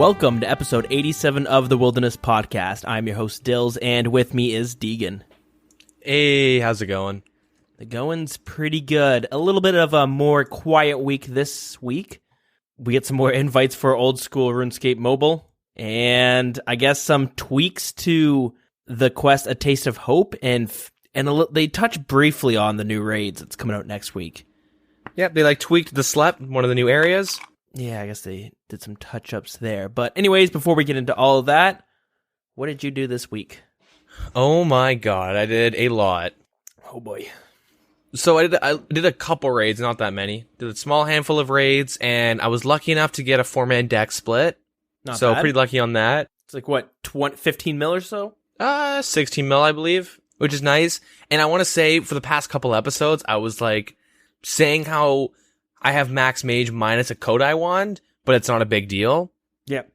Welcome to episode 87 of the Wilderness Podcast. I'm your host, Dills, and with me is Deegan. Hey, how's it going? The going's pretty good. A little bit of a more quiet week this week. We get some more invites for Oldschool Runescape Mobile, and I guess some tweaks to the quest A Taste of Hope, and they touch briefly on the new raids that's coming out next week. Yep, they tweaked the Slep, one of the new areas. Yeah, I guess they did some touch-ups there. But anyways, before we get into all of that, what did you do this week? Oh my god, I did a lot. Oh boy. So I did a couple raids, not that many. Did a small handful of raids, and I was lucky enough to get a 4-man deck split. Not so bad. Pretty lucky on that. It's like, what, 15 mil or so? 16 mil, I believe, which is nice. And I want to say, for the past couple episodes, I was saying how I have max mage minus a Kodai wand, but it's not a big deal. Yep.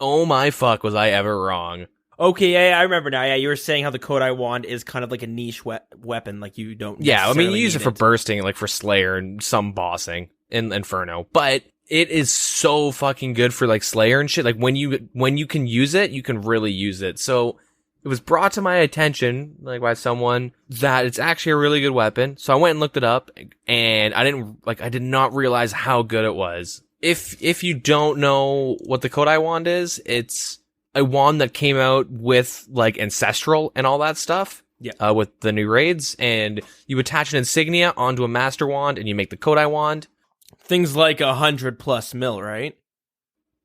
Oh my fuck, was I ever wrong. Okay, yeah, I remember now. Yeah, you were saying how the Kodai wand is kind of like a niche weapon, like you don't. Yeah, I mean, you use it need for bursting, for Slayer and some bossing in Inferno, but it is so fucking good for Slayer and shit. When you can use it, you can really use it. So it was brought to my attention, by someone, that it's actually a really good weapon. So I went and looked it up, and I did not realize how good it was. If you don't know what the Kodai wand is, it's a wand that came out with Ancestral and all that stuff. Yeah. With the new raids, and you attach an insignia onto a master wand, and you make the Kodai wand. Things like 100+ mil, right?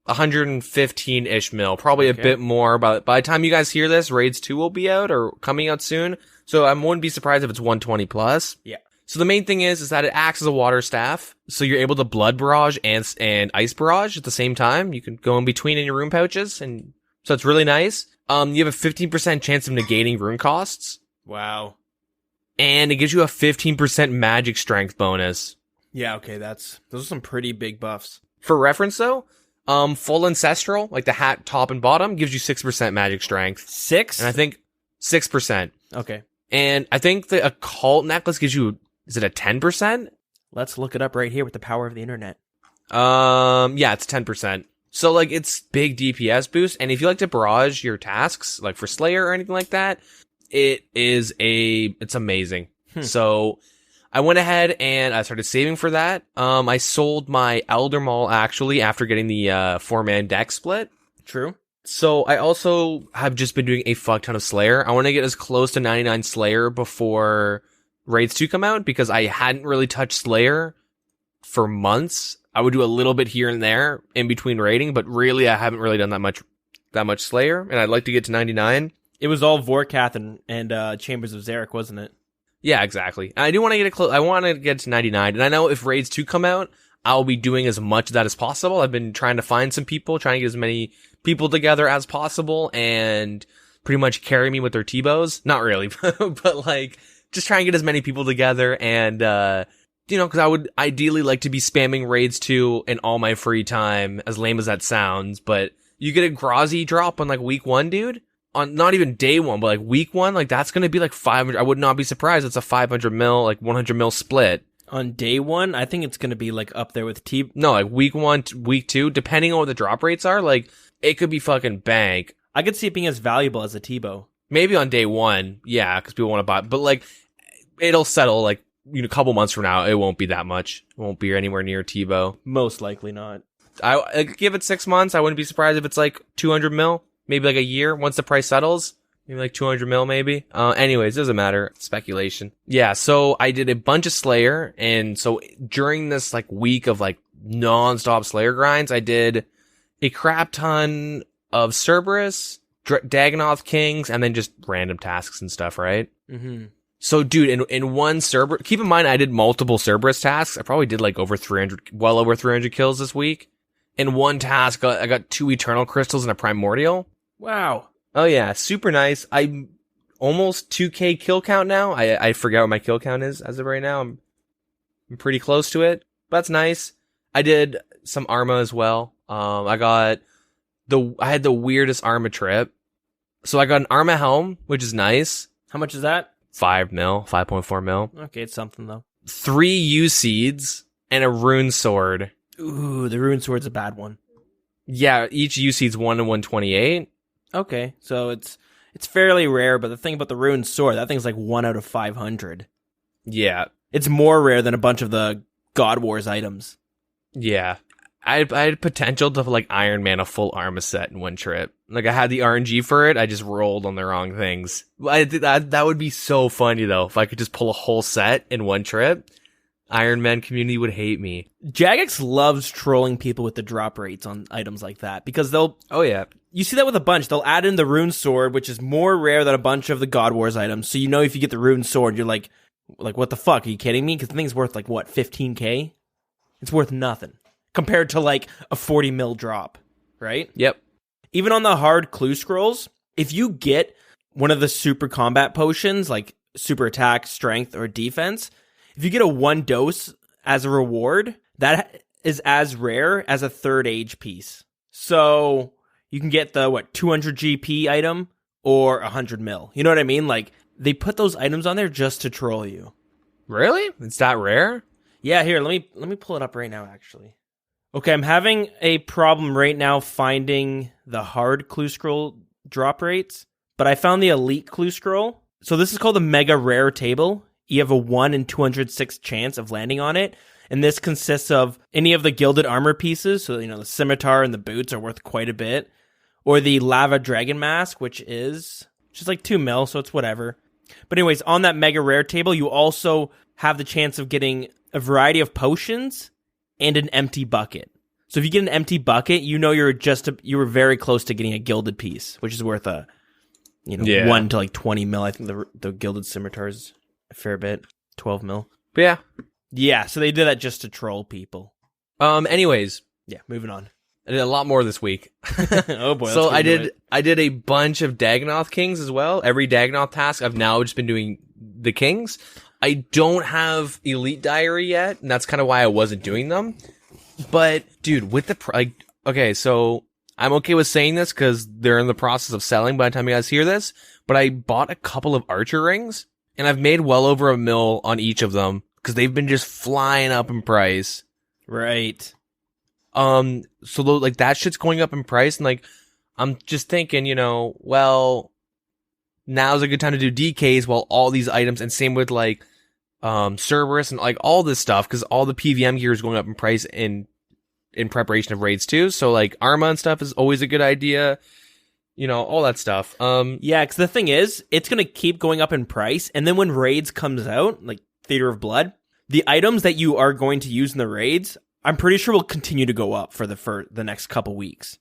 115-ish mil, probably a bit more. By the time you guys hear this, Raids 2 will be out or coming out soon. So I wouldn't be surprised if it's 120 plus. Yeah. So the main thing is that it acts as a water staff. So you're able to blood barrage and ice barrage at the same time. You can go in between in your rune pouches, and so it's really nice. You have a 15% chance of negating rune costs. Wow. And it gives you a 15% magic strength bonus. Yeah, okay, those are some pretty big buffs. For reference though, full Ancestral, the hat top and bottom, gives you 6% magic strength. 6? And I think 6%. Okay. And I think the occult necklace gives you, is it a 10%? Let's look it up right here with the power of the internet. Yeah, it's 10%. So it's big DPS boost. And if you like to barrage your tasks, for Slayer or anything like that, it's amazing. So I went ahead and I started saving for that. I sold my Elder Maul actually after getting the 4-man deck split. True. So I also have just been doing a fuck ton of Slayer. I want to get as close to 99 Slayer before Raids 2 come out, because I hadn't really touched Slayer for months. I would do a little bit here and there in between raiding, but really I haven't really done that much Slayer, and I'd like to get to 99. It was all Vorkath and Chambers of Xeric, wasn't it? Yeah, exactly. And I do want to get close. I want to get to 99, and I know if Raids 2 come out, I'll be doing as much of that as possible. I've been trying to find some people, trying to get as many people together as possible, and pretty much carry me with their T-bows. Not really, but just try and get as many people together, and because I would ideally like to be spamming Raids 2 in all my free time, as lame as that sounds, but you get a Grazi drop on week 1, dude. On not even day 1, but week 1, that's gonna be 500. I would not be surprised. It's a 500 mil, 100 mil split. On day 1, I think it's gonna be up there with T. No, week 1, week 2, depending on what the drop rates are, it could be fucking bank. I could see it being as valuable as a T-bow. Maybe on day 1, yeah, because people want to buy, but it'll settle a couple months from now. It won't be that much. It won't be anywhere near T-bow. Most likely not. I give it 6 months. I wouldn't be surprised if it's 200 mil. Maybe a year once the price settles. Maybe 200 mil maybe. Anyways, doesn't matter. Speculation. Yeah, so I did a bunch of Slayer, and so during this week of non-stop Slayer grinds, I did a crap ton of Cerberus, Dagonoth Kings, and then just random tasks and stuff, right? Mm-hmm. So dude, in one Cerberus, keep in mind I did multiple Cerberus tasks. I probably did well over 300 kills this week. In one task, I got 2 Eternal Crystals and a Primordial. Wow. Oh yeah, super nice. I'm almost 2k kill count now. I forget what my kill count is as of right now. I'm pretty close to it. But that's nice. I did some Arma as well. I had the weirdest Arma trip. So I got an Arma helm, which is nice. How much is that? 5.4 mil. Okay, it's something though. 3 U seeds and a rune sword. Ooh, the rune sword's a bad one. Yeah, each UC's 1 in 128. Okay, so it's fairly rare, but the thing about the Rune Sword, that thing's like 1 out of 500. Yeah. It's more rare than a bunch of the God Wars items. Yeah. I had potential to like Iron Man a full Arma set in one trip. Like I had the RNG for it, I just rolled on the wrong things. That would be so funny though, if I could just pull a whole set in one trip. Iron Man community would hate me. Jagex loves trolling people with the drop rates on items like that, because they'll... Oh yeah. You see that with a bunch. They'll add in the Rune Sword, which is more rare than a bunch of the God Wars items. So you know if you get the Rune Sword, you're like, what the fuck? Are you kidding me? Because the thing's worth like, what, 15k? It's worth nothing compared to like a 40 mil drop, right? Yep. Even on the hard clue scrolls, if you get one of the super combat potions, like super attack, strength, or defense, if you get a 1 dose as a reward, that is as rare as a third age piece. So you can get the, 200 GP item or 100 mil. You know what I mean? Like, they put those items on there just to troll you. Really? It's that rare? Yeah, here, let me pull it up right now, actually. Okay, I'm having a problem right now finding the hard clue scroll drop rates, but I found the elite clue scroll. So this is called the mega rare table. You have a 1 in 206 chance of landing on it, and this consists of any of the gilded armor pieces, so the scimitar and the boots are worth quite a bit, or the lava dragon mask, which is just like 2 mil, so it's whatever. But anyways, on that mega rare table, you also have the chance of getting a variety of potions and an empty bucket. So if you get an empty bucket, you were very close to getting a gilded piece, which is worth 1 to like 20 mil. I think the gilded scimitar is a fair bit, 12 mil. Yeah. Yeah, so they did that just to troll people. Anyways. Yeah, moving on. I did a lot more this week. Oh boy. So I did a bunch of Dagonoth Kings as well. Every Dagonoth task, I've now just been doing the Kings. I don't have Elite Diary yet, and that's kind of why I wasn't doing them. But, dude, with the... okay, so I'm okay with saying this because they're in the process of selling by the time you guys hear this, but I bought a couple of Archer rings, and I've made well over $1 million on each of them because they've been just flying up in price. Right. So like that shit's going up in price, and like I'm just thinking, well, now's a good time to do DKs while all these items, and same with like Cerberus and like all this stuff, because all the PVM gear is going up in price in preparation of raids too. So like Arma and stuff is always a good idea, all that stuff. Yeah, because the thing is, it's gonna keep going up in price, and then when raids comes out, like Theater of Blood, the items that you are going to use in the raids, I'm pretty sure will continue to go up for the next couple weeks.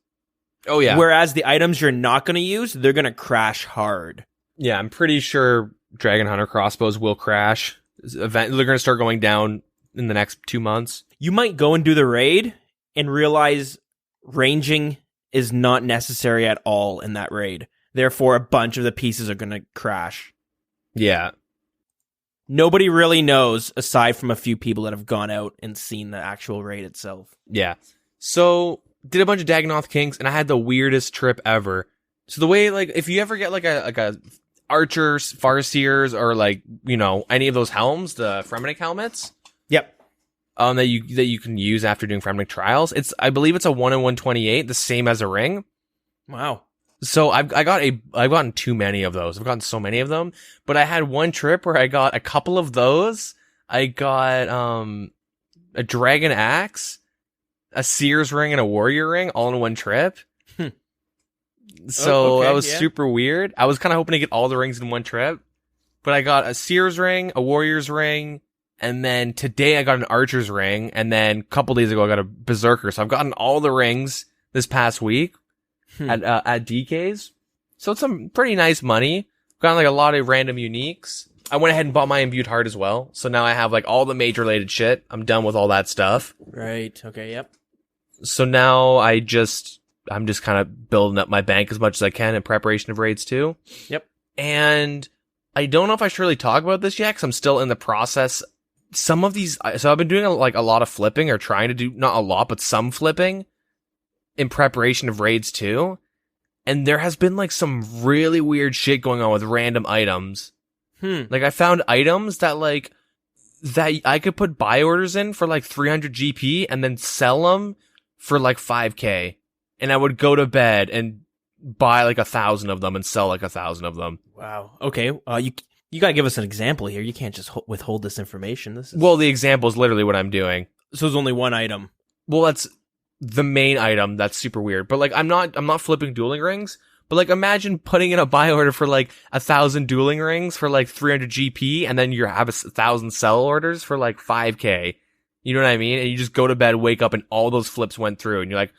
Oh yeah. Whereas the items you're not going to use, they're going to crash hard. Yeah, I'm pretty sure Dragon Hunter crossbows will crash. They're going to start going down in the next 2 months. You might go and do the raid and realize ranging is not necessary at all in that raid. Therefore, a bunch of the pieces are going to crash. Yeah. Nobody really knows, aside from a few people that have gone out and seen the actual raid itself. Yeah. So, did a bunch of Dagonoth Kings, and I had the weirdest trip ever. So the way, like, if you ever get like a Archers, Farseers, or like, any of those helms, the Fremenic helmets. Yep. That you can use after doing Fremenic trials. I believe it's a 1 in 128, the same as a ring. Wow. So I've gotten too many of those. I've gotten so many of them. But I had one trip where I got a couple of those. I got a Dragon Axe, a Seer's Ring, and a Warrior Ring all in one trip. So that was super weird. I was kind of hoping to get all the rings in one trip. But I got a Seer's Ring, a Warrior's Ring, and then today I got an Archer's Ring, and then a couple days ago I got a Berserker. So I've gotten all the rings this past week. At DKs. So it's some pretty nice money. Got like a lot of random uniques. I went ahead and bought my Imbued Heart as well. So now I have like all the major related shit. I'm done with all that stuff. Right. Okay. Yep. So now I'm just kind of building up my bank as much as I can in preparation of raids too. Yep. And I don't know if I should really talk about this yet, because I'm still in the process. Some of these, so I've been doing like a lot of flipping, or trying to do, not a lot, but some flipping in preparation of raids too. And there has been like some really weird shit going on with random items. Like I found items that I could put buy orders in for like 300 GP and then sell them for like 5k and I would go to bed and buy like 1,000 of them and sell like 1,000 of them. Wow. Okay. You gotta give us an example here. You can't just withhold this information. Well, the example is literally what I'm doing. So there's only one item. Well, that's the main item. That's super weird. But like, I'm not flipping dueling rings. But like, imagine putting in a buy order for like 1,000 dueling rings for like 300 GP, and then you have 1,000 sell orders for like 5K. You know what I mean? And you just go to bed, wake up, and all those flips went through, and you're like,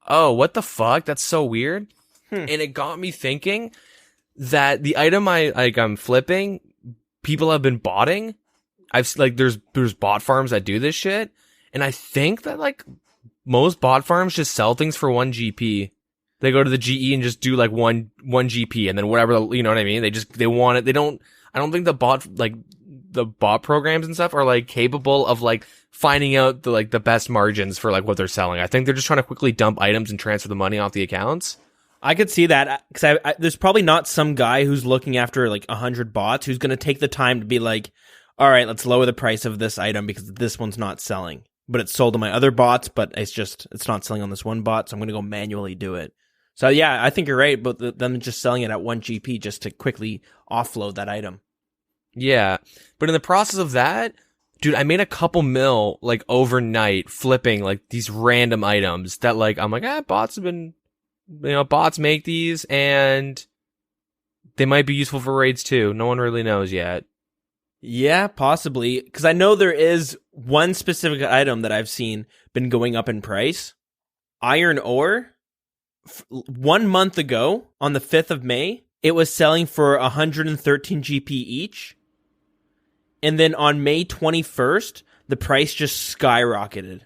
oh, what the fuck? That's so weird. And it got me thinking that the item I'm flipping, people have been botting. I've like, there's bot farms that do this shit. And I think that like most bot farms just sell things for 1 GP. They go to the GE and just do like one GP, and then whatever, you know what I mean? They want it. I don't think the bot programs and stuff are like capable of like finding out the best margins for like what they're selling. I think they're just trying to quickly dump items and transfer the money off the accounts. I could see that, because there's probably not some guy who's looking after like 100 bots who's going to take the time to be like, all right, let's lower the price of this item because this one's not selling, but it's sold to my other bots, but it's not selling on this one bot, so I'm going to go manually do it. So yeah, I think you're right, but them just selling it at 1 GP just to quickly offload that item. Yeah, but in the process of that, dude, I made a couple mil like overnight flipping like these random items that like I'm like, bots have been, bots make these and they might be useful for raids too. No one really knows yet. Yeah, possibly, because I know there is one specific item that I've seen been going up in price. Iron ore. 1 month ago, on the 5th of May, it was selling for 113 GP each. And then on May 21st, the price just skyrocketed.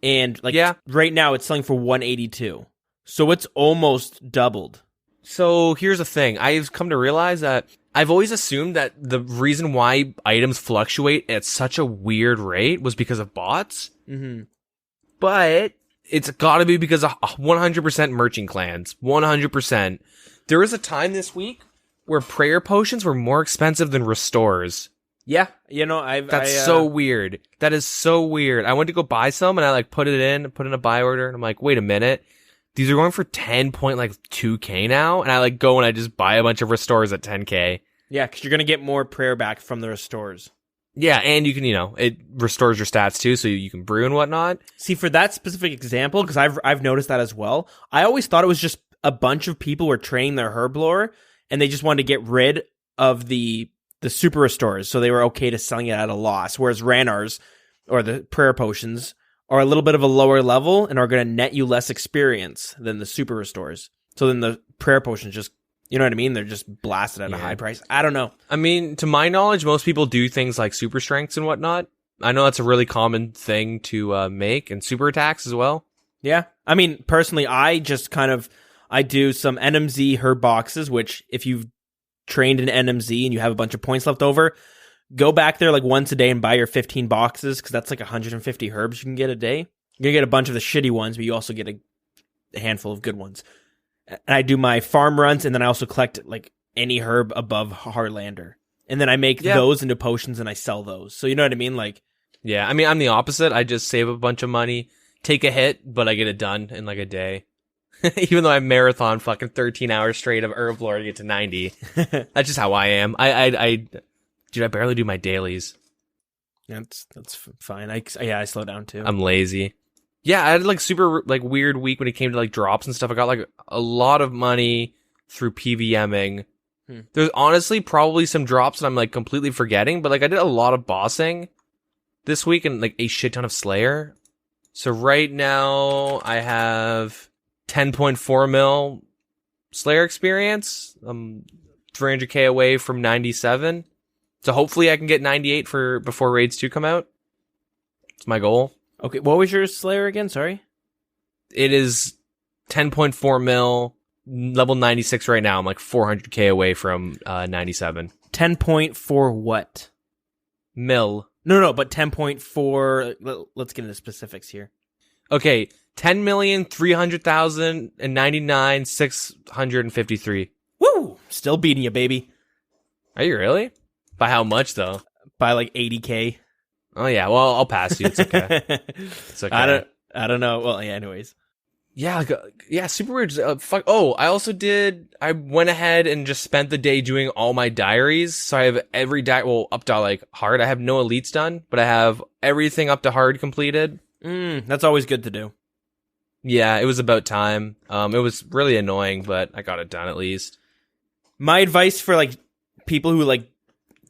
And like right now, it's selling for 182. So it's almost doubled. So here's the thing. I've come to realize that I've always assumed that the reason why items fluctuate at such a weird rate was because of bots. Mm-hmm. But it's gotta be because of 100% merchant clans. 100%. There was a time this week where prayer potions were more expensive than restores. Yeah, That's so weird. That is so weird. I went to go buy some and I like put in a buy order and I'm like, wait a minute. These are going for 10.2K now, and I like go and I just buy a bunch of restores at 10K. Yeah, because you're gonna get more prayer back from the restores. Yeah, and you can, it restores your stats too, so you can brew and whatnot. See, for that specific example, because I've noticed that as well. I always thought it was just a bunch of people were training their herb lore, and they just wanted to get rid of the super restores, so they were okay to selling it at a loss. Whereas Ranars, or the prayer potions, are a little bit of a lower level and are going to net you less experience than the super restores. So then the prayer potions just, you know what I mean? They're just blasted at a high price. I don't know. I mean, to my knowledge, most people do things like super strengths and whatnot. I know that's a really common thing to make, and super attacks as well. Yeah. I mean, personally, I just I do some NMZ herb boxes, which if you've trained in NMZ and you have a bunch of points left over, go back there like once a day and buy your 15 boxes, because that's like 150 herbs you can get a day. You're going to get a bunch of the shitty ones, but you also get a handful of good ones. And I do my farm runs, and then I also collect like any herb above Harlander. And then I make those into potions and I sell those. So you know what I mean? Like, yeah, I mean, I'm the opposite. I just save a bunch of money, take a hit, but I get it done in like a day. Even though I marathon fucking 13 hours straight of herb lore to get to 90. That's just how I am. Dude, I barely do my dailies. That's fine. I slow down too. I'm lazy. Yeah, I had like super like weird week when it came to like drops and stuff. I got like a lot of money through PVMing. There's honestly probably some drops that I'm like completely forgetting, but like I did a lot of bossing this week and like a shit ton of Slayer. So right now I have 10.4 mil Slayer experience. I'm 300k away from 97. So hopefully I can get 98 before Raids 2 come out. It's my goal. Okay, what was your Slayer again? Sorry? It is 10.4 mil, level 96 right now. I'm like 400k away from 97. 10.4 what? Mil. No, but 10.4... Let's get into specifics here. Okay, 10,300,099,653. Woo! Still beating you, baby. Are you really? By how much, though? By like 80k. Oh, yeah. Well, I'll pass you. It's okay. It's okay. I don't know. Well, yeah, anyways. Yeah, super weird. Fuck. Oh, I went ahead and just spent the day doing all my diaries. So I have every up to like hard. I have no elites done, but I have everything up to hard completed. That's always good to do. Yeah, it was about time. It was really annoying, but I got it done at least. My advice for like people who like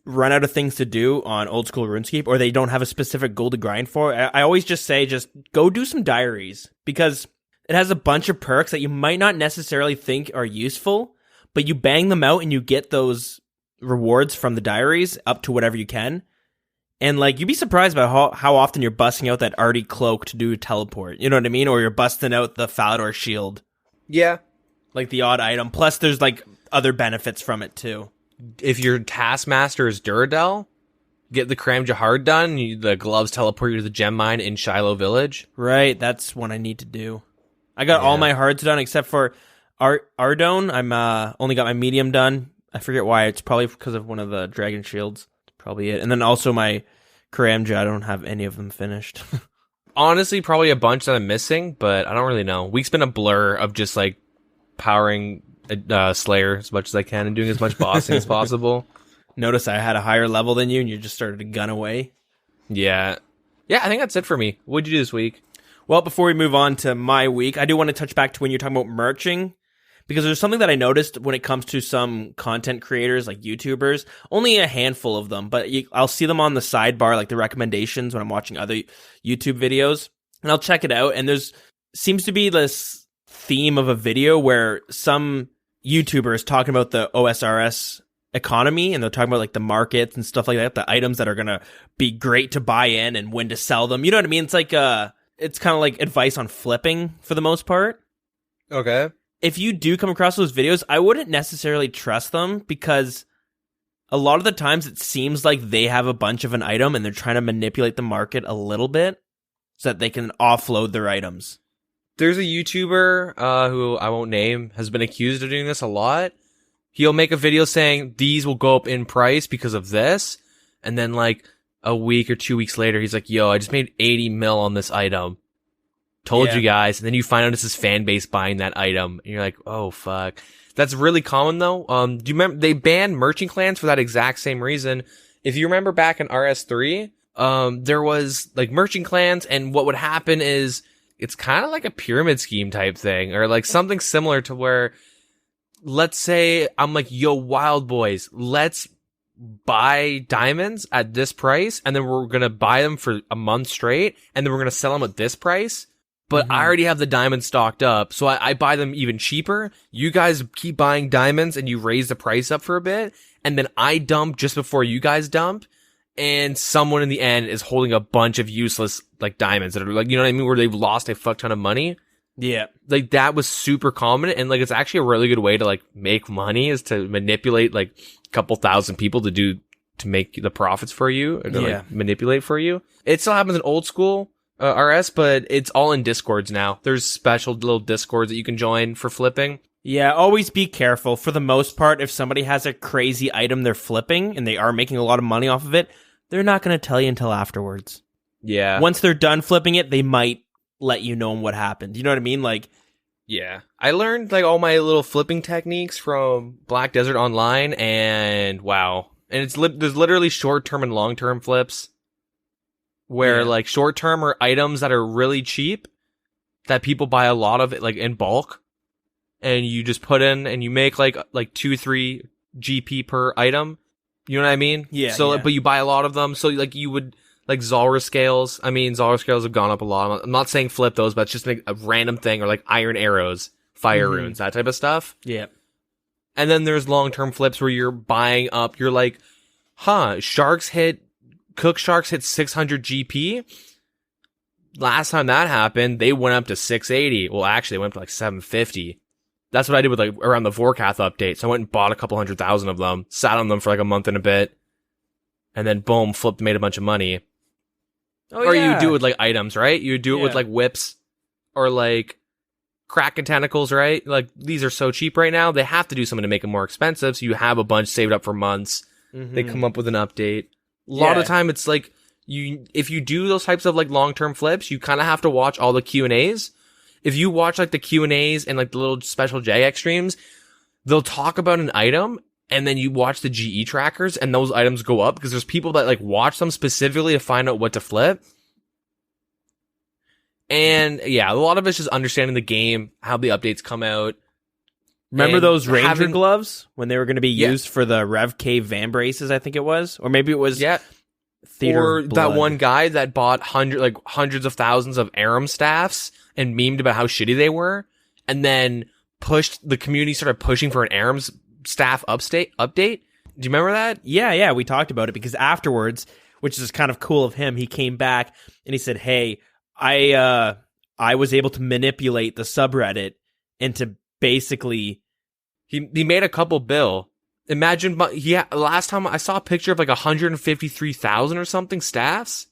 run out of things to do on old school RuneScape, or they don't have a specific goal to grind for, I always just say, just go do some diaries, because it has a bunch of perks that you might not necessarily think are useful, but you bang them out and you get those rewards from the diaries up to whatever you can. And like, you'd be surprised by how often you're busting out that arty cloak to do teleport. You know what I mean? Or you're busting out the Falador shield. Yeah. Like the odd item. Plus there's like other benefits from it too. If your taskmaster is Duradel, get the Cram Jahard done. The gloves teleport you to the gem mine in Shiloh Village. Right. That's what I need to do. I got all my hards done except for Ardone. I'm only got my medium done. I forget why. It's probably because of one of the dragon shields. That's probably it. And then also my Karamja, I don't have any of them finished. Honestly, probably a bunch that I'm missing, but I don't really know. Week's been a blur of just like powering Slayer as much as I can and doing as much bossing as possible. Notice I had a higher level than you and you just started to gun away. Yeah. Yeah, I think that's it for me. What'd you do this week? Well, before we move on to my week, I do want to touch back to when you're talking about merching, because there's something that I noticed when it comes to some content creators, like YouTubers, only a handful of them, but I'll see them on the sidebar, like the recommendations when I'm watching other YouTube videos, and I'll check it out, and seems to be this theme of a video where some YouTuber is talking about the OSRS economy, and they're talking about like the markets and stuff like that, the items that are going to be great to buy in and when to sell them. You know what I mean? It's like it's kind of like advice on flipping for the most part. Okay. If you do come across those videos, I wouldn't necessarily trust them, because a lot of the times it seems like they have a bunch of an item and they're trying to manipulate the market a little bit so that they can offload their items. There's a YouTuber who I won't name, has been accused of doing this a lot. He'll make a video saying these will go up in price because of this, and then like a week or 2 weeks later, he's like, yo, I just made 80 mil on this item. Told you guys. And then you find out it's his fan base buying that item. And you're like, oh, fuck. That's really common, though. Do you remember they banned merchant clans for that exact same reason? If you remember back in RS3, there was like merchant clans, and what would happen is it's kind of like a pyramid scheme type thing, or like something similar to where, let's say I'm like, yo, Wild Boys, let's buy diamonds at this price, and then we're going to buy them for a month straight, and then we're going to sell them at this price. But I already have the diamonds stocked up, so I buy them even cheaper. You guys keep buying diamonds and you raise the price up for a bit, and then I dump just before you guys dump, and someone in the end is holding a bunch of useless like diamonds that are like, you know what I mean, where they've lost a fuck ton of money. Yeah. Like that was super common, and like it's actually a really good way to like make money, is to manipulate like a couple thousand people to make the profits for you, or to like manipulate for you. It still happens in old school RS, but it's all in Discords now. There's special little Discords that you can join for flipping. Yeah, always be careful. For the most part, if somebody has a crazy item they're flipping and they are making a lot of money off of it, they're not going to tell you until afterwards. Yeah. Once they're done flipping it, they might let you know what happened. You know what I mean? Like, yeah. I learned like all my little flipping techniques from Black Desert Online, and wow. And there's literally short-term and long-term flips, where like short-term are items that are really cheap that people buy a lot of it like in bulk, and you just put in and you make like 2-3 GP per item. You know what I mean? Yeah. So but you buy a lot of them, so like you would like Zalra scales. I mean, Zalra scales have gone up a lot. I'm not saying flip those, but it's just like a random thing, or like iron arrows, fire runes, that type of stuff. Yeah. And then there's long-term flips where you're buying up, you're like, Cook Sharks hit 600 GP. Last time that happened, they went up to 680. Well, actually, they went up to like 750. That's what I did with like around the Vorkath update. So I went and bought a couple 100,000 of them, sat on them for like a month and a bit, and then boom, flipped, made a bunch of money. Oh, or you do it with like items, right? You do it with like whips or like Kraken tentacles, right? Like these are so cheap right now. They have to do something to make them more expensive. So you have a bunch saved up for months. They come up with an update. A lot of the time it's like if you do those types of like long-term flips, you kind of have to watch all the Q&As. if you watch like the Q&As and like the little special Jagex streams, they'll talk about an item and then you watch the GE trackers and those items go up because there's people that like watch them specifically to find out what to flip. And yeah, a lot of it's just understanding the game, how the updates come out. Remember those Ranger gloves when they were going to be used for the Rev K Van Braces, I think it was? Or maybe it was Theater or of Blood. that one guy that bought hundreds of thousands of Aram staffs and memed about how shitty they were and then the community started pushing for an Aram staff update. Do you remember that? Yeah, we talked about it because afterwards, which is kind of cool of him, he came back and he said, "Hey, I was able to manipulate the subreddit into basically." He made a couple bill. Imagine, last time I saw a picture of like 153,000 or something staffs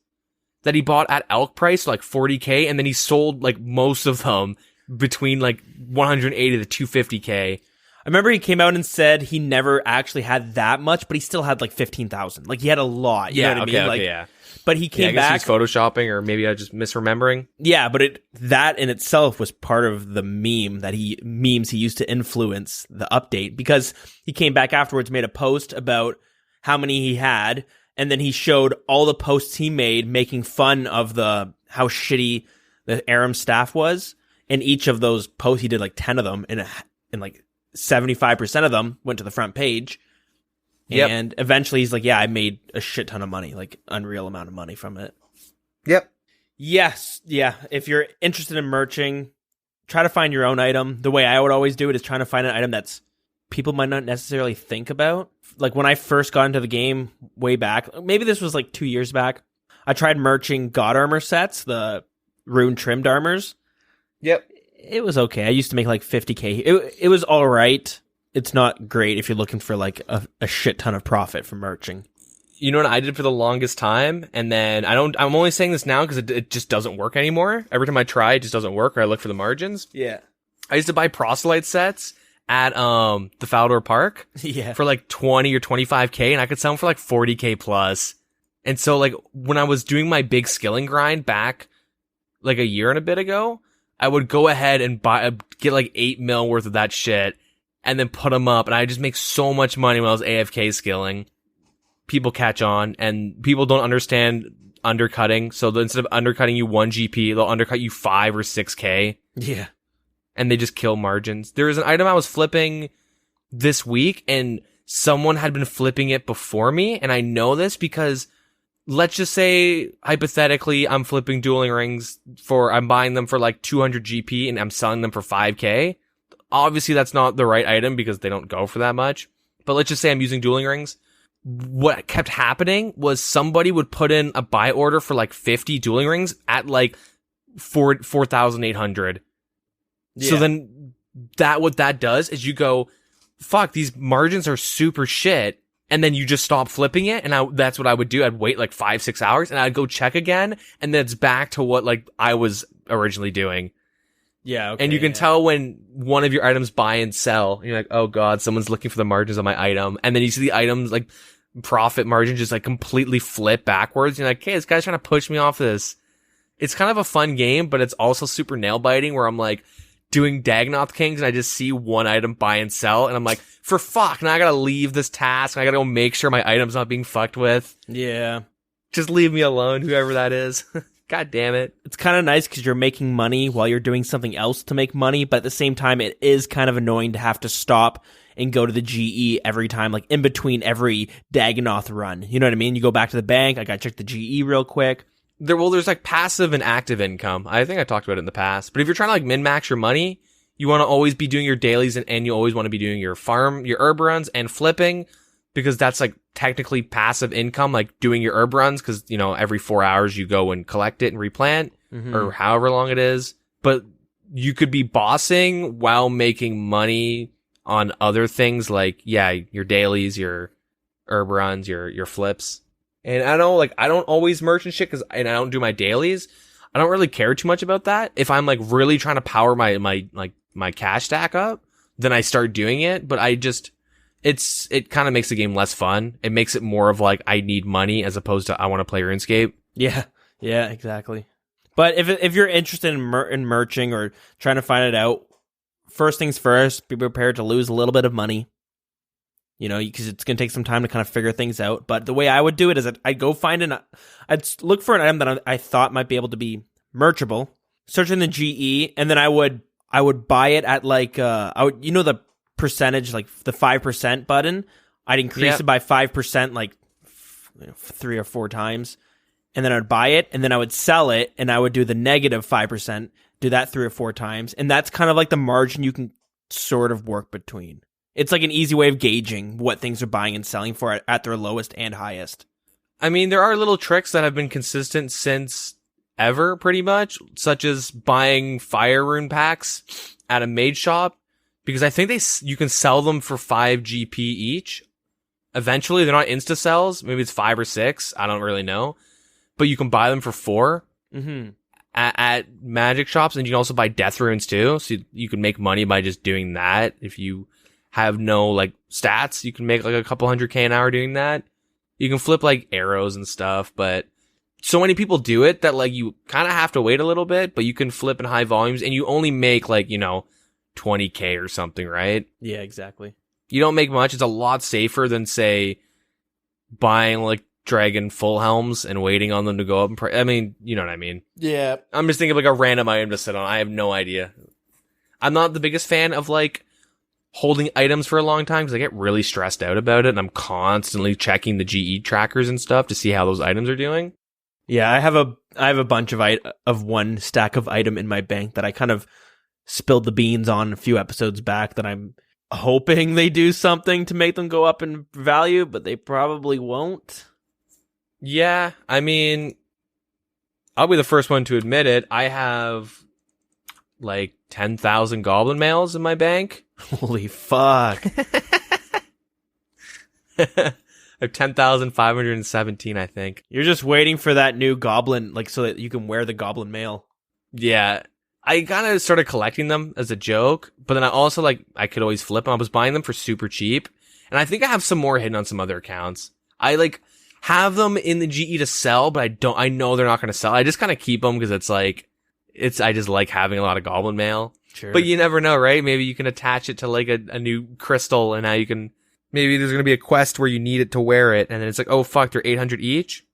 that he bought at elk price, like 40K, and then he sold like most of them between like 180 to 250K. I remember he came out and said he never actually had that much, but he still had like 15,000. Like he had a lot. You know what I mean? Like, yeah. But he came back. I guess he's photoshopping, or maybe I just misremembering. Yeah, but that in itself was part of the memes he used to influence the update, because he came back afterwards, made a post about how many he had, and then he showed all the posts he made making fun of how shitty the Aram staff was. And each of those posts, he did like 10 of them, and like 75% of them went to the front page. Yep. And eventually he's like, yeah, I made a shit ton of money, like unreal amount of money from it. Yep. Yes. Yeah. If you're interested in merching, try to find your own item. The way I would always do it is trying to find an item that's people might not necessarily think about. Like when I first got into the game way back, maybe this was like 2 years back, I tried merching God armor sets, the rune trimmed armors. Yep. It was okay. I used to make like 50K. It was all right. It's not great if you're looking for like a shit ton of profit from merching. You know what I did for the longest time? And then I'm only saying this now because it just doesn't work anymore. Every time I try, it just doesn't work, or I look for the margins. Yeah. I used to buy proselyte sets at the Faldor Park for like 20 or 25K, and I could sell them for like 40K plus. And so like when I was doing my big skilling grind back like a year and a bit ago, I would go ahead and get like 8 mil worth of that shit and then put them up, and I just make so much money when I was AFK skilling. People catch on, and people don't understand undercutting, so instead of undercutting you 1 GP, they'll undercut you 5 or 6K. Yeah. And they just kill margins. There was an item I was flipping this week, and someone had been flipping it before me, and I know this because let's just say, hypothetically, I'm flipping dueling rings I'm buying them for like 200 GP and I'm selling them for 5K. Obviously, that's not the right item because they don't go for that much. But let's just say I'm using dueling rings. What kept happening was somebody would put in a buy order for like 50 dueling rings at like 4,800. Yeah. So then what that does is you go, fuck, these margins are super shit. And then you just stop flipping it. And that's what I would do. I'd wait like 5-6 hours and I'd go check again. And then it's back to what like I was originally doing. Yeah. Okay, and you can tell when one of your items buy and sell. And you're like, oh God, someone's looking for the margins on my item. And then you see the items like profit margin just like completely flip backwards. You're like, hey, this guy's trying to push me off this. It's kind of a fun game, but it's also super nail biting where I'm like doing Dagonoth Kings and I just see one item buy and sell. And I'm like, for fuck, now I gotta leave this task. And I gotta go make sure my item's not being fucked with. Yeah. Just leave me alone, whoever that is. God damn it. It's kind of nice because you're making money while you're doing something else to make money, but at the same time, it is kind of annoying to have to stop and go to the GE every time, like in between every Dagonoth run. You know what I mean? You go back to the bank, I gotta check the GE real quick. There's like passive and active income. I think I talked about it in the past. But if you're trying to like min-max your money, you want to always be doing your dailies and you always want to be doing your farm, your herb runs and flipping, because that's like technically passive income, like doing your herb runs, because, you know, every 4 hours you go and collect it and replant or however long it is. But you could be bossing while making money on other things like, yeah, your dailies, your herb runs, your flips. And I don't always merchant shit and I don't do my dailies. I don't really care too much about that. If I'm like really trying to power my cash stack up, then I start doing it. But it kind of makes the game less fun. It makes it more of like, I need money as opposed to I want to play RuneScape. Yeah. Yeah, exactly. But if you're interested in merching or trying to find it out, first things first, be prepared to lose a little bit of money. You know, because it's going to take some time to kind of figure things out. But the way I would do it is I'd go I'd look for an item that I thought might be able to be merchable, search in the GE, and then I would buy it at like, the percentage, like the 5% button. I'd increase it by 5%, like 3 or 4 times. And then I would buy it, and then I would sell it, and I would do the negative 5%, do that 3 or 4 times. And that's kind of like the margin you can sort of work between. It's like an easy way of gauging what things are buying and selling for at their lowest and highest. I mean, there are little tricks that have been consistent since ever, pretty much, such as buying fire rune packs at a mage shop, because I think you can sell them for 5 GP each. Eventually, they're not insta sells. Maybe it's 5 or 6. I don't really know. But you can buy them for 4 at magic shops, and you can also buy death runes too. So you can make money by just doing that. If you have no like stats, you can make like a couple 100K an hour doing that. You can flip like arrows and stuff, but so many people do it that like you kind of have to wait a little bit, but you can flip in high volumes, and you only make like 20K or something, right? Yeah, exactly. You don't make much. It's a lot safer than say buying like dragon full helms and waiting on them to go up in price. I mean, you know what I mean? Yeah. I'm just thinking of like a random item to sit on. I have no idea. I'm not the biggest fan of like holding items for a long time because I get really stressed out about it, and I'm constantly checking the GE trackers and stuff to see how those items are doing. Yeah, I have a bunch of one stack of item in my bank that I kind of spilled the beans on a few episodes back that I'm hoping they do something to make them go up in value, but they probably won't. Yeah, I mean, I'll be the first one to admit it. I have like 10,000 goblin mails in my bank. Holy fuck. I have 10,517, I think. You're just waiting for that new goblin, like, so that you can wear the goblin mail. Yeah. I kind of started collecting them as a joke, but then I also, like, I could always flip them. I was buying them for super cheap, and I think I have some more hidden on some other accounts. I, like, have them in the GE to sell, but I know they're not going to sell. I just kind of keep them because it's, like, I just like having a lot of goblin mail. Sure. But you never know, right? Maybe you can attach it to, like, a new crystal, and now you can... Maybe there's going to be a quest where you need it to wear it, and then it's like, oh, fuck, they're 800 each?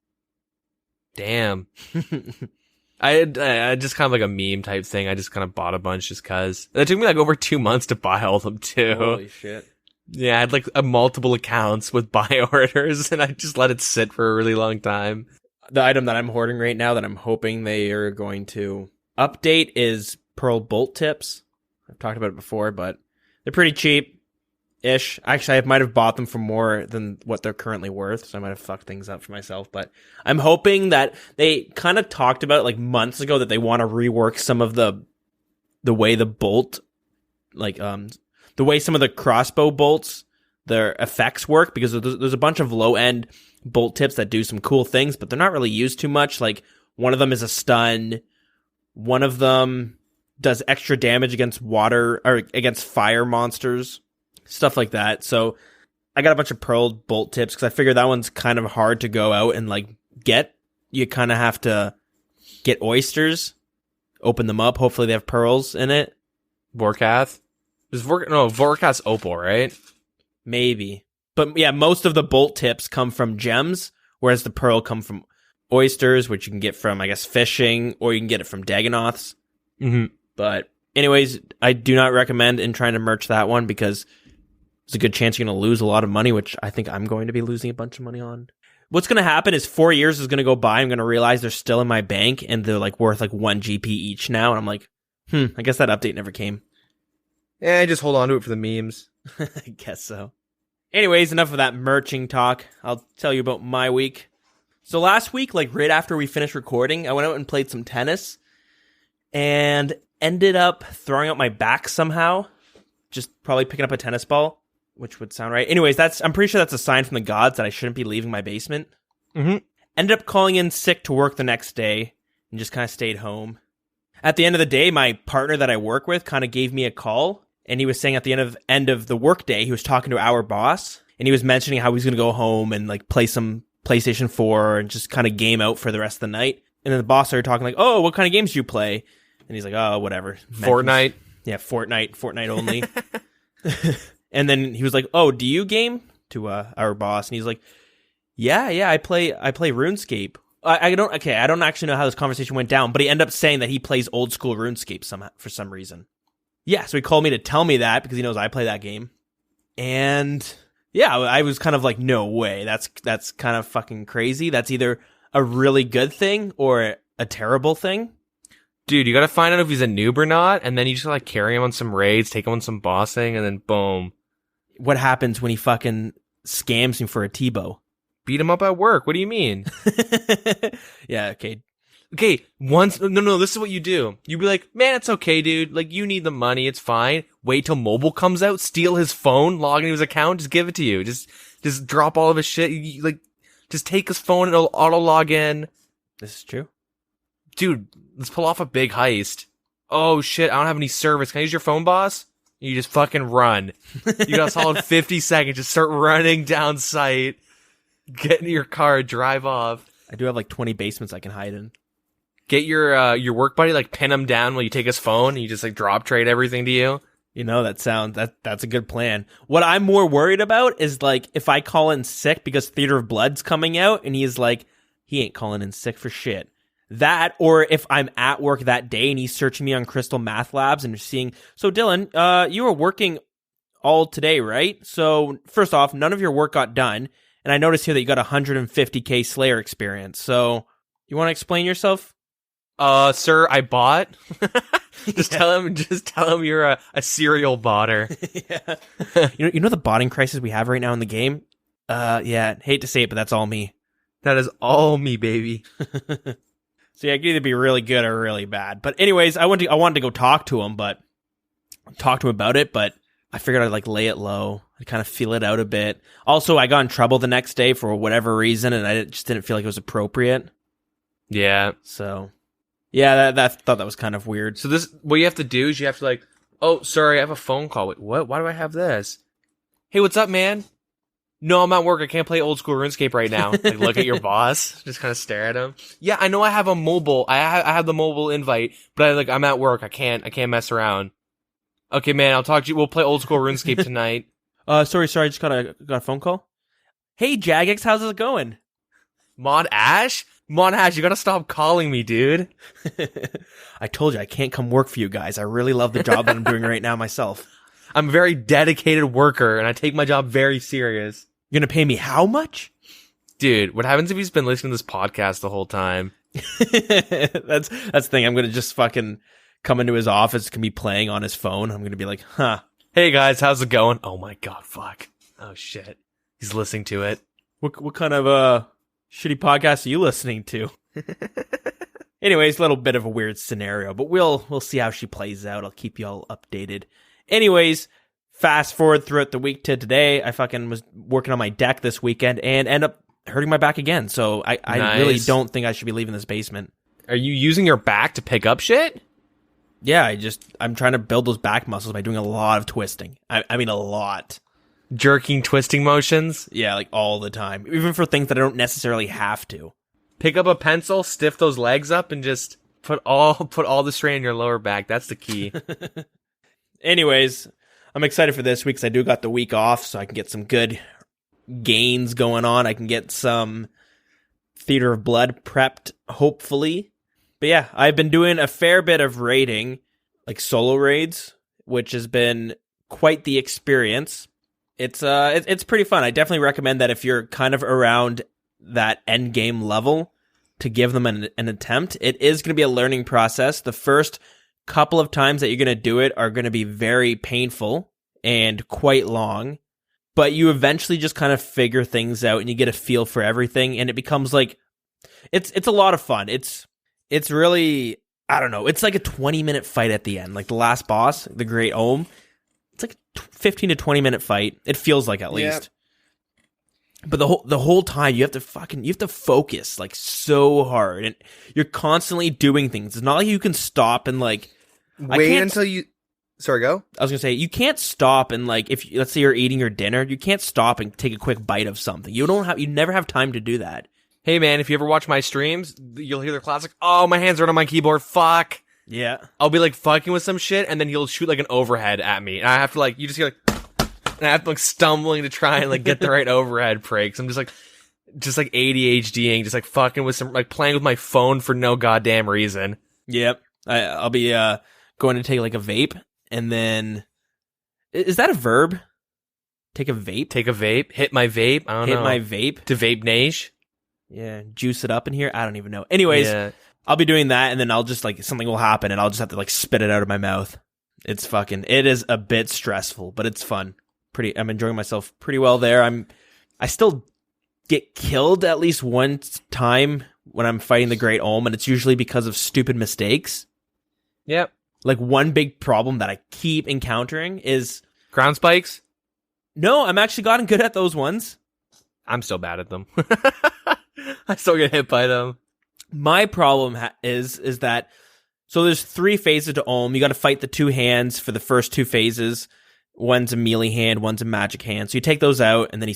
Damn. I just kind of like a meme type thing. I just kind of bought a bunch just cause. It took me like over 2 months to buy all of them too. Holy shit. Yeah, I had like multiple accounts with buy orders, and I just let it sit for a really long time. The item that I'm hoarding right now that I'm hoping they are going to update is pearl bolt tips. I've talked about it before, but they're pretty cheap-ish. Actually, I might have bought them for more than what they're currently worth, so I might have fucked things up for myself. But I'm hoping that they kind of talked about like months ago that they want to rework some of the way the bolt, like the way some of the crossbow bolts, their effects work, because there's a bunch of low-end bolt tips that do some cool things, but they're not really used too much. Like, one of them is a stun. One of them does extra damage against water or against fire monsters, stuff like that. So I got a bunch of pearl bolt tips because I figure that one's kind of hard to go out and like get. You kind of have to get oysters, open them up. Hopefully they have pearls in it. Vorkath? Vorkath's opal, right? Maybe. But yeah, most of the bolt tips come from gems, whereas the pearl come from oysters, which you can get from, I guess, fishing, or you can get it from Dagonoths. Mm-hmm. But anyways, I do not recommend in trying to merch that one because there's a good chance you're going to lose a lot of money, which I think I'm going to be losing a bunch of money on. What's going to happen is 4 years is going to go by. I'm going to realize they're still in my bank and they're like worth like 1 GP each now. And I'm like, I guess that update never came. Yeah, just hold on to it for the memes. I guess so. Anyways, enough of that merching talk. I'll tell you about my week. So last week, like right after we finished recording, I went out and played some tennis and ended up throwing out my back somehow. Just probably picking up a tennis ball, which would sound right. Anyways, I'm pretty sure that's a sign from the gods that I shouldn't be leaving my basement. Mm-hmm. Ended up calling in sick to work the next day and just kind of stayed home. At the end of the day, my partner that I work with kind of gave me a call, and he was saying at the end of the work day, he was talking to our boss, and he was mentioning how he was going to go home and like play some PlayStation 4 and just kind of game out for the rest of the night. And then the boss started talking like, "Oh, what kind of games do you play?" And he's like, "Oh, whatever. Fortnite." Yeah, Fortnite only. And then he was like, "Oh, do you game?" To our boss, and he's like, "Yeah, I play RuneScape." I don't actually know how this conversation went down, but he ended up saying that he plays old school RuneScape for some reason. Yeah, so he called me to tell me that because he knows I play that game. And yeah, I was kind of like, no way. That's kind of fucking crazy. That's either a really good thing or a terrible thing. Dude, you gotta find out if he's a noob or not, and then you just like carry him on some raids, take him on some bossing, and then boom. What happens when he fucking scams me for a T-bow? Beat him up at work. What do you mean? Yeah, okay. Okay, no, this is what you do. You be like, man, it's okay, dude. Like, you need the money, it's fine. Wait till mobile comes out, steal his phone, log into his account, just give it to you. Just drop all of his shit. Just take his phone and it'll auto log in. This is true. Dude, let's pull off a big heist. Oh shit, I don't have any service. Can I use your phone, boss? You just fucking run. You got a solid 50 seconds. Just start running down site. Get in your car, drive off. I do have like 20 basements I can hide in. Get your work buddy, like pin him down while you take his phone and you just like drop trade everything to you. You know, that's a good plan. What I'm more worried about is like if I call in sick because Theater of Blood's coming out and he's like, he ain't calling in sick for shit. That, or if I'm at work that day and he's searching me on Crystal Math Labs and seeing, so Dylan, you were working all today, right? So first off, none of your work got done. And I noticed here that you got 150k Slayer experience. So you want to explain yourself? Sir, I bought. Just tell him you're a serial botter. Yeah. You know the botting crisis we have right now in the game? Yeah, hate to say it, but that's all me. That is all me, baby. So yeah, it could either be really good or really bad. But anyways, I wanted to go talk to him about it, but I figured I'd like lay it low. I'd kind of feel it out a bit. Also, I got in trouble the next day for whatever reason, and I just didn't feel like it was appropriate. Yeah. So, yeah, thought that was kind of weird. So what you have to do is you have to like, oh, sorry, I have a phone call. Wait, what? Why do I have this? Hey, what's up, man? No, I'm at work. I can't play old school RuneScape right now. Like, look at your boss. Just kind of stare at him. Yeah, I know I have a mobile. I have the mobile invite, but I'm at work. I can't mess around. Okay, man, I'll talk to you. We'll play old school RuneScape tonight. Sorry, I just got a phone call. Hey, Jagex, how's it going? Mod Ash, you gotta stop calling me, dude. I told you I can't come work for you guys. I really love the job that I'm doing right now myself. I'm a very dedicated worker, and I take my job very serious. You're gonna pay me how much? Dude, what happens if he's been listening to this podcast the whole time? That's the thing. I'm gonna just fucking come into his office, can be playing on his phone. I'm gonna be like, huh. Hey guys, how's it going? Oh my god, fuck. Oh shit. He's listening to it. What kind of shitty podcast are you listening to? Anyways, a little bit of a weird scenario, but we'll see how she plays out. I'll keep you all updated. Anyways, fast forward throughout the week to today. I fucking was working on my deck this weekend and end up hurting my back again. So I really don't think I should be leaving this basement. Are you using your back to pick up shit? Yeah, I'm trying to build those back muscles by doing a lot of twisting. I mean, a lot. Jerking, twisting motions? Yeah, like all the time. Even for things that I don't necessarily have to. Pick up a pencil, stiff those legs up, and just put all the strain in your lower back. That's the key. Anyways, I'm excited for this week because I do got the week off, so I can get some good gains going on. I can get some Theater of Blood prepped, hopefully. But yeah, I've been doing a fair bit of raiding, like solo raids, which has been quite the experience. It's pretty fun. I definitely recommend that if you're kind of around that end game level to give them an attempt. It is going to be a learning process. The first couple of times that you're going to do it are going to be very painful and quite long, but you eventually just kind of figure things out and you get a feel for everything, and it becomes like it's a lot of fun. It's really, I don't know, it's like a 20-minute fight at the end. Like the last boss, the Great Kourend, it's like a 15 to 20-minute fight. It feels like, at least. But the whole time you have to focus like so hard, and you're constantly doing things. It's not like you can stop and like wait until you. Sorry, go. I was gonna say you can't stop and like if let's say you're eating your dinner, you can't stop and take a quick bite of something. You never have time to do that. hey man, if you ever watch my streams, you'll hear the classic, oh, my hands are on my keyboard, fuck. Yeah. I'll be like fucking with some shit, and then he'll shoot like an overhead at me. And I have to like, you just hear like, and I have to like stumbling to try and like get the right overhead breaks. I'm just like ADHDing, just like fucking with some, like playing with my phone for no goddamn reason. Yep. I'll be going to take like a vape, and then is that a verb? Take a vape? Take a vape. Hit my vape. I don't know. Hit my vape. To vape nage. Yeah. Juice it up in here. I don't even know. Anyways, Yeah. I'll be doing that, and then I'll just like something will happen, and I'll just have to like spit it out of my mouth. It is a bit stressful, but it's fun. I'm enjoying myself pretty well there. I still get killed at least one time when I'm fighting the Great Olm, and it's usually because of stupid mistakes. Yep. Like one big problem that I keep encountering is Ground spikes? no, I'm actually gotten good at those ones. I'm still bad at them. I still get hit by them. My problem is that so there's 3 phases to Olm. You got to fight the 2 hands for the first 2 phases. One's a melee hand, one's a magic hand. So you take those out, and then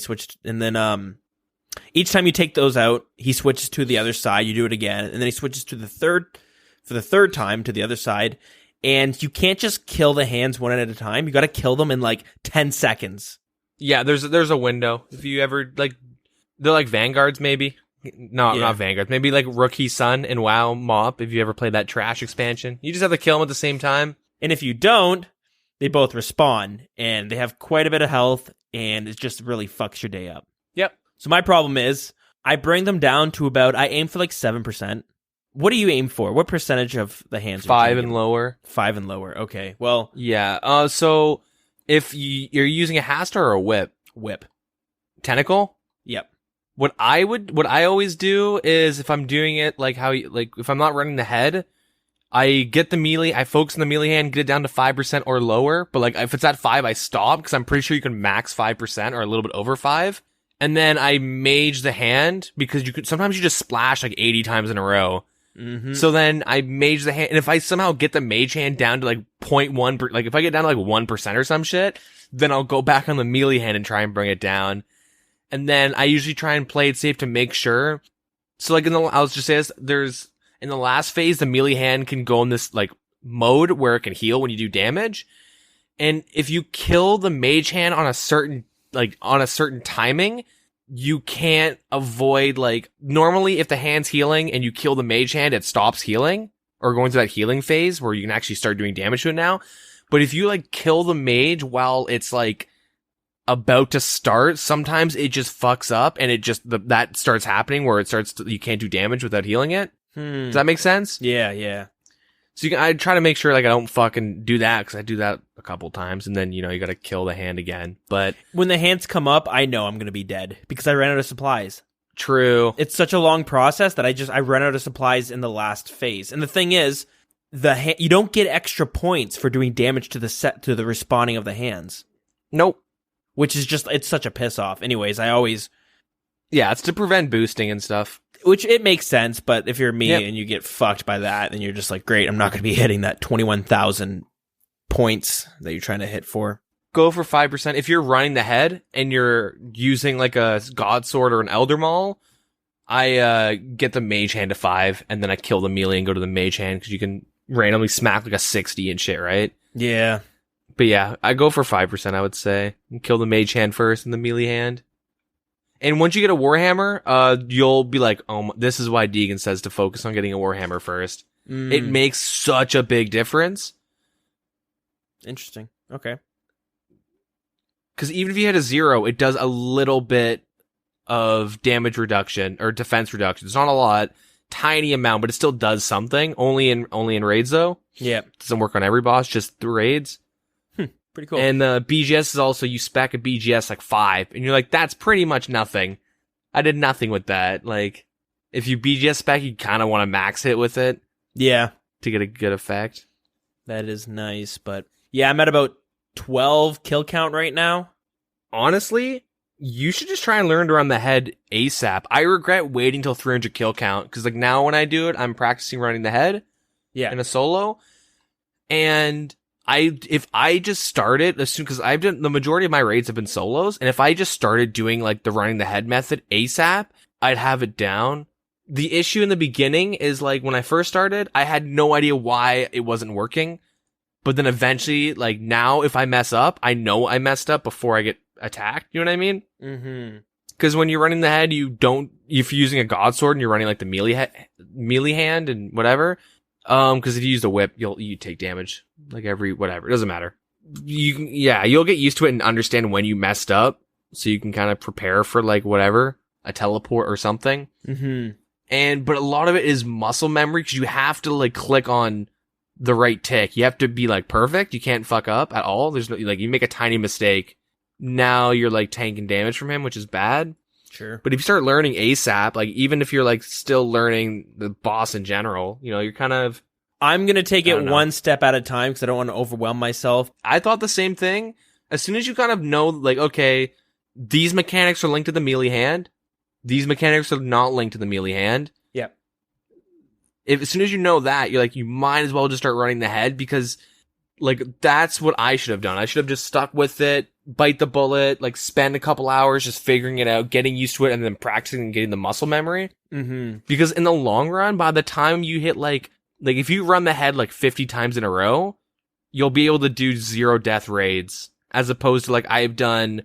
each time you take those out, he switches to the other side. You do it again, and then he switches to the third time to the other side. And you can't just kill the hands one at a time. You got to kill them in like 10 seconds. Yeah, there's a window. If you ever like, they're like Vanguards maybe. No, Yeah. not Vanguards. Maybe like Rookie Sun and WoW Mop. If you ever played that trash expansion, you just have to kill them at the same time. And if you don't, they both respawn, and they have quite a bit of health, and it just really fucks your day up. Yep. So my problem is, I bring them down to I aim for like 7%. What do you aim for? What percentage of the hands? 5 and lower. 5 and lower. Okay. Well, Yeah. So if you're using a Hasta or a whip, tentacle. Yep. What I always do is if I'm doing it like if I'm not running the head, I get the melee, I focus on the melee hand, get it down to 5% or lower. But like if it's at 5, I stop because I'm pretty sure you can max 5% or a little bit over 5. And then I mage the hand because sometimes you just splash like 80 times in a row. Mm-hmm. So then I mage the hand, and if I somehow get the mage hand down to like 0.1, like if I get down to like 1% or some shit, then I'll go back on the melee hand and try and bring it down. And then I usually try and play it safe to make sure. So like I'll just say this, in the last phase, the melee hand can go in this like mode where it can heal when you do damage. And if you kill the mage hand on a certain timing, you can't avoid like, normally if the hand's healing and you kill the mage hand, it stops healing or going through that healing phase where you can actually start doing damage to it now. But if you like kill the mage while it's like about to start, sometimes it just fucks up and it just, that starts happening where you can't do damage without healing it. Does that make sense? Yeah. So I try to make sure like I don't fucking do that because I do that a couple times and then, you got to kill the hand again. But When the hands come up, I know I'm going to be dead because I ran out of supplies. true. It's such a long process that I run out of supplies in the last phase. And the thing is, you don't get extra points for doing damage to the respawning of the hands. Nope. Which is it's such a piss off. Anyways, Yeah, it's to prevent boosting and stuff. which it makes sense, but if you're me Yep. and you get fucked by that, then you're just like, great, I'm not going to be hitting that 21,000 points that you're trying to hit for. Go for 5%. If you're running the head and you're using like a God Sword or an Elder Maul, I get the Mage Hand to 5, and then I kill the melee and go to the Mage Hand because you can randomly smack like a 60 and shit, right? Yeah. But yeah, I go for 5%, I would say. And kill the Mage Hand first and the melee hand. And once you get a Warhammer, you'll be like, oh, this is why Deegan says to focus on getting a Warhammer first. It makes such a big difference. Interesting. Okay. Because even if you hit a 0, it does a little bit of damage reduction or defense reduction. It's not a lot, tiny amount, but it still does something. Only in raids though. Yeah. Doesn't work on every boss, just the raids. Pretty cool. And the BGS is also, you spec a BGS like 5, and you're like, that's pretty much nothing. I did nothing with that. Like, if you BGS spec, you kind of want to max hit with it. Yeah. To get a good effect. That is nice, but yeah, I'm at about 12 kill count right now. Honestly, you should just try and learn to run the head ASAP. I regret waiting till 300 kill count, because like now when I do it, I'm practicing running the head. Yeah. In a solo. And if I just started, because I've done, the majority of my raids have been solos, and if I just started doing like the running the head method ASAP, I'd have it down. The issue in the beginning is like when I first started, I had no idea why it wasn't working. But then eventually, like now, if I mess up, I know I messed up before I get attacked. You know what I mean? Mm-hmm. Because when you're running the head, if you're using a god sword and you're running like the melee hand and whatever, because if you use the whip, you take damage like whatever. It doesn't matter. You'll get used to it and understand when you messed up, so you can kind of prepare for like whatever, a teleport or something. Mm-hmm. But a lot of it is muscle memory because you have to like click on the right tick. You have to be like perfect. You can't fuck up at all. There's no, like, you make a tiny mistake, now you're like tanking damage from him, which is bad. Sure. But if you start learning ASAP, like even if you're like still learning the boss in general, you're kind of... I'm going to take it one step at a time because I don't want to overwhelm myself. I thought the same thing. As soon as you kind of know, like, okay, these mechanics are linked to the melee hand. These mechanics are not linked to the melee hand. Yep. As soon as you know that, you're like, you might as well just start running the head because, like, that's what I should have done. I should have just stuck with it, bite the bullet, like, spend a couple hours just figuring it out, getting used to it, and then practicing and getting the muscle memory. Mm-hmm. Because in the long run, by the time you hit, like, if you run the head, like, 50 times in a row, you'll be able to do 0 death raids. As opposed to, like, I've done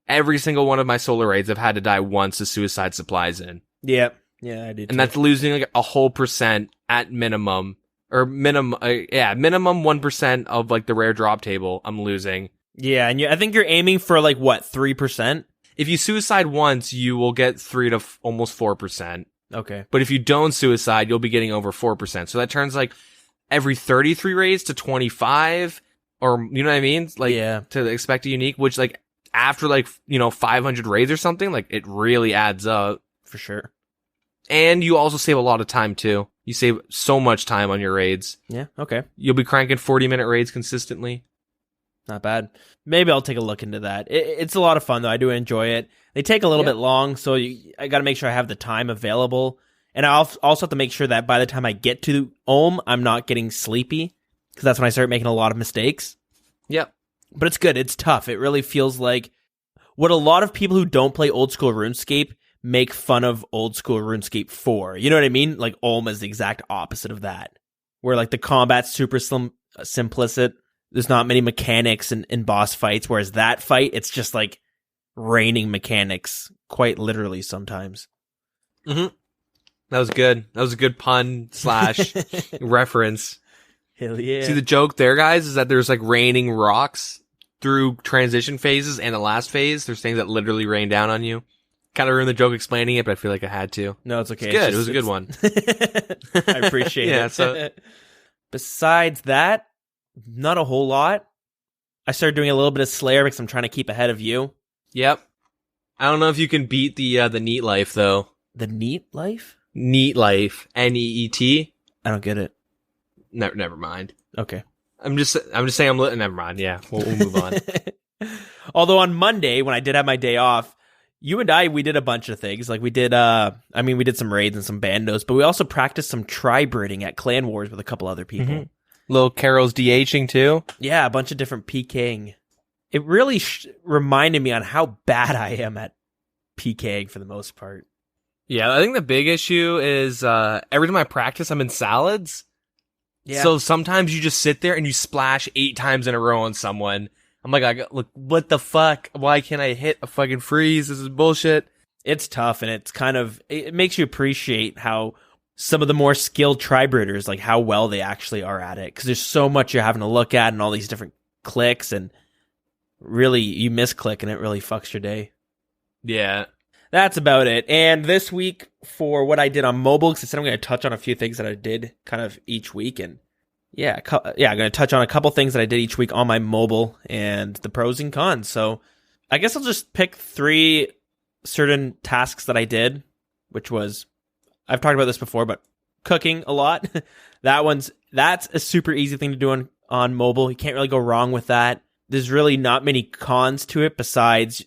every single one of my solo raids, I've had to die once to suicide supplies in. Yep. Yeah, I did. And that's losing like a whole percent at minimum, or minimum 1% of like the rare drop table I'm losing. Yeah, and I think you're aiming for like what, 3%? If you suicide once, you will get 3 to almost 4%. Okay. But if you don't suicide, you'll be getting over 4%. So that turns like every 33 raids to 25, or you know what I mean? Like, yeah, to expect a unique, which like after like 500 raids or something, like it really adds up for sure. And you also save a lot of time, too. You save so much time on your raids. Yeah, okay. You'll be cranking 40-minute raids consistently. Not bad. Maybe I'll take a look into that. It's a lot of fun, though. I do enjoy it. They take a little bit long, so I got to make sure I have the time available. And I also have to make sure that by the time I get to Ulm, I'm not getting sleepy, because that's when I start making a lot of mistakes. Yep. But it's good. It's tough. It really feels like what a lot of people who don't play old school RuneScape make fun of old school RuneScape 4. You know what I mean? Like, Ulm is the exact opposite of that. Where, like, the combat's super simplistic. There's not many mechanics in boss fights, whereas that fight, it's just, like, raining mechanics, quite literally sometimes. Mm-hmm. That was good. That was a good pun / reference. Hell yeah. See, the joke there, guys, is that there's, like, raining rocks through transition phases, and the last phase, there's things that literally rain down on you. Kind of ruined the joke explaining it, but I feel like I had to. No, it's okay. It's good. It was a good one. I appreciate it. So besides that, not a whole lot. I started doing a little bit of Slayer because I'm trying to keep ahead of you. Yep. I don't know if you can beat the Neat Life though. The Neat Life? Neat Life. NEET. I don't get it. Never mind. Okay. I'm just saying never mind. Yeah, we'll move on. Although on Monday, when I did have my day off, you and we did a bunch of things. Like we did we did some raids and some bandos, but we also practiced some tri-breeding at Clan Wars with a couple other people. Mm-hmm. Little Carol's DHing too? Yeah, a bunch of different PKing. It really reminded me on how bad I am at PKing for the most part. Yeah, I think the big issue is every time I practice, I'm in salads. Yeah. So sometimes you just sit there and you splash 8 times in a row on someone. I'm like, look, what the fuck? Why can't I hit a fucking freeze? This is bullshit. It's tough, and it makes you appreciate how some of the more skilled tri-breeders, like how well they actually are at it. Because there's so much you're having to look at and all these different clicks, and really, you misclick and it really fucks your day. Yeah. That's about it. And this week, for what I did on mobile, because I said I'm going to touch on a few things that I did kind of each week, and I'm going to touch on a couple things that I did each week on my mobile and the pros and cons. So I guess I'll just pick 3 certain tasks that I did, which was, I've talked about this before, but cooking a lot. That's a super easy thing to do on mobile. You can't really go wrong with that. There's really not many cons to it besides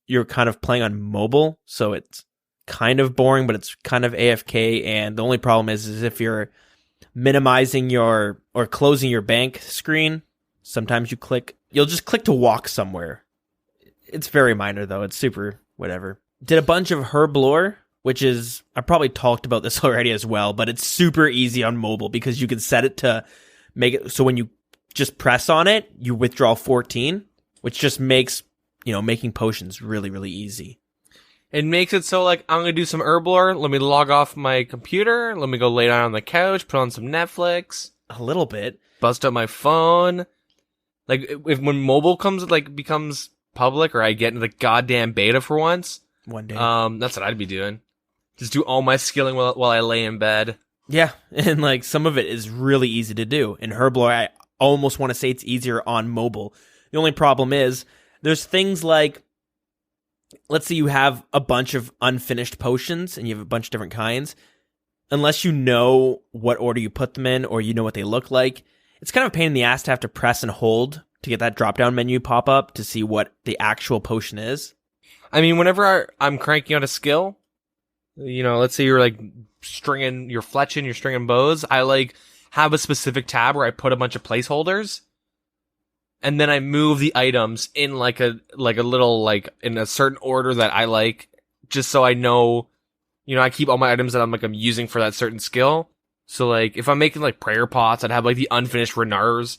you're kind of playing on mobile, so it's kind of boring, but it's kind of AFK, and the only problem is if you're minimizing or closing your bank screen, sometimes you'll just click to walk somewhere. It's very minor though. It's super whatever. Did a bunch of herb lore, which is, I probably talked about this already as well, but it's super easy on mobile because you can set it to make it so when you just press on it, you withdraw 14, which just makes, making potions really, really easy. It makes it so, like, I'm going to do some herb lore. Let me log off my computer. Let me go lay down on the couch, put on some Netflix. A little bit. Bust up my phone. Like, when mobile becomes public, or I get into the goddamn beta for once. One day. That's what I'd be doing. Just do all my skilling while I lay in bed. Yeah, and, like, some of it is really easy to do. In herb lore, I almost want to say it's easier on mobile. The only problem is, there's things like, let's say you have a bunch of unfinished potions and you have a bunch of different kinds. Unless you know what order you put them in or you know what they look like, it's kind of a pain in the ass to have to press and hold to get that drop-down menu pop up to see what the actual potion is. I mean, whenever I'm cranking out a skill, let's say you're like you're fletching, you're stringing bows, I like have a specific tab where I put a bunch of placeholders. And then I move the items in like a little, like, in a certain order that I like, just so I know, I keep all my items that I'm using for that certain skill. So, like, if I'm making, like, prayer pots, I'd have, like, the unfinished Renars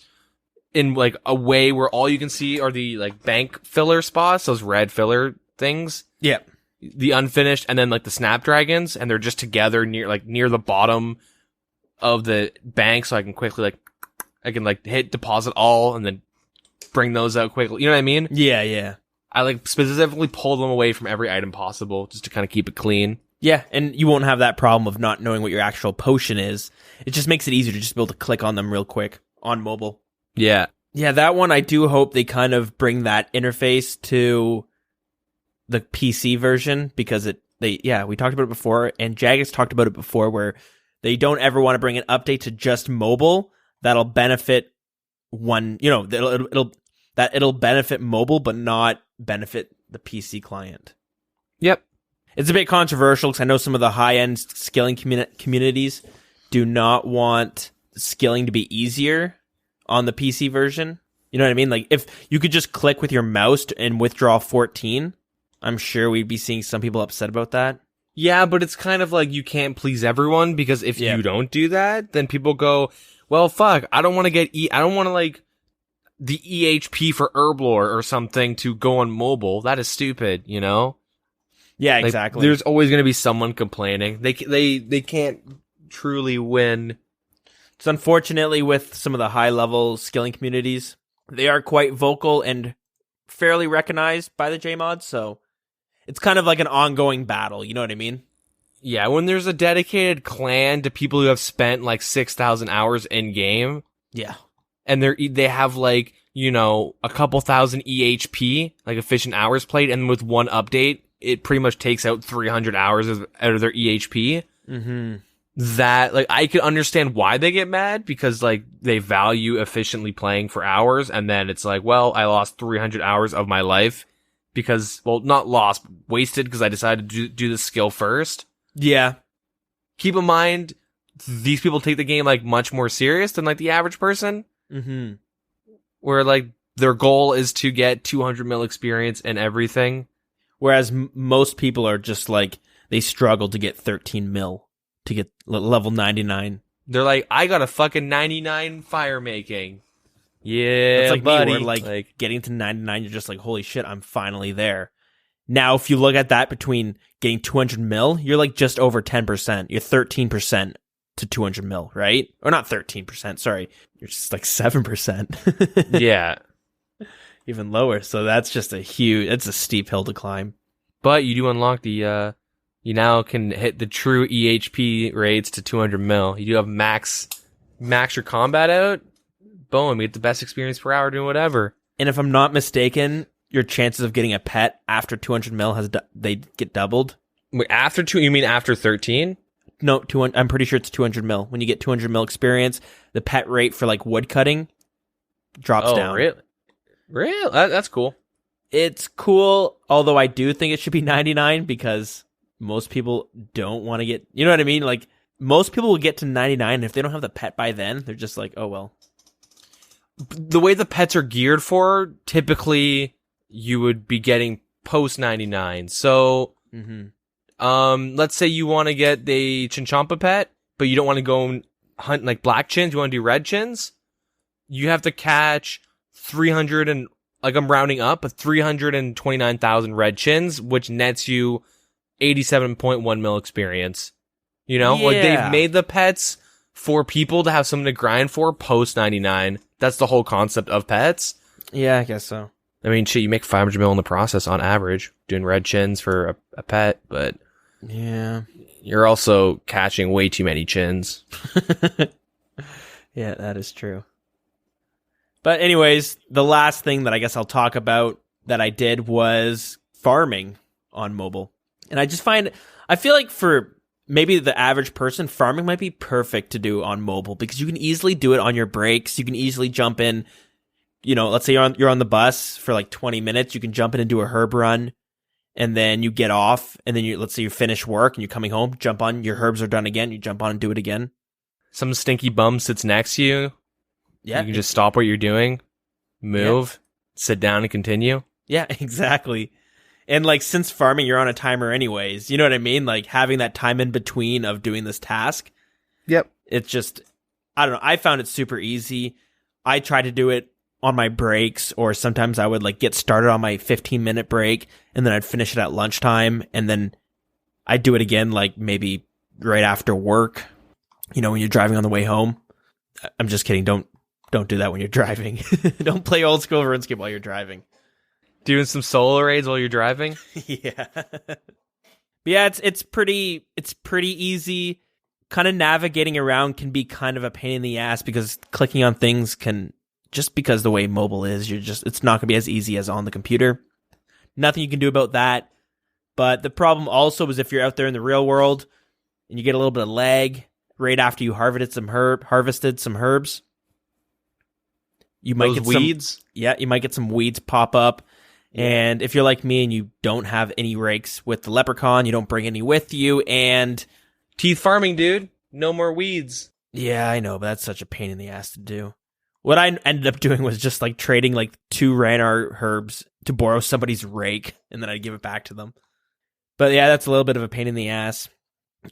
in, like, a way where all you can see are the, like, bank filler spots, those red filler things. Yeah. The unfinished, and then, like, the snapdragons, and they're just together near the bottom of the bank, so I can quickly, hit deposit all, and then bring those out quickly. You know what I mean? Yeah. I like specifically pull them away from every item possible just to kind of keep it clean. Yeah, and you won't have that problem of not knowing what your actual potion is. It just makes it easier to just be able to click on them real quick on mobile. Yeah. Yeah, that one I do hope they kind of bring that interface to the PC version because we talked about it before, and Jagex talked about it before, where they don't ever want to bring an update to just mobile that'll benefit it'll benefit mobile but not benefit the PC client. Yep. It's a bit controversial because I know some of the high-end skilling communities do not want skilling to be easier on the PC version. You know what I mean? Like, if you could just click with your mouse and withdraw 14, I'm sure we'd be seeing some people upset about that. Yeah, but it's kind of like you can't please everyone, because if you don't do that, then people go, well, fuck, I don't want to I don't want to, like, the EHP for Herblore or something to go on mobile. That is stupid, Yeah, like, exactly. There's always going to be someone complaining. They can't truly win. So unfortunately, with some of the high-level skilling communities, they are quite vocal and fairly recognized by the JMods, so it's kind of like an ongoing battle, you know what I mean? Yeah, when there's a dedicated clan to people who have spent like 6,000 hours in-game. Yeah. And they have like, a couple thousand EHP, like efficient hours played, and with one update, it pretty much takes out 300 hours out of their EHP. Mm-hmm. That, like, I could understand why they get mad, because, like, they value efficiently playing for hours, and then it's like, well, I lost 300 hours of my life because, well, not lost, wasted, because I decided to do the skill first. Yeah. Keep in mind, these people take the game, like, much more serious than, like, the average person. Mm-hmm. Where, like, their goal is to get 200 mil experience and everything. Whereas most people are just, like, they struggle to get 13 mil to get level 99. They're like, I got a fucking 99 fire making. Yeah, it's like buddy. Me, where, like, getting to 99, you're just like, holy shit, I'm finally there. Now, if you look at that between getting 200 mil, you're like just over 10%. You're 13% to 200 mil, right? Or not 13%, sorry. You're just like 7%. Yeah. Even lower. So that's just it's a steep hill to climb. But you do unlock the, you now can hit the true EHP rates to 200 mil. You do have max your combat out. Boom, you get the best experience per hour doing whatever. And if I'm not mistaken, your chances of getting a pet after 200 mil they get doubled. Wait, you mean after 13? No, I'm pretty sure it's 200 mil. When you get 200 mil experience, the pet rate for like wood cutting drops down. Really? Really? That's cool. It's cool, although I do think it should be 99 because most people don't want to get, you know what I mean? Like, most people will get to 99, and if they don't have the pet by then, they're just like, oh well. The way the pets are geared for, typically you would be getting post 99. So Let's say you want to get the Chinchompa pet, but you don't want to go and hunt like black chins. You want to do red chins. You have to catch 300 and like I'm rounding up, but 329,000 red chins, which nets you 87.1 mil experience. You know, like they've made the pets for people to have something to grind for post 99. That's the whole concept of pets. Yeah, I guess so. I mean, shit, you make 500 mil in the process on average doing red chins for a pet, but yeah, you're also catching way too many chins. Yeah, that is true. But anyways, the last thing that I guess I'll talk about that I did was farming on mobile. And I feel like for maybe the average person, farming might be perfect to do on mobile because you can easily do it on your breaks. You can easily jump in, you know, let's say you're on the bus for like 20 minutes. You can jump in and do a herb run and then you get off and then let's say you finish work and you're coming home, jump on, your herbs are done again. You jump on and do it again. Some stinky bum sits next to you. Yeah. You can just stop what you're doing, move, sit down and continue. Yeah, exactly. And like since farming, you're on a timer anyways. You know what I mean? Like having that time in between of doing this task. Yep. It's just, I don't know. I found it super easy. I try to do it on my breaks, or sometimes I would like get started on my 15-minute break and then I'd finish it at lunchtime and then I'd do it again like maybe right after work, you know, when you're driving on the way home. I'm just kidding. Don't do that when you're driving. Don't play old school RuneScape while you're driving. Doing some solo raids while you're driving? Yeah. But yeah, it's pretty easy. Kind of navigating around can be kind of a pain in the ass because clicking on things can, just because the way mobile is, it's not going to be as easy as on the computer. Nothing you can do about that. But the problem also is if you're out there in the real world and you get a little bit of lag right after you harvested some herbs, you might get weeds. You might get some weeds pop up. And if you're like me and you don't have any rakes with the leprechaun, you don't bring any with you, and teeth farming, dude. No more weeds. Yeah, I know, but that's such a pain in the ass to do. What I ended up doing was just like trading like 2 Ranar herbs to borrow somebody's rake, and then I'd give it back to them. But yeah, that's a little bit of a pain in the ass.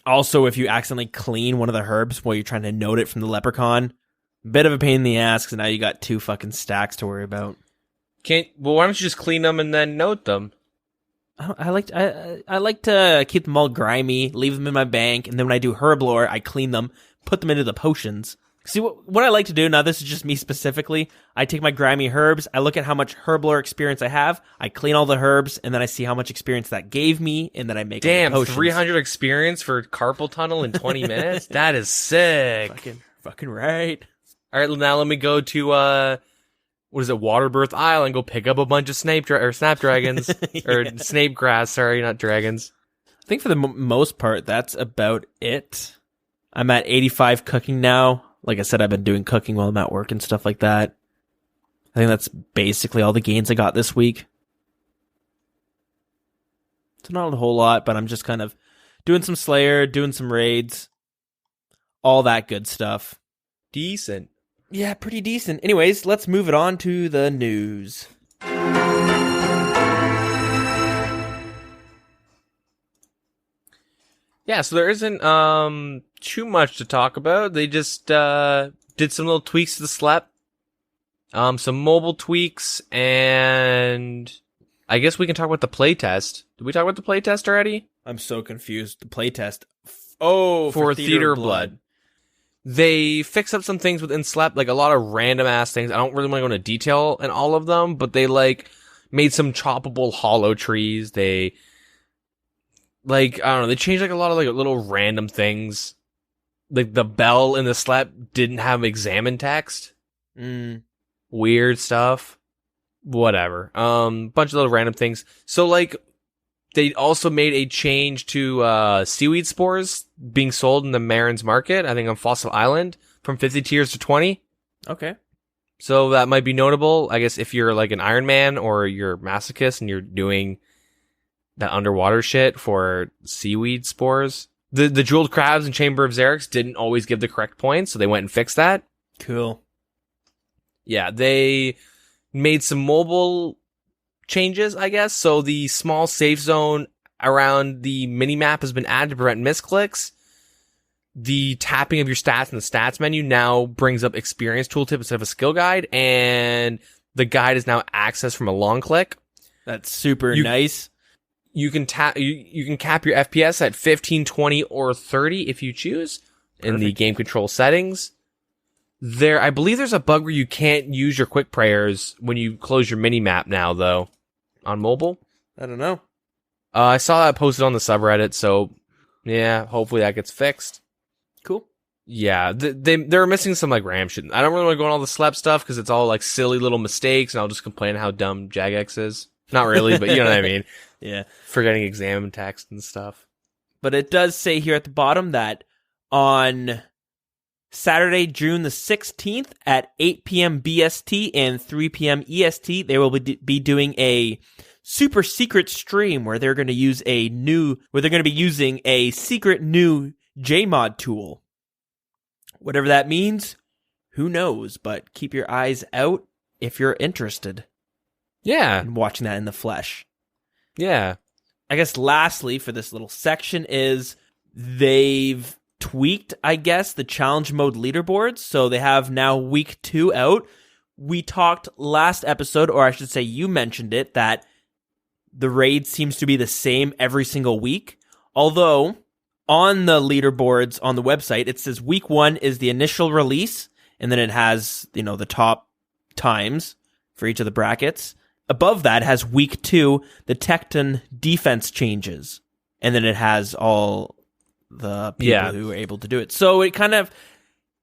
Also, if you accidentally clean one of the herbs while you're trying to note it from the leprechaun, bit of a pain in the ass because now you got 2 fucking stacks to worry about. Well, why don't you just clean them and then note them? I like to keep them all grimy, leave them in my bank, and then when I do herb lore, I clean them, put them into the potions. See, what I like to do, now this is just me specifically, I take my grimy herbs, I look at how much herb lore experience I have, I clean all the herbs, and then I see how much experience that gave me, and then I make all the potions. 300 experience for carpal tunnel in 20 minutes? That is sick. Fucking right. All right, now let me go to, Waterbirth Isle and go pick up a bunch of snapdragons. Or snape grass, sorry, not dragons. I think for the most part, that's about it. I'm at 85 cooking now. Like I said, I've been doing cooking while I'm at work and stuff like that. I think that's basically all the gains I got this week. It's not a whole lot, but I'm just kind of doing some Slayer, doing some raids, all that good stuff. Decent. Yeah, pretty decent. Anyways, let's move it on to the news. Yeah, so there isn't too much to talk about. They just did some little tweaks to the slep. Some mobile tweaks, and I guess we can talk about the playtest. Did we talk about the playtest already? I'm so confused. The playtest. Oh, for Theater of Blood. They fixed up some things within Slep, like a lot of random ass things. I don't really want to go into detail in all of them, but they like made some choppable hollow trees. They like, I don't know, they changed like a lot of like little random things. Like the bell in the Slep didn't have examine text. Weird stuff. Whatever. Bunch of little random things. So like, they also made a change to seaweed spores being sold in the Marin's Market, I think on Fossil Island, from 50 tiers to 20. Okay. So that might be notable. I guess if you're like an Iron Man or you're a masochist and you're doing that underwater shit for seaweed spores. The jeweled crabs in Chamber of Xeric didn't always give the correct points, so they went and fixed that. Cool. Yeah, they made some mobile changes, I guess. So the small safe zone around the mini-map has been added to prevent misclicks. The tapping of your stats in the stats menu now brings up experience tooltip instead of a skill guide, and the guide is now accessed from a long click. That's super nice. You can cap your FPS at 15, 20, or 30 if you choose. In the game control settings. I believe there's a bug where you can't use your quick prayers when you close your mini map now, though, on mobile. I don't know. I saw that posted on the subreddit, so yeah, hopefully that gets fixed. Cool. Yeah, they're missing some like RAM shit. I don't really want to go on all the slep stuff because it's all like silly little mistakes, and I'll just complain how dumb Jagex is. Not really, but you know what I mean. Yeah, forgetting exam text and stuff. But it does say here at the bottom that on Saturday, June the 16th at 8 p.m. BST and 3 p.m. EST, they will be doing a super secret stream where they're going to be using a secret new JMod tool. Whatever that means, who knows, but keep your eyes out if you're interested. Yeah. In watching that in the flesh. Yeah. I guess lastly for this little section is they've tweaked, I guess, the challenge mode leaderboards. So they have now week 2 out. We talked last episode, or I should say you mentioned it, that the raid seems to be the same every single week. Although on the leaderboards on the website, it says week 1 is the initial release, and then it has, the top times for each of the brackets. Above that has week 2, the Tecton defense changes. And then it has all the people who are able to do it. So it kind of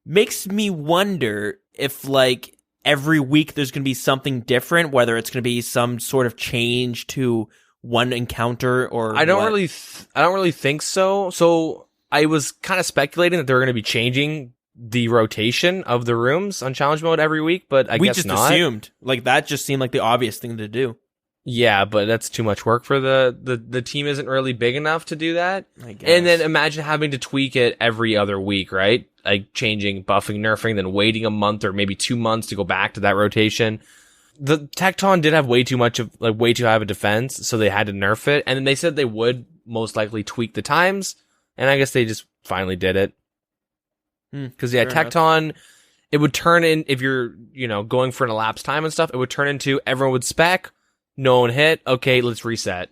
makes me wonder if like every week there's going to be something different, whether it's going to be some sort of change to one encounter or I don't really think so. So I was kind of speculating that they're going to be changing the rotation of the rooms on challenge mode every week, but I guess not. We just assumed. Like that just seemed like the obvious thing to do. Yeah, but that's too much work for the team isn't really big enough to do that. I guess. And then imagine having to tweak it every other week, right? Like changing, buffing, nerfing, then waiting a month or maybe 2 months to go back to that rotation. The Tecton did have way too high of a defense, so they had to nerf it. And then they said they would most likely tweak the times, and I guess they just finally did it. Because Tecton, it would turn in, if you're, going for an elapsed time and stuff, it would turn into everyone would spec, no one hit, okay, let's reset.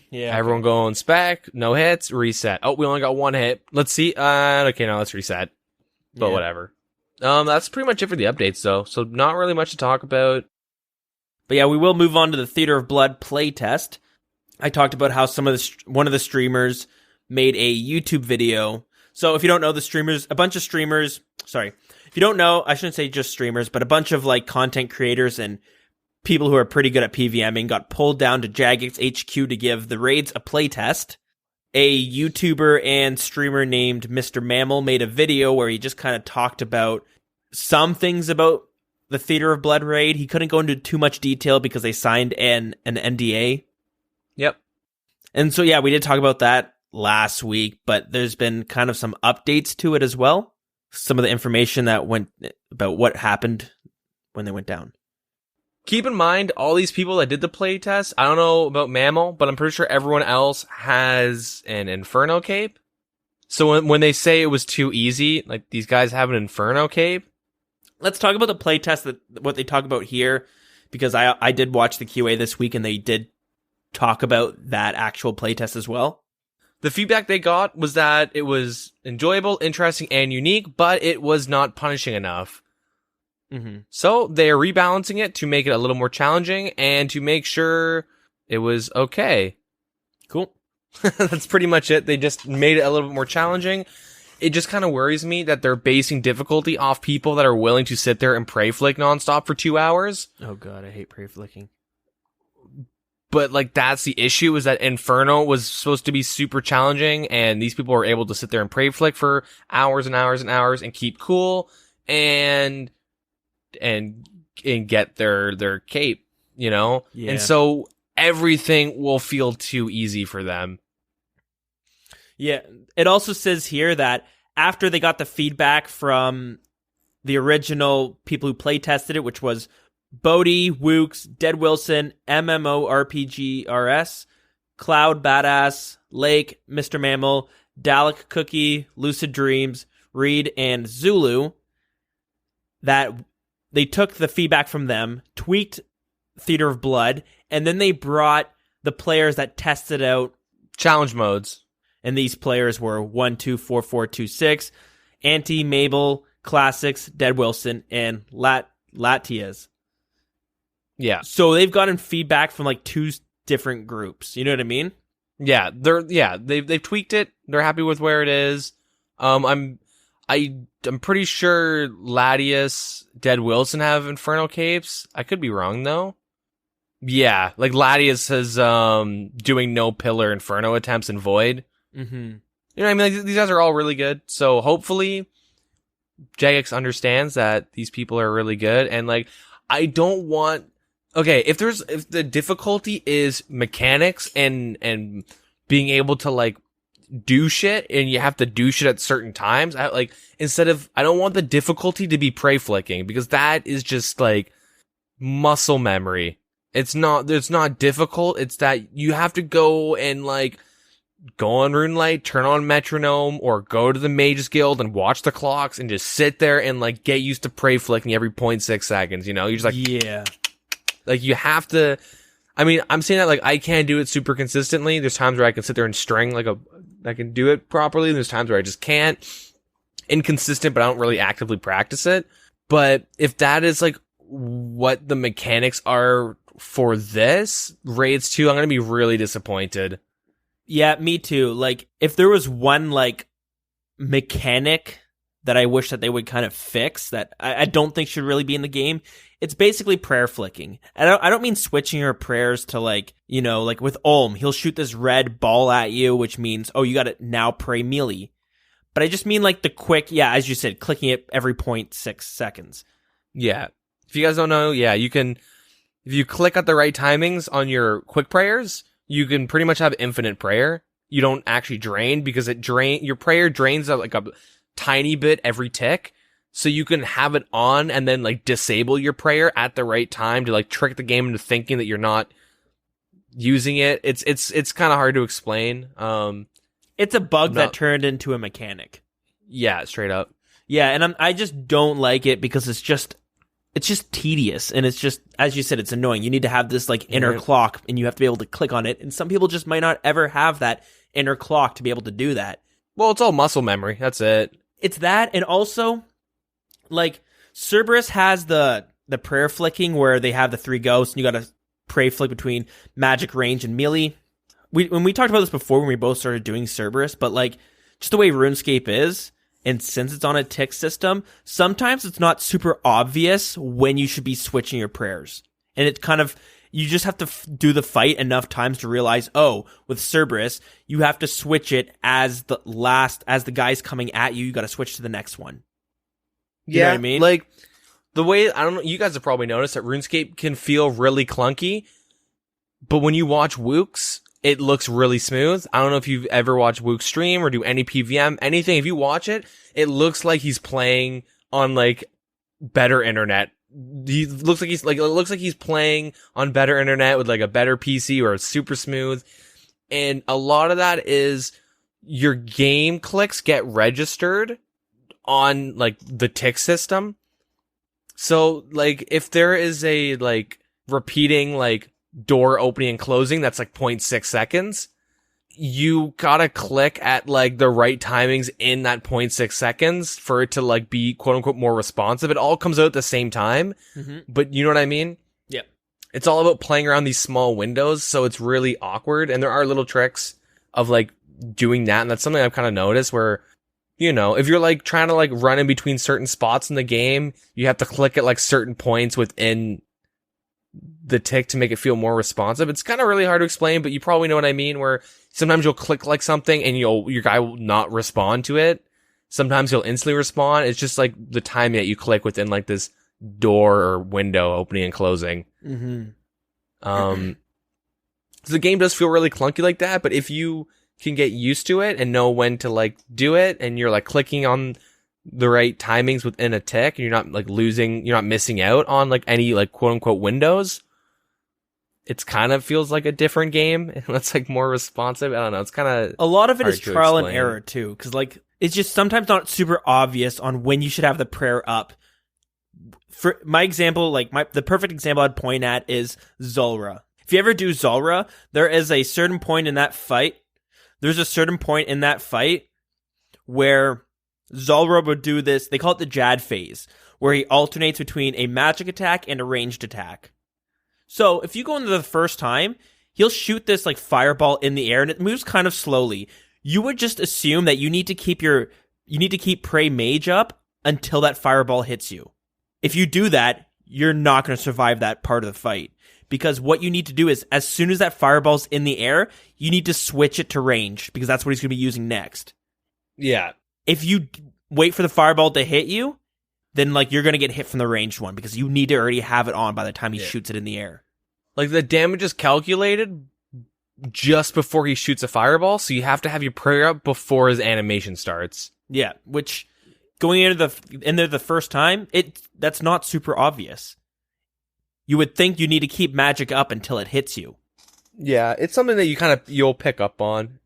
Yeah. Everyone going spec, no hits, reset. Oh, we only got 1 hit. Let's see. Okay, now let's reset. But whatever. That's pretty much it for the updates, though. So not really much to talk about. But yeah, we will move on to the Theater of Blood playtest. I talked about how one of the streamers made a YouTube video. So if you don't know, if you don't know, I shouldn't say just streamers, but a bunch of like content creators and people who are pretty good at PVMing got pulled down to Jagex HQ to give the raids a playtest. A YouTuber and streamer named Mr. Mammal made a video where he just kind of talked about some things about the Theater of Blood raid. He couldn't go into too much detail because they signed an NDA. Yep. And so, yeah, we did talk about that last week, but there's been kind of some updates to it as well. Some of the information that went about what happened when they went down. Keep in mind, all these people that did the playtest, I don't know about Mammal, but I'm pretty sure everyone else has an Inferno cape. So when they say it was too easy, like these guys have an Inferno cape. Let's talk about the playtest, what they talk about here, because I did watch the QA this week and they did talk about that actual playtest as well. The feedback they got was that it was enjoyable, interesting, and unique, but it was not punishing enough. Mm-hmm. So they're rebalancing it to make it a little more challenging and to make sure it was okay. Cool. That's pretty much it. They just made it a little bit more challenging. It just kind of worries me that they're basing difficulty off people that are willing to sit there and pray flick nonstop for 2 hours. Oh god, I hate pray flicking. But like that's the issue, is that Inferno was supposed to be super challenging and these people were able to sit there and pray flick for hours and hours and hours and keep cool and get their cape, Yeah. And so everything will feel too easy for them. Yeah. It also says here that after they got the feedback from the original people who play tested it, which was Bodie, Wooks, Dead Wilson, MMORPGRS, Cloud Badass, Lake, Mr. Mammal, Dalek Cookie, Lucid Dreams, Reed, and Zulu, that they took the feedback from them, tweaked Theater of Blood, and then they brought the players that tested out challenge modes. And these players were 124426, Anti, Mabel, Classics, Dead Wilson, and Latias. Yeah. So they've gotten feedback from like 2 different groups. You know what I mean? Yeah, they've tweaked it. They're happy with where it is. I'm pretty sure Latias, Dead Wilson have Inferno Capes. I could be wrong though. Yeah, like Latias is doing no pillar Inferno attempts in Void. Mm-hmm. You know what I mean? Like, these guys are all really good. So hopefully Jagex understands that these people are really good. And like, I don't want, okay, if the difficulty is mechanics and being able to like do shit and you have to do shit at certain times, I don't want the difficulty to be prey flicking, because that is just like muscle memory. It's not difficult. It's that you have to go and like go on Runelight, turn on Metronome, or go to the Mages Guild and watch the clocks and just sit there and like get used to prey flicking every 0.6 seconds. You know, you're just like, yeah, like you have to. I mean, I'm saying that like I can't do it super consistently. There's times where I can sit there and string I can do it properly. There's times where I just can't. Inconsistent, but I don't really actively practice it. But if that is like what the mechanics are for this Raids 2, I'm gonna be really disappointed. Yeah, me too. Like, if there was one, like, mechanic that I wish that they would kind of fix that I don't think should really be in the game, it's basically prayer flicking. I don't mean switching your prayers to, like, you know, like with Olm, he'll shoot this red ball at you, which means, oh, you gotta now pray melee. But I just mean, like, the quick, yeah, as you said, clicking it every 0.6 seconds. Yeah. If you guys don't know, yeah, you can, if you click at the right timings on your quick prayers, you can pretty much have infinite prayer. You don't actually drain, because your prayer drains like a tiny bit every tick. So you can have it on and then like disable your prayer at the right time to like trick the game into thinking that you're not using it. It's kind of hard to explain. It's a bug that turned into a mechanic. Yeah, straight up. Yeah, and I just don't like it because it's just tedious, and it's just, as you said, it's annoying. You need to have this like inner clock, and you have to be able to click on it, and some people just might not ever have that inner clock to be able to do that. Well, it's all muscle memory. That's it. It's that, and also, like, Cerberus has the prayer flicking where they have the 3 ghosts, and you gotta pray flick between magic, range, and melee. When we talked about this before when we both started doing Cerberus, but like, just the way RuneScape is, and since it's on a tick system, sometimes it's not super obvious when you should be switching your prayers. And it kind of, you just have to do the fight enough times to realize, oh, with Cerberus, you have to switch it as the guy's coming at you, you gotta switch to the next one. You know what I mean? Like, the way, I don't know, you guys have probably noticed that RuneScape can feel really clunky, but when you watch Wooks, it looks really smooth. I don't know if you've ever watched Wook stream or do any PVM, anything. If you watch it, it looks like he's playing on like better internet. It looks like he's playing on better internet with like a better PC or super smooth. And a lot of that is your game clicks get registered on like the tick system. So like if there is a like repeating like door opening and closing that's like 0.6 seconds, you gotta click at like the right timings in that 0.6 seconds for it to like be quote unquote more responsive. It all comes out at the same time, but you know what I mean? Yeah. It's all about playing around these small windows, so it's really awkward, and there are little tricks of like doing that, and that's something I've kind of noticed where, you know, if you're like trying to like run in between certain spots in the game, you have to click at like certain points within the tick to make it feel more responsive. It's kind of really hard to explain, but you probably know what I mean, where sometimes you'll click like something and your guy will not respond to it. Sometimes he'll instantly respond. It's just like the time that you click within like this door or window opening and closing. So the game does feel really clunky like that, but if you can get used to it and know when to like do it, and you're like clicking on the right timings within a tick, and you're not like you're not missing out on like any like quote unquote windows, it's kind of feels like a different game, and it's like more responsive. I don't know. It's kind of a lot of it is hard to trial and explain. error too, because like it's just sometimes not super obvious on when you should have the prayer up. For my example, like the perfect example I'd point at is Zulrah. If you ever do Zulrah, there is a certain point in that fight. There's a certain point in that fight where Zulrah would do this. They call it the Jad phase, where he alternates between a magic attack and a ranged attack. So if you go into the first time, he'll shoot this like fireball in the air, and it moves kind of slowly. You would just assume that you need to keep Pray Mage up until that fireball hits you. If you do that, you're not going to survive that part of the fight. Because what you need to do is, as soon as that fireball's in the air, you need to switch it to range, because that's what he's going to be using next. Yeah. If you wait for the fireball to hit you, then like you're going to get hit from the ranged one, because you need to already have it on by the time he shoots it in the air. Like the damage is calculated just before he shoots a fireball, so you have to have your prayer up before his animation starts. Yeah, which going into the first time, that's not super obvious. You would think you need to keep magic up until it hits you. Yeah, it's something that you'll pick up on.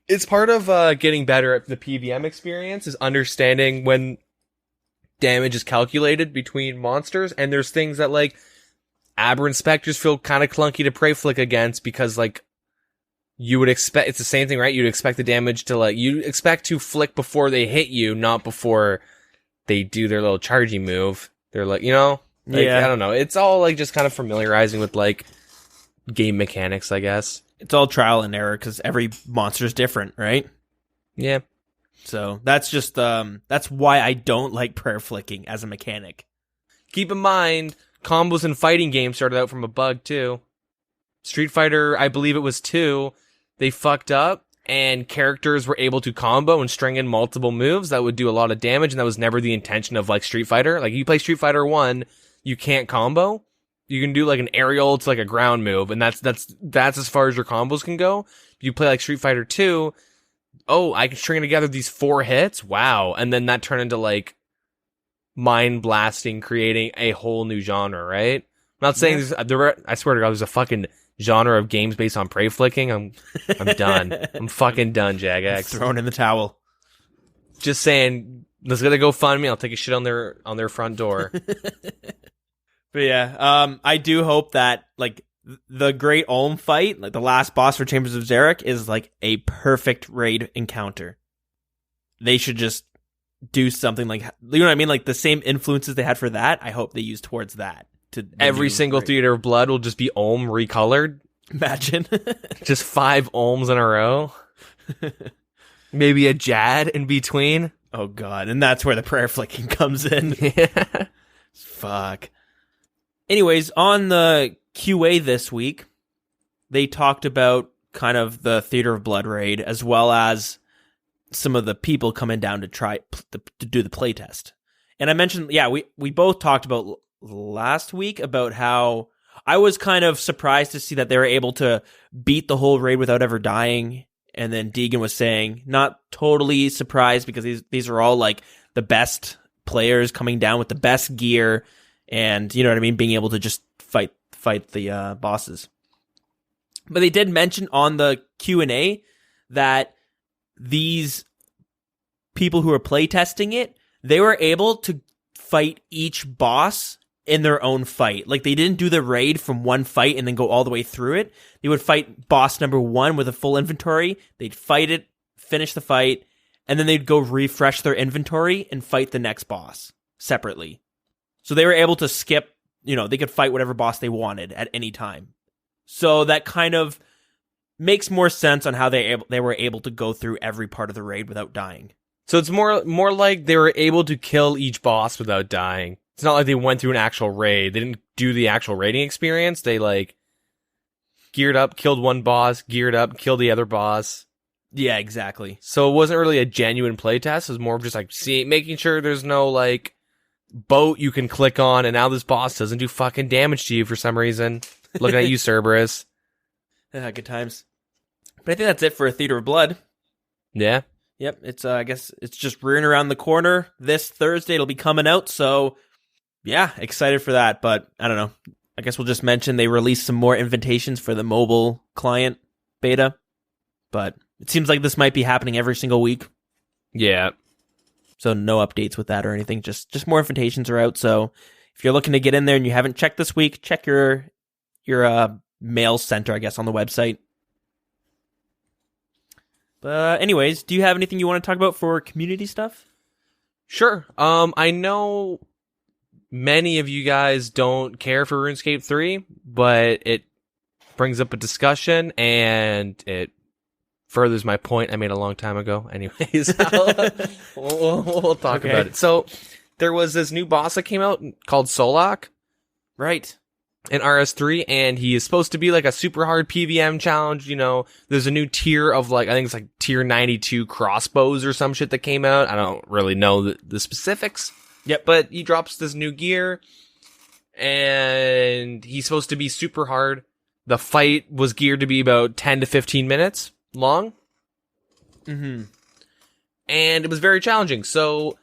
It's part of getting better at the PVM experience, is understanding when damage is calculated between monsters, and there's things that like Aberrant Spectres feel kind of clunky to Prey Flick against, because like you would expect, it's the same thing, right? You'd expect the damage to you expect to flick before they hit you, not before they do their little chargy move. They're like, I don't know. It's all like just kind of familiarizing with like game mechanics, I guess. It's all trial and error, because every monster is different, right? Yeah. So that's just that's why I don't like prayer flicking as a mechanic. Keep in mind, combos in fighting games started out from a bug too. Street Fighter, I believe it was 2, they fucked up and characters were able to combo and string in multiple moves that would do a lot of damage, and that was never the intention of like Street Fighter. Like you play Street Fighter 1, you can't combo. You can do like an aerial to like a ground move, and that's as far as your combos can go. You play like Street Fighter 2, I can string together these 4 hits, wow, and then that turned into like mind blasting, creating a whole new genre, right? I'm not saying I swear to God, there's a fucking genre of games based on prey flicking. I'm done. I'm fucking done, Jagex. Thrown in the towel. Just saying, let's get a GoFundMe. I'll take a shit on their front door. But yeah, I do hope that like the Great Olm fight, like the last boss for Chambers of Xeric, is like a perfect raid encounter. They should just do something like, you know what I mean? Like the same influences they had for that, I hope they use towards that. Every single Theater of Blood will just be Olm recolored. Imagine. Just 5 Olms in a row. Maybe a Jad in between. Oh god, and that's where the prayer flicking comes in. Yeah. Fuck. Anyways, on the QA this week, they talked about kind of the Theater of Blood raid, as well as some of the people coming down to try to do the playtest. And I mentioned, we both talked about last week about how I was kind of surprised to see that they were able to beat the whole raid without ever dying. And then Deegan was saying, not totally surprised, because these are all like the best players coming down with the best gear, and you know what I mean, being able to just fight the bosses. But they did mention on the Q&A that these people who are playtesting it, they were able to fight each boss in their own fight. Like they didn't do the raid from one fight and then go all the way through it. They would fight boss number 1 with a full inventory. They'd fight it, finish the fight, and then they'd go refresh their inventory and fight the next boss separately. So they were able to skip, they could fight whatever boss they wanted at any time. So that kind of makes more sense on how they were able to go through every part of the raid without dying. So it's more like they were able to kill each boss without dying. It's not like they went through an actual raid. They didn't do the actual raiding experience. They like geared up, killed one boss, geared up, killed the other boss. Yeah, exactly. So it wasn't really a genuine playtest. It was more of just like making sure there's no like boat you can click on, and now this boss doesn't do fucking damage to you for some reason. Looking at you, Cerberus. Good times. But I think that's it for a Theater of Blood. Yeah. Yep. It's I guess it's just rearing around the corner. This Thursday it'll be coming out, so yeah, excited for that. But I don't know. I guess we'll just mention they released some more invitations for the mobile client beta, but it seems like this might be happening every single week. Yeah. So no updates with that or anything. Just more invitations are out. So if you're looking to get in there and you haven't checked this week, check your mail center, I guess, on the website. But anyways, do you have anything you want to talk about for community stuff? Sure. I know many of you guys don't care for RuneScape 3, but it brings up a discussion and it furthers my point I made a long time ago. Anyways, we'll talk about it. So there was this new boss that came out called Solak. Right. In RS3, and he is supposed to be like a super hard PVM challenge. You know, there's a new tier of like, I think it's like tier 92 crossbows or some shit that came out. I don't really know the specifics. Yep. But he drops this new gear, and he's supposed to be super hard. The fight was geared to be about 10 to 15 minutes long. Mm-hmm. And it was very challenging. So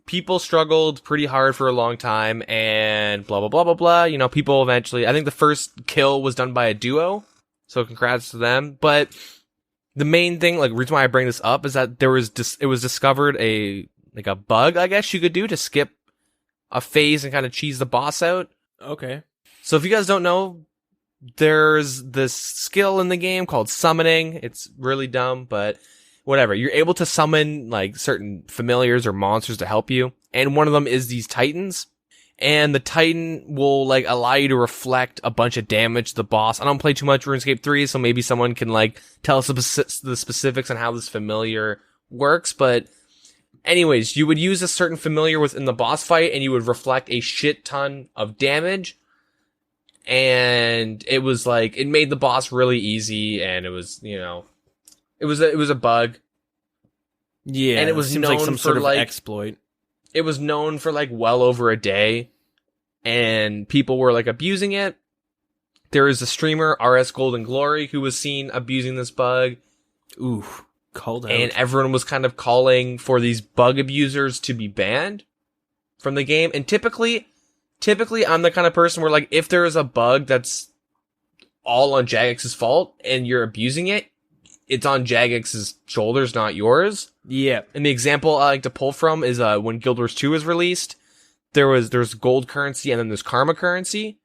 people struggled pretty hard for a long time, and blah, blah, blah, blah, blah. You know, people eventually, I think the first kill was done by a duo, so congrats to them. But the main thing, like, reason why I bring this up is that it was discovered a bug, I guess you could do to skip a phase and kind of cheese the boss out. Okay. So if you guys don't know, there's this skill in the game called summoning. It's really dumb, but whatever. You're able to summon like certain familiars or monsters to help you. And one of them is these titans. And the titan will like allow you to reflect a bunch of damage to the boss. I don't play too much RuneScape 3, so maybe someone can like tell us the specifics on how this familiar works. But anyways, you would use a certain familiar within the boss fight and you would reflect a shit ton of damage. And it was like, it made the boss really easy, and it was, you know, it was a bug. Yeah, and it was seems known like some for sort of like exploit. It was known for like well over a day, and people were like abusing it. There is a streamer, RS Golden Glory, who was seen abusing this bug. Ooh, called out. And everyone was kind of calling for these bug abusers to be banned from the game. And typically I'm the kind of person where like if there is a bug that's all on Jagex's fault and you're abusing it, it's on Jagex's shoulders, not yours. Yeah. And the example I like to pull from is when Guild Wars 2 was released, there's gold currency and then there's karma currency.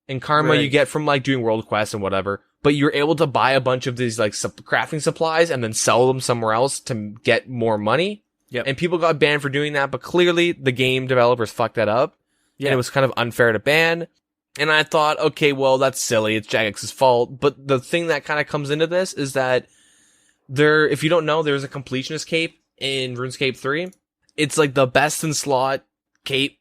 And karma you get from like doing world quests and whatever. But you're able to buy a bunch of these like crafting supplies and then sell them somewhere else to get more money. Yep. And people got banned for doing that, but clearly the game developers fucked that up. Yeah. And it was kind of unfair to ban. And I thought, okay, well, that's silly. It's Jagex's fault. But the thing that kind of comes into this is that if you don't know, there's a Completionist Cape in RuneScape 3. It's like the best in slot cape.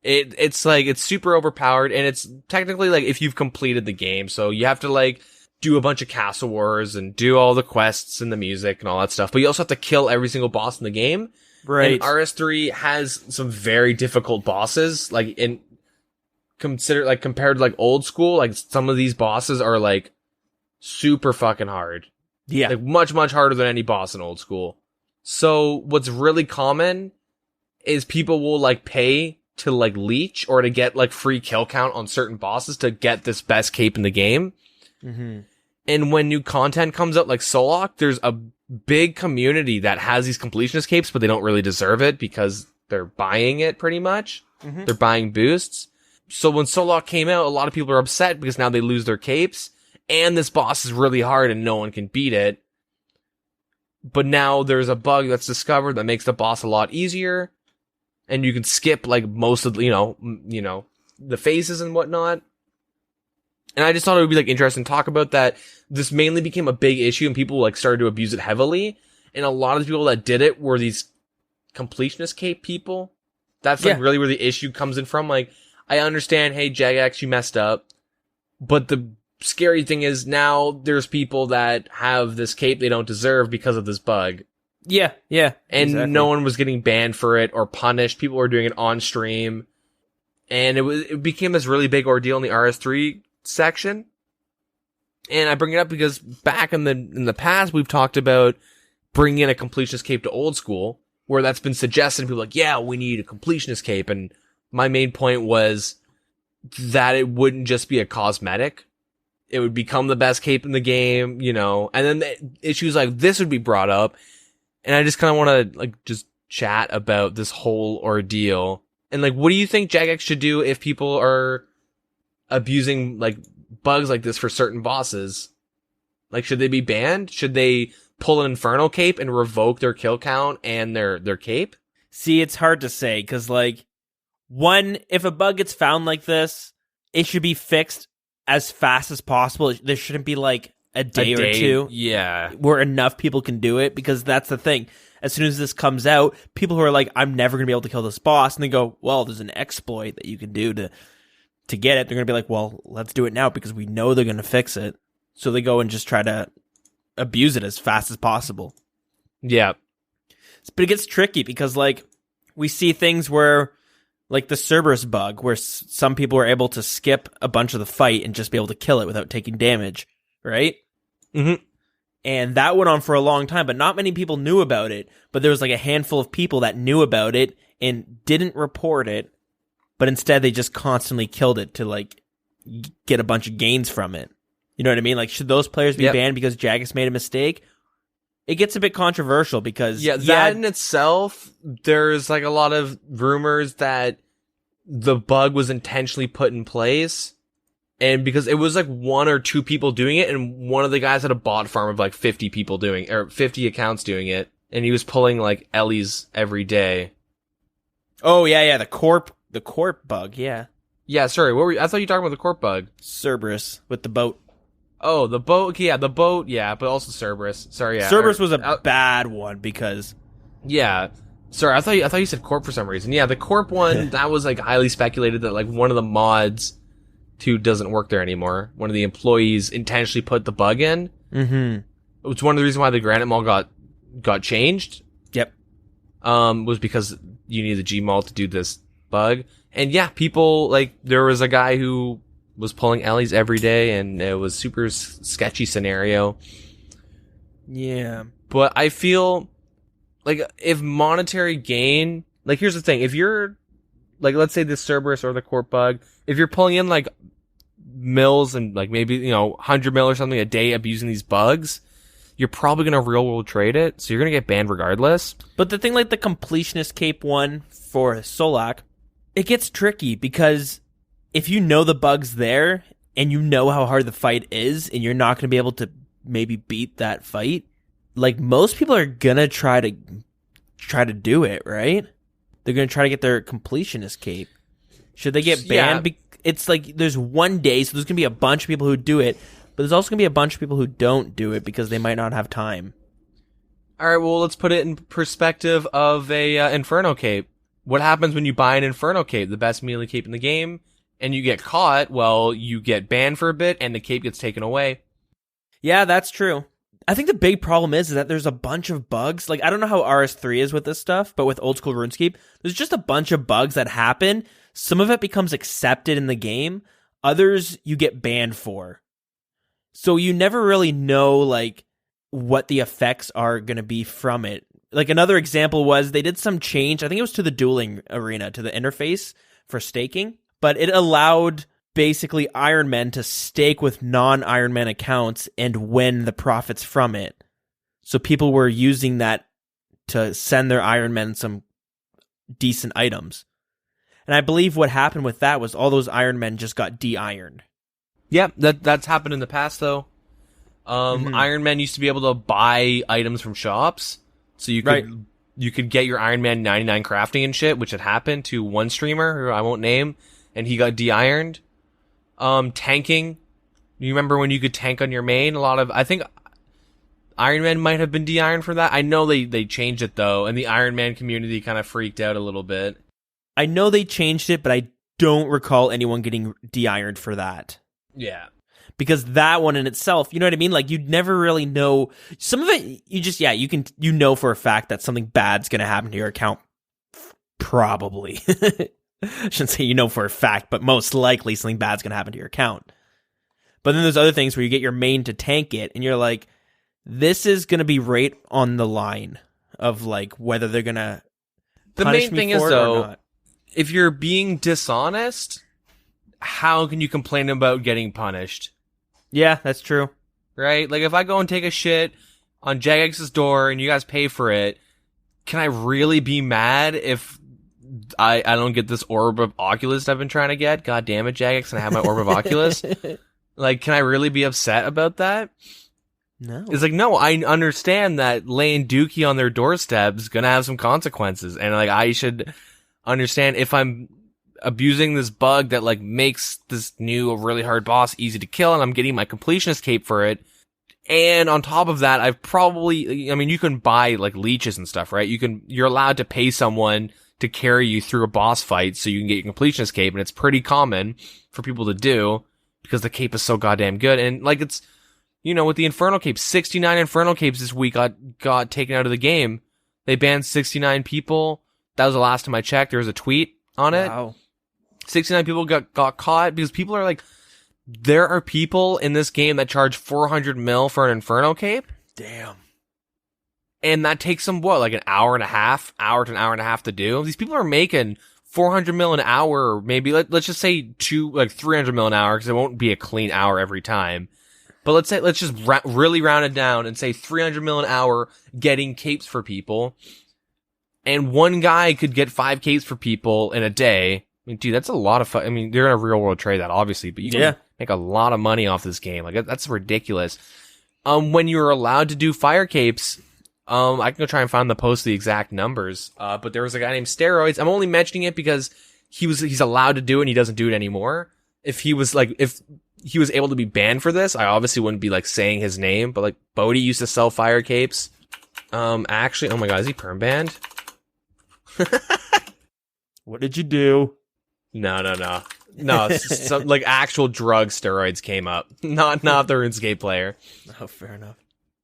It's like, it's super overpowered, and it's technically like if you've completed the game. So you have to like do a bunch of castle wars and do all the quests and the music and all that stuff. But you also have to kill every single boss in the game. Right. And RS3 has some very difficult bosses, like compared to like old school, like some of these bosses are like super fucking hard. Yeah. Like much, much harder than any boss in old school. So what's really common is people will like pay to like leech or to get like free kill count on certain bosses to get this best cape in the game. Mm-hmm. And when new content comes out like Solak, there's a big community that has these completionist capes, but they don't really deserve it because they're buying it pretty much. Mm-hmm. They're buying boosts. So when Solak came out, a lot of people are upset because now they lose their capes, and this boss is really hard and no one can beat it. But now there's a bug that's discovered that makes the boss a lot easier, and you can skip like most of the, you know, the phases and whatnot. And I just thought it would be like interesting to talk about that. This mainly became a big issue and people like started to abuse it heavily. And a lot of the people that did it were these completionist cape people. That's like really where the issue comes in from. Like, I understand, hey, Jagex, you messed up. But the scary thing is now there's people that have this cape they don't deserve because of this bug. Yeah, yeah. And exactly. No one was getting banned for it or punished. People were doing it on stream. And it became this really big ordeal in the RS3 section. And I bring it up because back in the past, we've talked about bringing in a completionist cape to old school, where that's been suggested. People are like, yeah, we need a completionist cape. And my main point was, that it wouldn't just be a cosmetic. It would become the best cape in the game, you know, and then the issues like this would be brought up. And I just kind of want to like just chat about this whole ordeal. And like, what do you think Jagex should do if people are abusing like bugs like this for certain bosses? Like, should they be banned? Should they pull an Inferno Cape and revoke their kill count and their cape? See, it's hard to say, because, like, one, if a bug gets found like this, it should be fixed as fast as possible. There shouldn't be, like, a day or two where enough people can do it, because that's the thing. As soon as this comes out, people who are like, I'm never going to be able to kill this boss, and they go, well, there's an exploit that you can do to get it. They're going to be like, well, let's do it now, because we know they're going to fix it. So they go and just try to abuse it as fast as possible. Yeah. But it gets tricky because, like, we see things where, like, the Cerberus bug, where some people are able to skip a bunch of the fight and just be able to kill it without taking damage, right? Mm-hmm. And that went on for a long time, but not many people knew about it. But there was, like, a handful of people that knew about it and didn't report it, but instead they just constantly killed it to, like, get a bunch of gains from it. You know what I mean? Like, should those players be banned because Jagex made a mistake? It gets a bit controversial because... Yeah, that in itself, there's, like, a lot of rumors that the bug was intentionally put in place. And because it was, like, one or two people doing it, and one of the guys had a bot farm of, like, 50 people doing... Or 50 accounts doing it. And he was pulling, like, Ellie's every day. Oh, yeah, the corp bug, yeah. Yeah, sorry, what were you... I thought you were talking about the corp bug. Cerberus, with the boat. Oh, the boat, but also Cerberus. Sorry, yeah. Cerberus was a bad one because... Yeah. Sorry, I thought you said Corp for some reason. Yeah, the Corp one, that was, like, highly speculated that, like, one of the mods who doesn't work there anymore, one of the employees intentionally put the bug in. Mm-hmm. It's one of the reasons why the Granite Mall got changed. Yep. Was because you need the G Mall to do this bug. And yeah, people, like, there was a guy who was pulling Ellie's every day, and it was super sketchy scenario. Yeah. But I feel like if monetary gain, like, here's the thing, if you're, like, let's say the Cerberus or the Corp bug, if you're pulling in, like, mills and, like, maybe, you know, 100 mil or something a day abusing these bugs, you're probably going to real world trade it, so you're going to get banned regardless. But the thing, like, the Completionist Cape one for Solak, it gets tricky because if you know the bug's there and you know how hard the fight is and you're not going to be able to maybe beat that fight, like, most people are going to try to do it, right? They're going to try to get their Completionist Cape. Should they get banned? Yeah. It's like there's one day, so there's going to be a bunch of people who do it, but there's also going to be a bunch of people who don't do it because they might not have time. All right, well, let's put it in perspective of a Inferno Cape. What happens when you buy an Inferno Cape, the best melee cape in the game, and you get caught? Well, you get banned for a bit, and the cape gets taken away. Yeah, that's true. I think the big problem is that there's a bunch of bugs. Like, I don't know how RS3 is with this stuff, but with Oldschool RuneScape, there's just a bunch of bugs that happen. Some of it becomes accepted in the game. Others you get banned for. So you never really know, like, what the effects are going to be from it. Like, another example was they did some change. I think it was to the dueling arena, to the interface for staking. But it allowed basically Iron Men to stake with non-Iron Man accounts and win the profits from it. So people were using that to send their Iron Men some decent items. And I believe what happened with that was all those Iron Men just got de-ironed. Yeah, that's happened in the past, though. Iron Man used to be able to buy items from shops. So you could get your Iron Man 99 crafting and shit, which had happened to one streamer, who I won't name, and he got de-ironed. Tanking. You remember when you could tank on your main? I think Iron Man might have been de-ironed for that. I know they changed it, though, and the Iron Man community kind of freaked out a little bit. I know they changed it, but I don't recall anyone getting de-ironed for that. Yeah. Because that one in itself, you know what I mean? Like, you'd never really know. Some of it, you know for a fact that something bad's going to happen to your account. Probably. I shouldn't say you know for a fact, but most likely something bad's going to happen to your account. But then there's other things where you get your main to tank it, and you're like, this is going to be right on the line of, like, whether they're going to punish me for it or not. If you're being dishonest, how can you complain about getting punished? Yeah, that's true. Right? Like, if I go and take a shit on Jagex's door and you guys pay for it, can I really be mad if I don't get this Orb of Oculus I've been trying to get? God damn it, Jagex, and I have my Orb of Oculus? Like, can I really be upset about that? No. It's like, no, I understand that laying dookie on their doorstep is gonna have some consequences, and like, I should understand if I'm abusing this bug that like makes this new really hard boss easy to kill, and I'm getting my Completionist Cape for it. And on top of that, you can buy like leeches and stuff, right? You're allowed to pay someone to carry you through a boss fight so you can get your Completionist Cape, and it's pretty common for people to do because the cape is so goddamn good. And like, it's, with the Infernal Cape, 69 Infernal Capes this week got taken out of the game. They banned 69 people. That was the last time I checked. There was a tweet on it. Wow. 69 people got caught because people are like, there are people in this game that charge 400 mil for an Inferno Cape. Damn. And that takes them, like an hour to an hour and a half to do? These people are making 400 mil an hour, or maybe, let's just say 300 mil an hour, because it won't be a clean hour every time. But let's just really round it down and say 300 mil an hour getting capes for people. And one guy could get 5 capes for people in a day. I mean, dude, that's a lot of fun. I mean, they're gonna real world trade that, obviously, but you can make a lot of money off this game. Like, that's ridiculous. When you're allowed to do fire capes, I can go try and find the post, the exact numbers. But there was a guy named Steroids. I'm only mentioning it because he's allowed to do it and he doesn't do it anymore. If he was able to be banned for this, I obviously wouldn't be like saying his name, but like Bodhi used to sell fire capes. Actually, oh my god, is he perm banned? What did you do? No. Some like actual drug steroids came up. Not the RuneScape player. Oh, fair enough.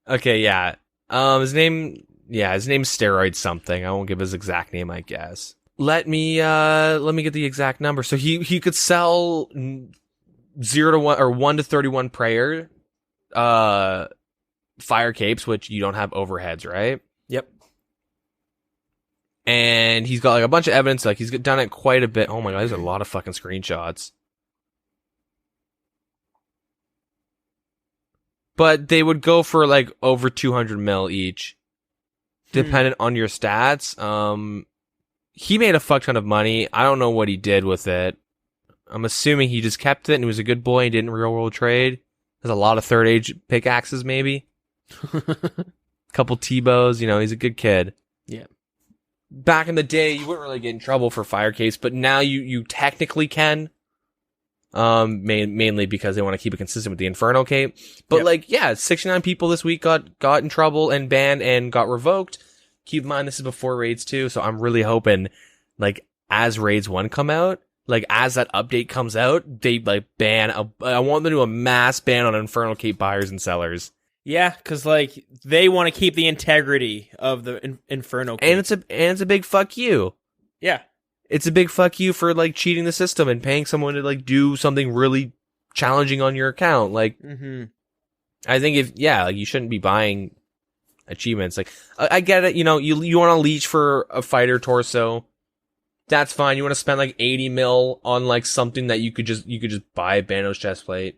Okay, yeah. His name's Steroid something. I won't give his exact name, I guess. Let me get the exact number. So he could sell 0 to 1 or 1 to 31 prayer fire capes, which you don't have overheads, right? Yep. And he's got like a bunch of evidence, like he's done it quite a bit. Oh my god, there's a lot of fucking screenshots. But they would go for like over 200 mil each, dependent on your stats. He made a fuck ton of money. I don't know what he did with it. I'm assuming he just kept it and he was a good boy and didn't real world trade. There's a lot of third age pickaxes, maybe. Couple T-bows, he's a good kid. Yeah. Back in the day, you wouldn't really get in trouble for fire capes, but now you technically can. Mainly because they want to keep it consistent with the Inferno Cape. But 69 people this week got in trouble and banned and got revoked. Keep in mind, this is before Raids 2, so I'm really hoping, like, as Raids 1 come out, like, as that update comes out, they, like, I want them to do a mass ban on Inferno Cape buyers and sellers. Yeah, because, like, they want to keep the integrity of the Inferno Cape. And it's a big fuck you. Yeah. It's a big fuck you for, like, cheating the system and paying someone to, like, do something really challenging on your account. Like, I think you shouldn't be buying achievements. Like, I get it, you want to leech for a fighter torso. That's fine. You want to spend, like, 80 mil on, like, something that you could just buy a Bandos chestplate.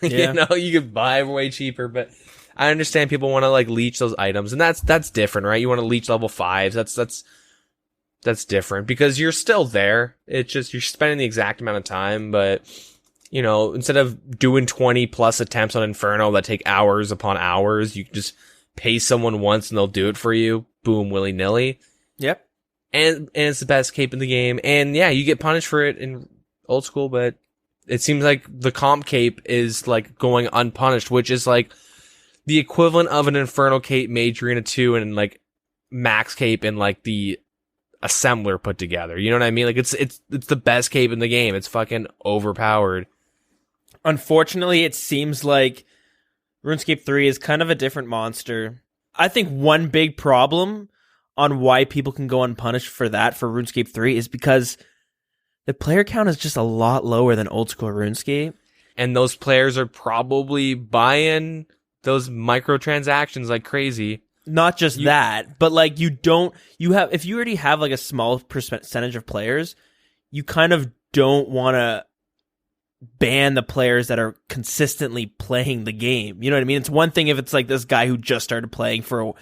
Yeah. You could buy way cheaper, but I understand people want to, like, leech those items, and that's different, right? You want to leech level 5s. That's different because you're still there. It's just you're spending the exact amount of time, but instead of doing 20 plus attempts on Inferno that take hours upon hours, you can just pay someone once and they'll do it for you. Boom, willy nilly. Yep. And it's the best cape in the game. And yeah, you get punished for it in Old School, but it seems like the comp cape is like going unpunished, which is like the equivalent of an Inferno Cape made Arena 2 and like Max Cape and like the assembler put together. You know what I mean? Like it's the best cape in the game. It's fucking overpowered. Unfortunately, it seems like RuneScape 3 is kind of a different monster. I think one big problem on why people can go unpunished for RuneScape 3 is because the player count is just a lot lower than old school RuneScape. And those players are probably buying those microtransactions like crazy. Not just that, but like if you already have like a small percentage of players, you kind of don't want to ban the players that are consistently playing the game. You know what I mean? It's one thing if it's like this guy who just started playing for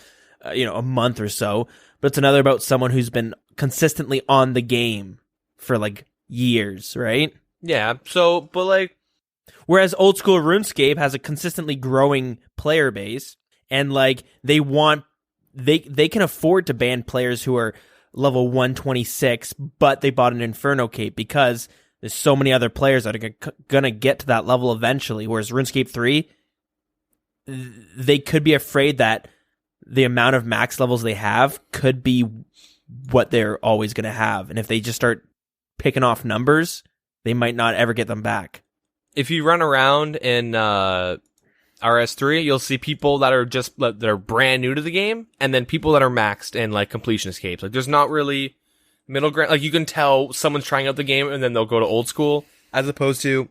a month or so, but it's another about someone who's been consistently on the game for like years, right? Yeah. So, but like, whereas old school RuneScape has a consistently growing player base, and like they can afford to ban players who are level 126, but they bought an Inferno Cape because there's so many other players that are going to get to that level eventually. Whereas RuneScape 3, they could be afraid that the amount of max levels they have could be what they're always going to have. And if they just start picking off numbers, they might not ever get them back. If you run around in RS3, you'll see people that are brand new to the game, and then people that are maxed in like Completionist Capes. Like there's not really middle ground. Like you can tell someone's trying out the game and then they'll go to old school, as opposed to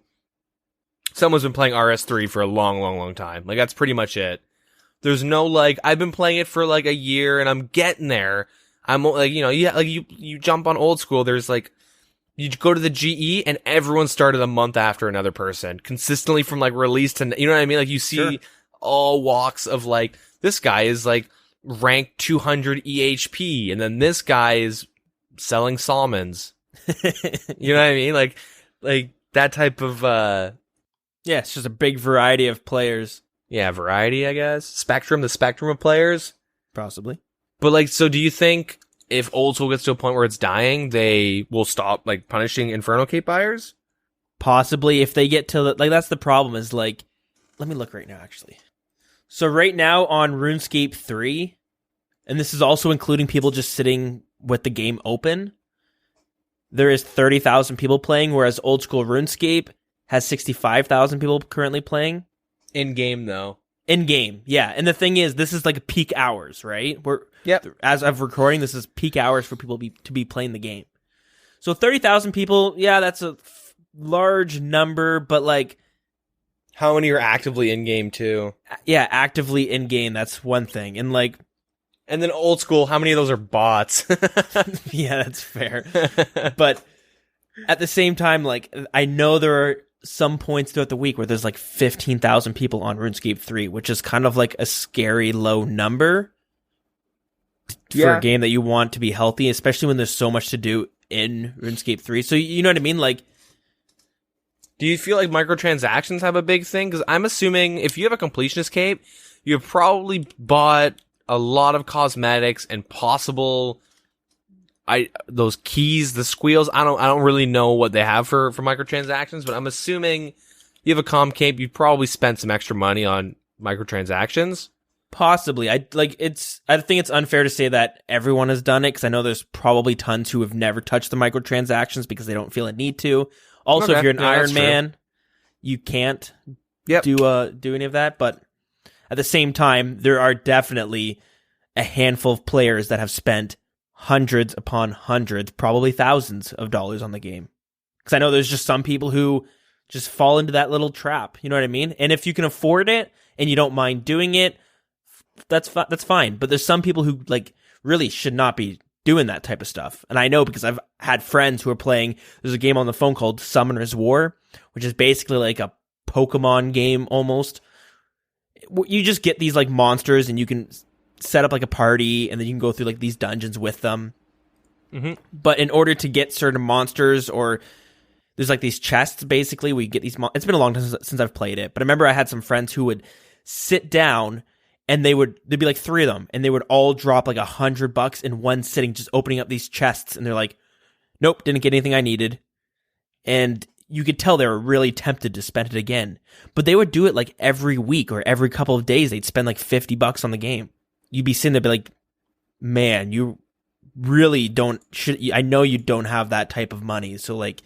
someone's been playing RS3 for a long time. Like that's pretty much it. There's no like, I've been playing it for like a year and I'm getting there. I'm like, you jump on old school. There's like, you go to the GE and everyone started a month after another person consistently from like release to, you know what I mean? Like you see all walks of like, this guy is like ranked 200 EHP and then this guy is selling salmons. You know what I mean? Like that type of, yeah, it's just a big variety of players. Yeah, variety, I guess. The spectrum of players. Possibly. But like, so do you think if Old School gets to a point where it's dying, they will stop like punishing Inferno Cape buyers? Possibly, if they get to like, that's the problem is like, let me look right now actually. So right now on RuneScape 3, and this is also including people just sitting with the game open, there is 30,000 people playing, whereas Old School RuneScape has 65,000 people currently playing. In game though. In game, yeah. And the thing is, this is like peak hours, right? As of recording, this is peak hours for people to be playing the game. So 30,000 people, yeah, that's a large number, but like, how many are actively in game too? Yeah, actively in game. That's one thing, and like, and then Old School, how many of those are bots? Yeah, that's fair. But at the same time, like, I know there are some points throughout the week where there's like 15,000 people on RuneScape 3, which is kind of like a scary low number for a game that you want to be healthy, especially when there's so much to do in RuneScape 3. So you know what I mean? Like, do you feel like microtransactions have a big thing? Because I'm assuming if you have a Completionist Cape, you've probably bought a lot of cosmetics and possible those keys, the squeals. I don't really know what they have for microtransactions, but I'm assuming you have a com cape, you've probably spent some extra money on microtransactions. Possibly. I think it's unfair to say that everyone has done it, because I know there's probably tons who have never touched the microtransactions because they don't feel a need to. Also, if you're an Iron Man, you can't do any of that. But at the same time, there are definitely a handful of players that have spent hundreds upon hundreds, probably thousands of dollars on the game. Because I know there's just some people who just fall into that little trap. You know what I mean? And if you can afford it and you don't mind doing it, that's fine. But there's some people who like really should not be doing that type of stuff. And I know because I've had friends who are playing, there's a game on the phone called Summoner's War, which is basically like a Pokemon game almost. You just get these like monsters and you can set up like a party and then you can go through like these dungeons with them. Mm-hmm. But in order to get certain monsters, or there's like these chests basically, we get these it's been a long time since I've played it, but I remember I had some friends who would sit down and there'd be like 3 of them and they would all drop like $100 in one sitting, just opening up these chests, and they're like, nope, didn't get anything I needed. And you could tell they were really tempted to spend it again, but they would do it like every week or every couple of days. They'd spend like $50 on the game. You'd be sitting there, be like, man, you really I know you don't have that type of money. So like,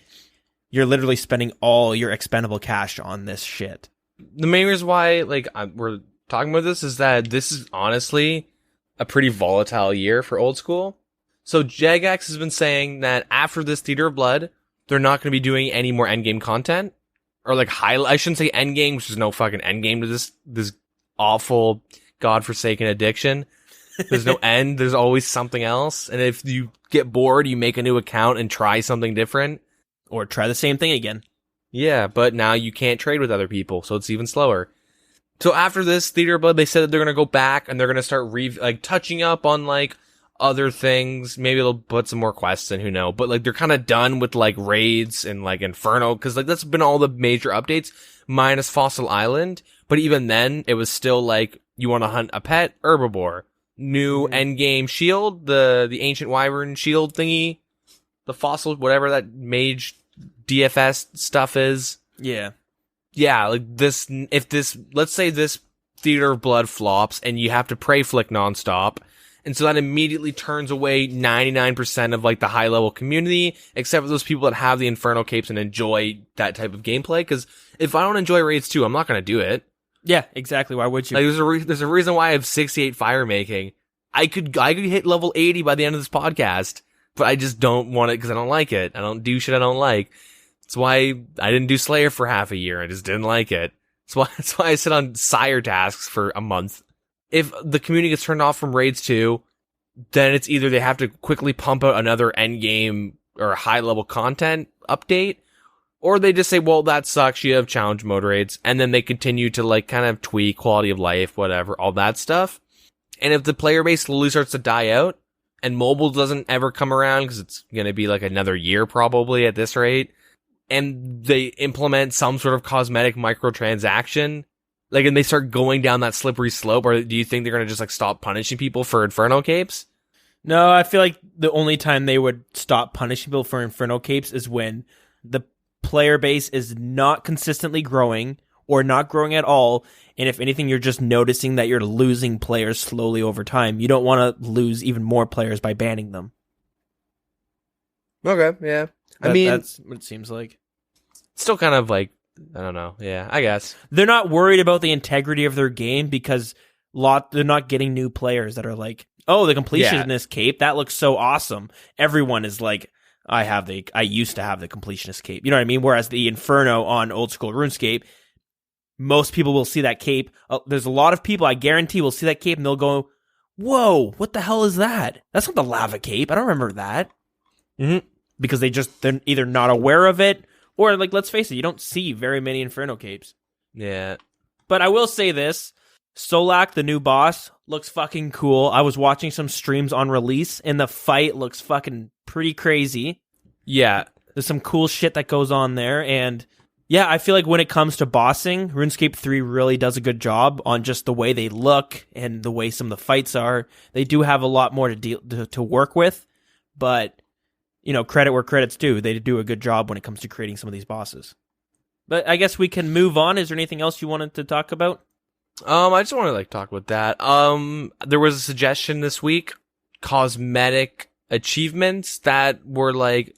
you're literally spending all your expendable cash on this shit. The main reason why like we're talking about this is that this is honestly a pretty volatile year for Old School. So Jagex has been saying that after this Theater of Blood, they're not going to be doing any more endgame content, or like I shouldn't say endgame, which is no fucking endgame to this awful godforsaken addiction. There's no end. There's always something else. And if you get bored, you make a new account and try something different. Or try the same thing again. Yeah, but now you can't trade with other people, so it's even slower. So after this Theater of Blood, they said that they're gonna go back and they're gonna start touching up on like other things. Maybe they'll put some more quests in, who knows? But like they're kind of done with like raids and like Inferno, because like that's been all the major updates minus Fossil Island. But even then, it was still like you want to hunt a pet herbivore, new endgame shield, the ancient wyvern shield thingy, the fossil whatever that mage DFS stuff is. Yeah. Yeah, like this, let's say this Theater of Blood flops and you have to pray flick nonstop. And so that immediately turns away 99% of like the high level community, except for those people that have the Inferno Capes and enjoy that type of gameplay. Cause if I don't enjoy raids 2, I'm not going to do it. Yeah, exactly. Why would you? Like there's a reason why I have 68 fire making. I could hit level 80 by the end of this podcast, but I just don't want it because I don't like it. I don't do shit I don't like. That's why I didn't do Slayer for half a year. I just didn't like it. That's why I sit on Sire tasks for a month. If the community gets turned off from raids 2, then it's either they have to quickly pump out another endgame or high level content update, or they just say, well, that sucks. You have challenge mode raids. And then they continue to like kind of tweak quality of life, whatever, all that stuff. And if the player base slowly starts to die out and mobile doesn't ever come around, because it's going to be like another year probably at this rate, and they implement some sort of cosmetic microtransaction, like, and they start going down that slippery slope, or do you think they're going to just like stop punishing people for Inferno Capes? No, I feel like the only time they would stop punishing people for Inferno Capes is when the player base is not consistently growing or not growing at all. And if anything, you're just noticing that you're losing players slowly over time. You don't want to lose even more players by banning them. Okay, yeah. I mean, that's what it seems like. Still kind of like, I don't know. Yeah, I guess. They're not worried about the integrity of their game because they're not getting new players that are like, oh, the Completionist Cape, that looks so awesome. Everyone is like, I used to have the Completionist Cape. You know what I mean? Whereas the Inferno on old school RuneScape, most people will see that cape. There's a lot of people, I guarantee, will see that cape and they'll go, whoa, what the hell is that? That's not the lava cape. I don't remember that. Mm-hmm. Because they're either not aware of it, or like, let's face it, you don't see very many Inferno Capes. Yeah. But I will say this, Solak, the new boss, looks fucking cool. I was watching some streams on release, and the fight looks fucking pretty crazy. Yeah. There's some cool shit that goes on there, and yeah, I feel like when it comes to bossing, RuneScape 3 really does a good job on just the way they look and the way some of the fights are. They do have a lot more to work with, but you know, credit where credit's due. They do a good job when it comes to creating some of these bosses. But I guess we can move on. Is there anything else you wanted to talk about? I just want to like talk about that. There was a suggestion this week, cosmetic achievements that were like,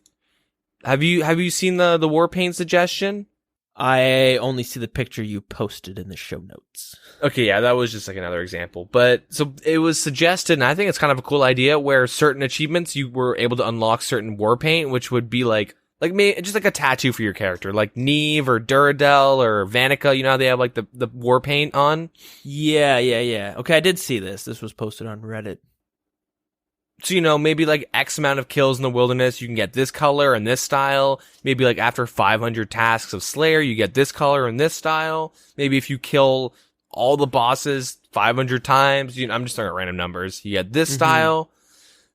have you seen the war paint suggestion? I only see the picture you posted in the show notes. Okay, yeah, that was just like another example. But so it was suggested, and I think it's kind of a cool idea where certain achievements you were able to unlock certain war paint, which would be like just like a tattoo for your character, like Neve or Duradel or Vanica. You know how they have like the war paint on? Yeah. Okay, I did see this. This was posted on Reddit. So, you know, maybe like X amount of kills in the wilderness, you can get this color and this style. Maybe like after 500 tasks of Slayer, you get this color and this style. Maybe if you kill all the bosses 500 times, I'm just throwing out random numbers, you get this style.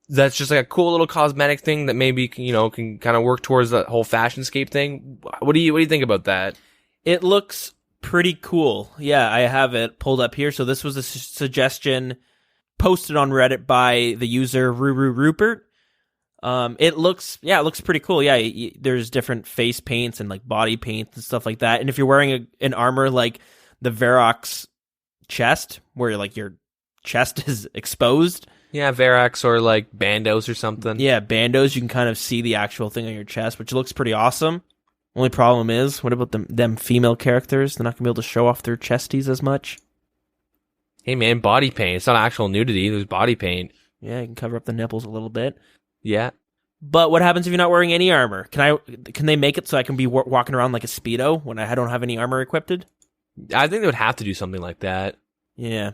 That's just like a cool little cosmetic thing that maybe, can kind of work towards that whole Fashionscape thing. What do you think about that? It looks pretty cool. Yeah, I have it pulled up here. So this was a suggestion posted on Reddit by the user Rupert. It looks pretty cool. Yeah, there's different face paints and like body paints and stuff like that. And if you're wearing an armor like the Varrock's chest, where like your chest is exposed. Yeah, Varrock's or like Bandos or something. Yeah, Bandos, you can kind of see the actual thing on your chest, which looks pretty awesome. Only problem is, what about them female characters? They're not gonna be able to show off their chesties as much. Hey man, body paint. It's not actual nudity. There's body paint. Yeah, you can cover up the nipples a little bit. Yeah. But what happens if you're not wearing any armor? Can they make it so I can be walking around like a Speedo when I don't have any armor equipped? I think they would have to do something like that. Yeah.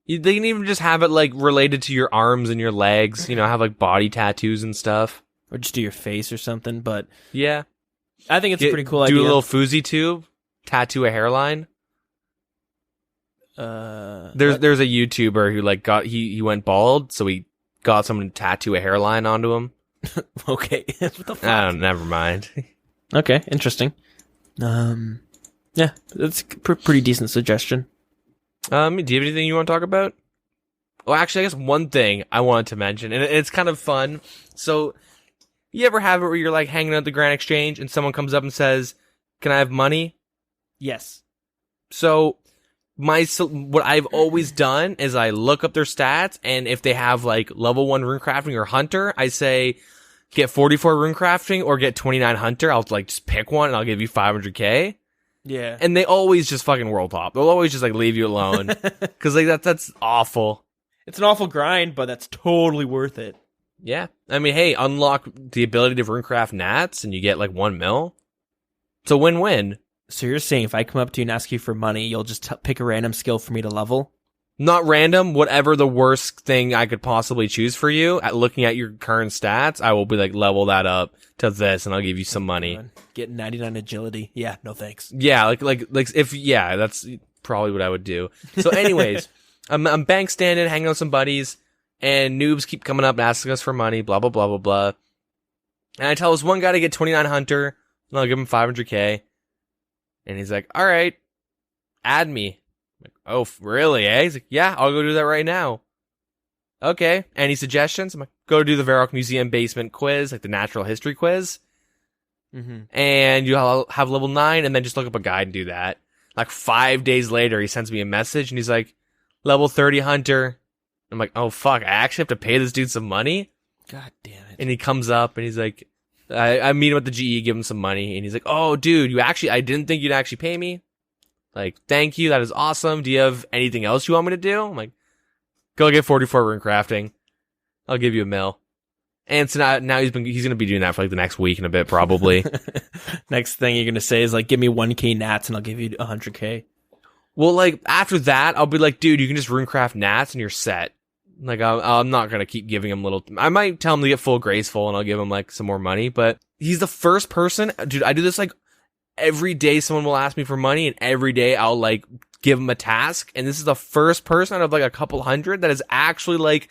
They can even just have it like related to your arms and your legs, have like body tattoos and stuff. Or just do your face or something, but yeah. I think it's a pretty cool idea. Do a little fousey tube, tattoo a hairline. There's a YouTuber who like he went bald, so he got someone to tattoo a hairline onto him. Okay. What the fuck? I don't. Never mind. Okay, interesting. Yeah, that's a pretty decent suggestion. Do you have anything you want to talk about? Oh, actually, I guess one thing I wanted to mention, and it's kind of fun. So, you ever have it where you're like hanging out at the Grand Exchange and someone comes up and says, "Can I have money?" Yes. So, what I've always done is I look up their stats, and if they have like level 1 runecrafting or hunter, I say, get 44 runecrafting or get 29 hunter. I'll like just pick one and I'll give you 500k. Yeah. And they always just fucking world top. They'll always just like leave you alone. Cause like that's awful. It's an awful grind, but that's totally worth it. Yeah. I mean, hey, unlock the ability to runecraft nats and you get like 1 mil. It's a win-win. So you're saying if I come up to you and ask you for money, you'll just pick a random skill for me to level? Not random, whatever the worst thing I could possibly choose for you, at looking at your current stats, I will be like, level that up to this and I'll give you some money. Get 99 agility. Yeah, no thanks. Yeah, that's probably what I would do. So anyways, I'm bank standing, hanging out with some buddies, and noobs keep coming up and asking us for money, blah, blah, blah, blah, blah. And I tell this one guy to get 29 hunter, and I'll give him 500k. And he's like, all right, add me. I'm like, oh, really, eh? He's like, yeah, I'll go do that right now. Okay. Any suggestions? I'm like, go do the Varrock Museum basement quiz, like the natural history quiz. Mm-hmm. And you'll have level 9, and then just look up a guide and do that. Like 5 days later, he sends me a message, and he's like, level 30 hunter. I'm like, oh, fuck, I actually have to pay this dude some money? God damn it. And he comes up, and he's like, I meet him at the GE, give him some money, and he's like, oh, dude, I didn't think you'd actually pay me. Like, thank you, that is awesome. Do you have anything else you want me to do? I'm like, go get 44 runecrafting. I'll give you 1 mil. And so now he's going to be doing that for like the next week and a bit, probably. Next thing you're going to say is like, give me 1k nats and I'll give you 100k. Well, like, after that, I'll be like, dude, you can just runecraft nats and you're set. Like, I'm not going to keep giving him I might tell him to get full graceful and I'll give him like some more money, but he's the first person, dude, I do this like every day someone will ask me for money, and every day I'll like give him a task, and this is the first person out of like a couple hundred that is actually like,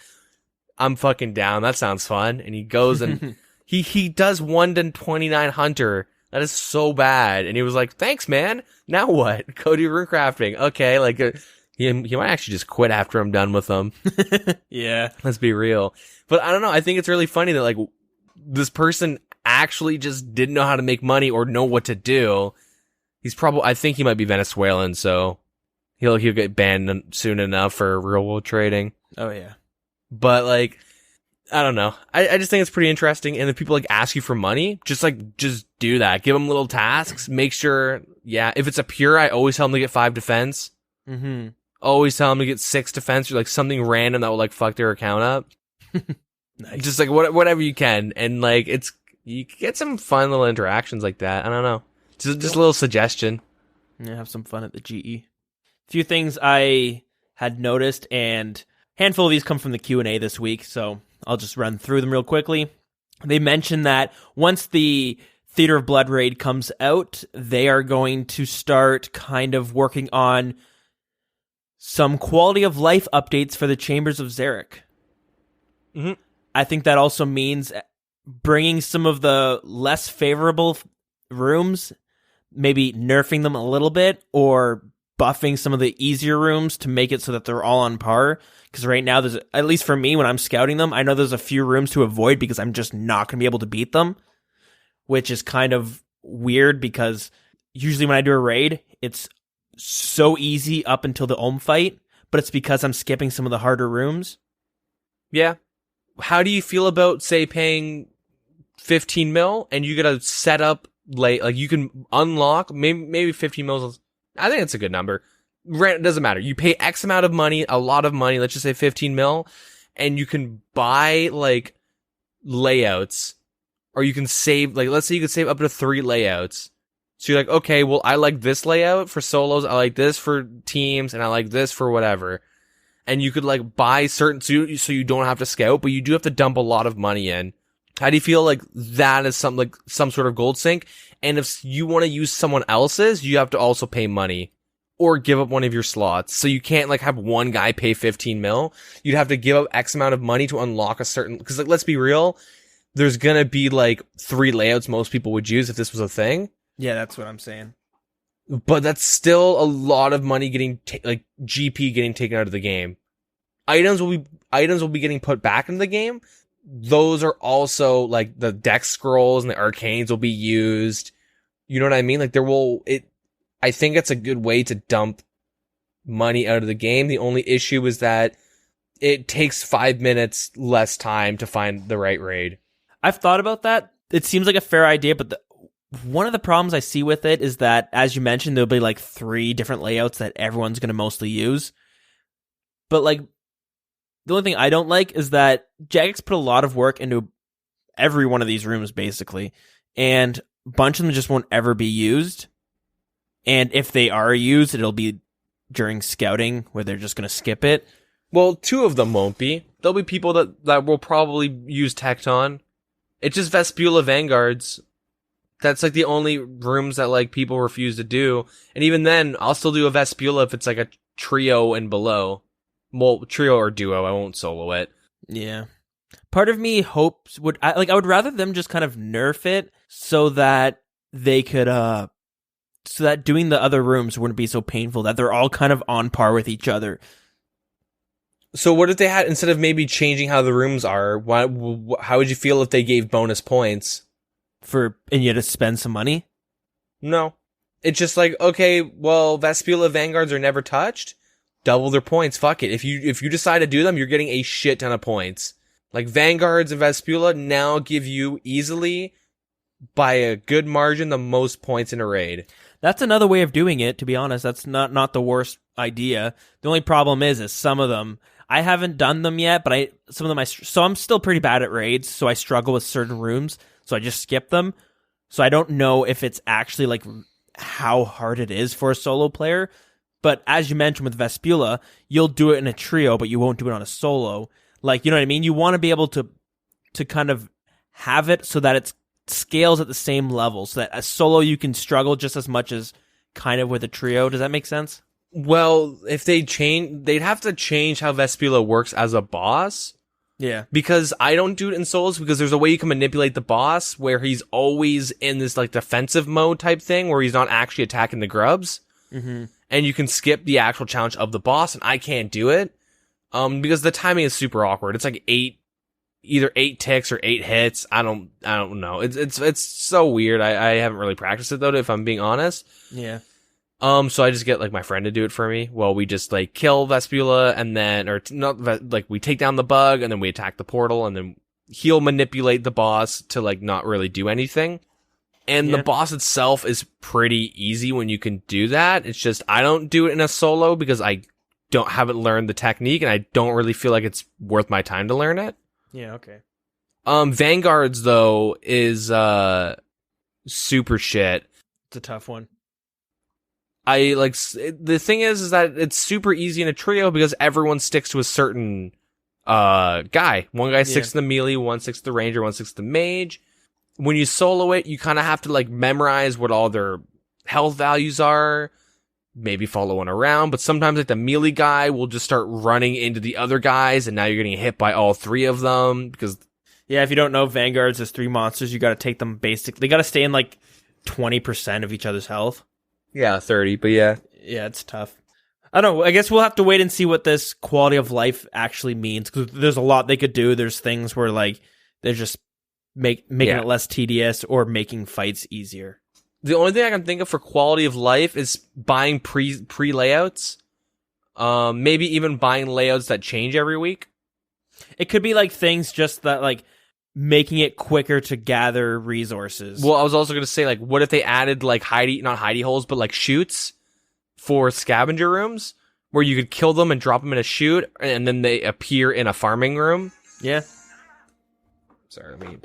I'm fucking down, that sounds fun. And he goes and he does 1 to 29 hunter. That is so bad. And he was like, thanks, man. Now what? Go do runecrafting. Okay, like he might actually just quit after I'm done with them. Yeah. Let's be real. But I don't know, I think it's really funny that like this person actually just didn't know how to make money or know what to do. I think he might be Venezuelan, so he'll get banned soon enough for real world trading. Oh yeah. But like, I don't know. I just think it's pretty interesting. And if people like ask you for money, just do that. Give them little tasks. Make sure, yeah, if it's a pure, I always tell them to get 5 defense. Mm-hmm. Always tell them to get 6 defense or like something random that will like fuck their account up. Nice. Just like whatever you can. And like, you get some fun little interactions like that. I don't know. Just a little suggestion. Yeah, have some fun at the GE. A few things I had noticed, and a handful of these come from the Q&A this week, so I'll just run through them real quickly. They mentioned that once the Theater of Blood raid comes out, they are going to start kind of working on some quality of life updates for the Chambers of Xeric. Mm-hmm. I think that also means bringing some of the less favorable rooms, maybe nerfing them a little bit, or buffing some of the easier rooms to make it so that they're all on par. Because right now, there's, at least for me, when I'm scouting them, I know there's a few rooms to avoid because I'm just not going to be able to beat them, which is kind of weird because usually when I do a raid, it's so easy up until the Olm fight, but it's because I'm skipping some of the harder rooms. Yeah. How do you feel about, say, paying 15 mil and you get a setup like you can unlock maybe 15 mils? I think it's a good number. Rent doesn't matter. You pay X amount of money, a lot of money, let's just say 15 mil, and you can buy like layouts, or you can save, like, let's say you could save up to 3 layouts. So you're like, okay, well, I like this layout for solos, I like this for teams, and I like this for whatever. And you could like buy certain, so you don't have to scout, but you do have to dump a lot of money in How do you feel like that is some sort of gold sink? And if you want to use someone else's, you have to also pay money or give up one of your slots. So you can't like have one guy pay 15 mil. You'd have to give up X amount of money to unlock a certain, cause like, let's be real. There's gonna be like 3 layouts most people would use if this was a thing. Yeah, that's what I'm saying. But that's still a lot of money getting, like GP getting taken out of the game. Items will be getting put back into the game. Those are also like the deck scrolls and the arcanes will be used. You know what I mean? Like I think it's a good way to dump money out of the game. The only issue is that it takes 5 minutes less time to find the right raid. I've thought about that. It seems like a fair idea, but one of the problems I see with it is that, as you mentioned, there'll be like 3 different layouts that everyone's going to mostly use. But like, the only thing I don't like is that Jagex put a lot of work into every one of these rooms, basically, and a bunch of them just won't ever be used. And if they are used, it'll be during scouting, where they're just going to skip it. Well, 2 of them won't be. There'll be people that will probably use Tecton. It's just Vespula Vanguards. That's like the only rooms that like people refuse to do. And even then, I'll still do a Vespula if it's like a trio and below. Well, trio or duo, I won't solo it. Yeah. Part of me hopes I would rather them just kind of nerf it so that they could so that doing the other rooms wouldn't be so painful, that they're all kind of on par with each other. So what if they had, instead of maybe changing how the rooms are, how would you feel if they gave bonus points? And you had to spend some money? No. It's just like, okay, well, Vespula Vanguards are never touched. Double their points. Fuck it. If you decide to do them, you're getting a shit ton of points. Like Vanguards and Vespula now give you easily, by a good margin, the most points in a raid. That's another way of doing it, to be honest. That's not the worst idea. The only problem is some of them, I haven't done them yet, but so I'm still pretty bad at raids, so I struggle with certain rooms, so I just skip them. So I don't know if it's actually like how hard it is for a solo player. But as you mentioned with Vespula, you'll do it in a trio, but you won't do it on a solo. Like, you know what I mean? You want to be able to kind of have it so that it scales at the same level, so that a solo you can struggle just as much as kind of with a trio. Does that make sense? Well, if they'd have to change how Vespula works as a boss. Yeah. Because I don't do it in solos, because there's a way you can manipulate the boss where he's always in this like defensive mode type thing where he's not actually attacking the grubs. Mm-hmm. And you can skip the actual challenge of the boss, and I can't do it. Because the timing is super awkward. It's like either 8 ticks or 8 hits. I don't know. It's so weird. I haven't really practiced it though, if I'm being honest. Yeah. So I just get like my friend to do it for me. Well, we just like kill Vespula and then, we take down the bug and then we attack the portal and then he'll manipulate the boss to like not really do anything. And the boss itself is pretty easy when you can do that. It's just, I don't do it in a solo because I haven't learned the technique and I don't really feel like it's worth my time to learn it. Yeah, okay. Vanguards though is, super shit. It's a tough one. The thing is that it's super easy in a trio because everyone sticks to a certain, guy. One guy sticks to the melee, one sticks to the ranger, one sticks to the mage. When you solo it, you kind of have to like memorize what all their health values are, maybe follow one around, but sometimes like the melee guy will just start running into the other guys and now you're getting hit by all 3 of them because... Yeah, if you don't know, Vanguards is 3 monsters. You got to take them they got to stay in like 20% of each other's health. Yeah, 30, but yeah. Yeah, it's tough. I don't know. I guess we'll have to wait and see what this quality of life actually means, because there's a lot they could do. There's things where like they're just making it less tedious or making fights easier. The only thing I can think of for quality of life is buying pre layouts. Maybe even buying layouts that change every week. It could be like things just that like making it quicker to gather resources. Well, I was also going to say, like, what if they added like not hidey holes, but like chutes for scavenger rooms where you could kill them and drop them in a chute and then they appear in a farming room? Yeah. Sorry, let me...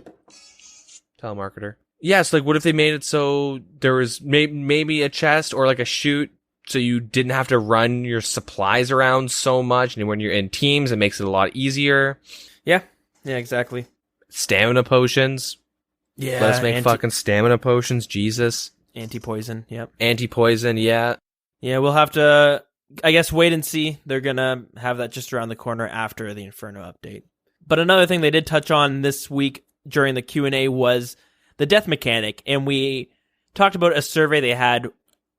Telemarketer. Yes, like what if they made it so there was maybe a chest or like a chute so you didn't have to run your supplies around so much, and when you're in teams it makes it a lot easier. Yeah, exactly. Stamina potions. Yeah. Let's make fucking stamina potions, Jesus. Anti-poison, yep. Anti-poison, yeah. Yeah, we'll have to, I guess, wait and see. They're going to have that just around the corner after the Inferno update. But another thing they did touch on this week during the Q&A was the death mechanic. And we talked about a survey they had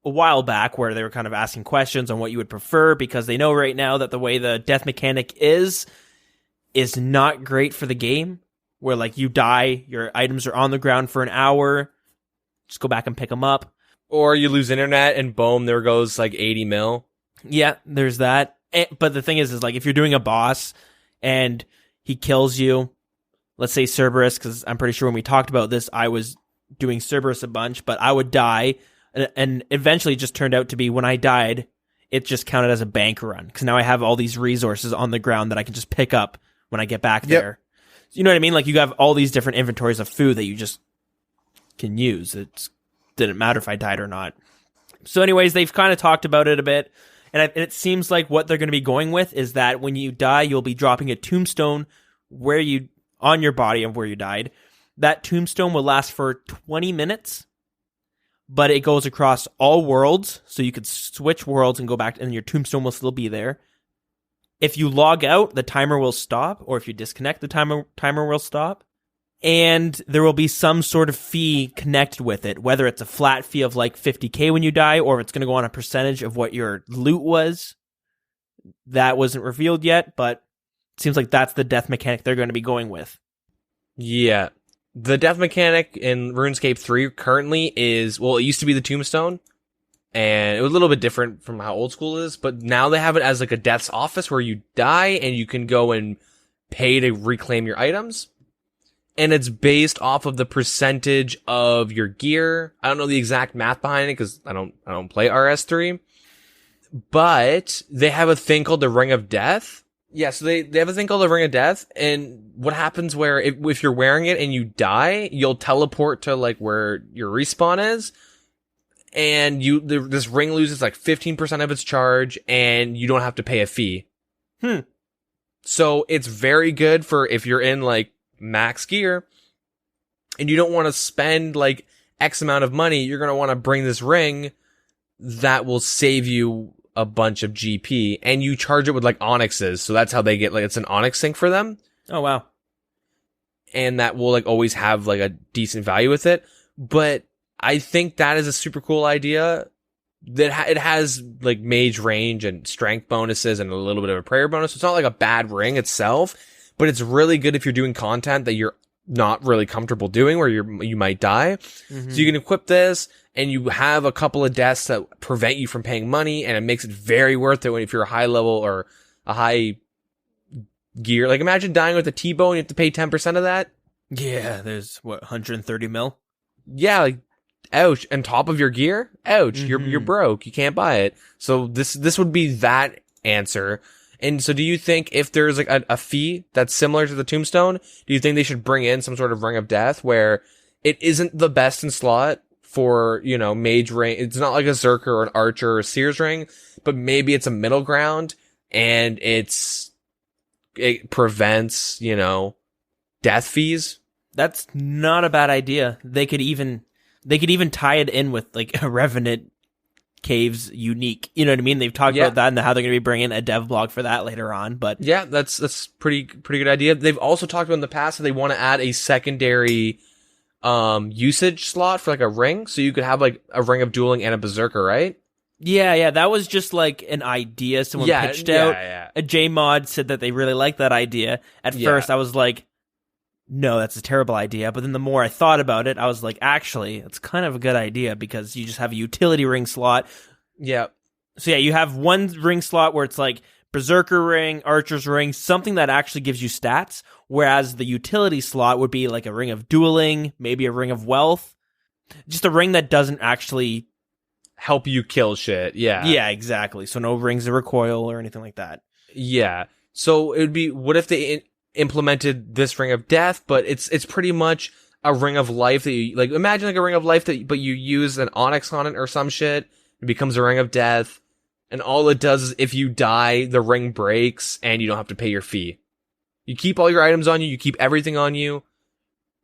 a while back where they were kind of asking questions on what you would prefer, because they know right now that the way the death mechanic is not great for the game, where like you die, your items are on the ground for an hour, just go back and pick them up. Or you lose internet and boom, there goes like 80 mil. Yeah, there's that. But the thing is like if you're doing a boss and he kills you, let's say Cerberus, because I'm pretty sure when we talked about this, I was doing Cerberus a bunch, but I would die, and eventually it just turned out to be when I died, it just counted as a bank run, because now I have all these resources on the ground that I can just pick up when I get back there. You know what I mean? Like you have all these different inventories of food that you just can use. It didn't matter if I died or not. So anyways, they've kind of talked about it a bit, and it seems like what they're going to be going with is that when you die, you'll be dropping a tombstone on your body of where you died. That tombstone will last for 20 minutes, but it goes across all worlds, so you could switch worlds and go back, and your tombstone will still be there. If you log out, the timer will stop, or if you disconnect, the timer will stop. And there will be some sort of fee connected with it, whether it's a flat fee of like 50k when you die, or if it's going to go on a percentage of what your loot was. That wasn't revealed yet, but it seems like that's the death mechanic they're going to be going with. Yeah. The death mechanic in RuneScape 3 currently is, well, it used to be the tombstone, and it was a little bit different from how Oldschool is, but now they have it as like a death's office where you die and you can go and pay to reclaim your items. And it's based off of the percentage of your gear. I don't know the exact math behind it because I don't play RS3, but they have a thing called the Ring of Death. Yeah, so they have a thing called the Ring of Death, and what happens where if you're wearing it and you die, you'll teleport to like where your respawn is, and this ring loses like 15% of its charge, and you don't have to pay a fee. So it's very good for if you're in like max gear, and you don't want to spend like X amount of money, you're going to want to bring this ring that will save you a bunch of GP, and you charge it with like onyxes, so that's how they get like it's an onyx sync for them. Oh wow. And that will like always have like a decent value with it. But I think that is a super cool idea. That it has like mage range and strength bonuses and a little bit of a prayer bonus. So it's not like a bad ring itself, but it's really good if you're doing content that you're not really comfortable doing, where you might die. Mm-hmm. So you can equip this, and you have a couple of deaths that prevent you from paying money, and it makes it very worth it if you're a high level or a high gear. Like imagine dying with a T-bow and you have to pay 10% of that. Yeah, there's 130 mil. Yeah, like ouch. And top of your gear, ouch. Mm-hmm. You're broke. You can't buy it. So this would be that answer. And so do you think if there's like a fee that's similar to the tombstone, do you think they should bring in some sort of Ring of Death where it isn't the best in slot for, you know, mage ring? It's not like a Zerker or an Archer or a Seer's ring, but maybe it's a middle ground, and it prevents, you know, death fees. That's not a bad idea. They could even tie it in with like a Revenant Caves unique. You know what I mean? They've talked about that and how they're going to be bringing a dev blog for that later on. But yeah, that's pretty good idea. They've also talked about in the past that they want to add a secondary usage slot for like a ring, so you could have like a Ring of Dueling and a Berserker, right? Yeah, that was just like an idea someone pitched out. A JMod said that they really liked that idea. At first, I was like, no, that's a terrible idea. But then the more I thought about it, I was like, actually, it's kind of a good idea, because you just have a utility ring slot. Yeah. So yeah, you have one ring slot where it's like Berserker ring, Archer's ring, something that actually gives you stats, whereas the utility slot would be like a Ring of Dueling, maybe a Ring of Wealth. Just a ring that doesn't actually help you kill shit. Yeah. Yeah, exactly. So no rings of recoil or anything like that. Yeah. So it would be, what if they implemented this Ring of Death, but it's pretty much a Ring of Life that you, like, imagine like a Ring of Life but you use an onyx on it or some shit. It becomes a Ring of Death. And all it does is if you die, the ring breaks and you don't have to pay your fee. You keep all your items on you. You keep everything on you.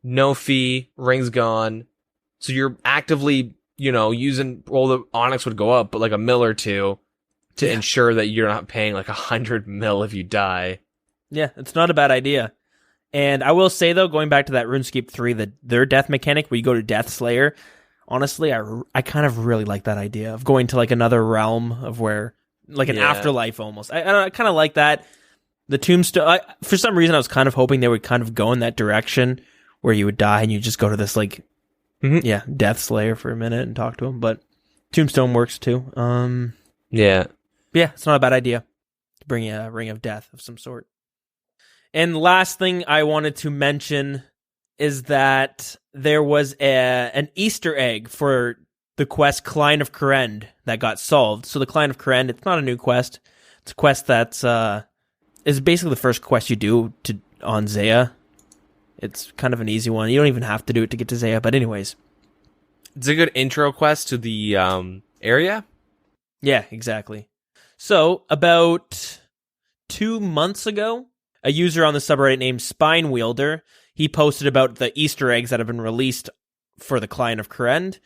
no fee, ring's gone. So you're actively, using, well, the Onyx would go up, but like a mil or two to ensure that you're not paying like 100 mil if you die. Yeah, it's not a bad idea. And I will say, though, going back to that RuneScape 3, their death mechanic where you go to Death Slayer, honestly, I kind of really like that idea of going to like another realm of where, like an afterlife almost. I kind of like that. The Tombstone, for some reason, I was kind of hoping they would kind of go in that direction where you would die and you just go to this like, Death Slayer for a minute and talk to him. But Tombstone works too. Yeah, it's not a bad idea to bring a Ring of Death of some sort. And last thing I wanted to mention is that there was an Easter egg for the quest Client of Kourend that got solved. So the Client of Kourend, it's not a new quest. It's a quest that's is basically the first quest you do on Zaya. It's kind of an easy one. You don't even have to do it to get to Zaya, but anyways. It's a good intro quest to the area. Yeah, exactly. So about 2 months ago, a user on the subreddit named Spine Wielder, he posted about the Easter eggs that have been released for the Client of Kourend.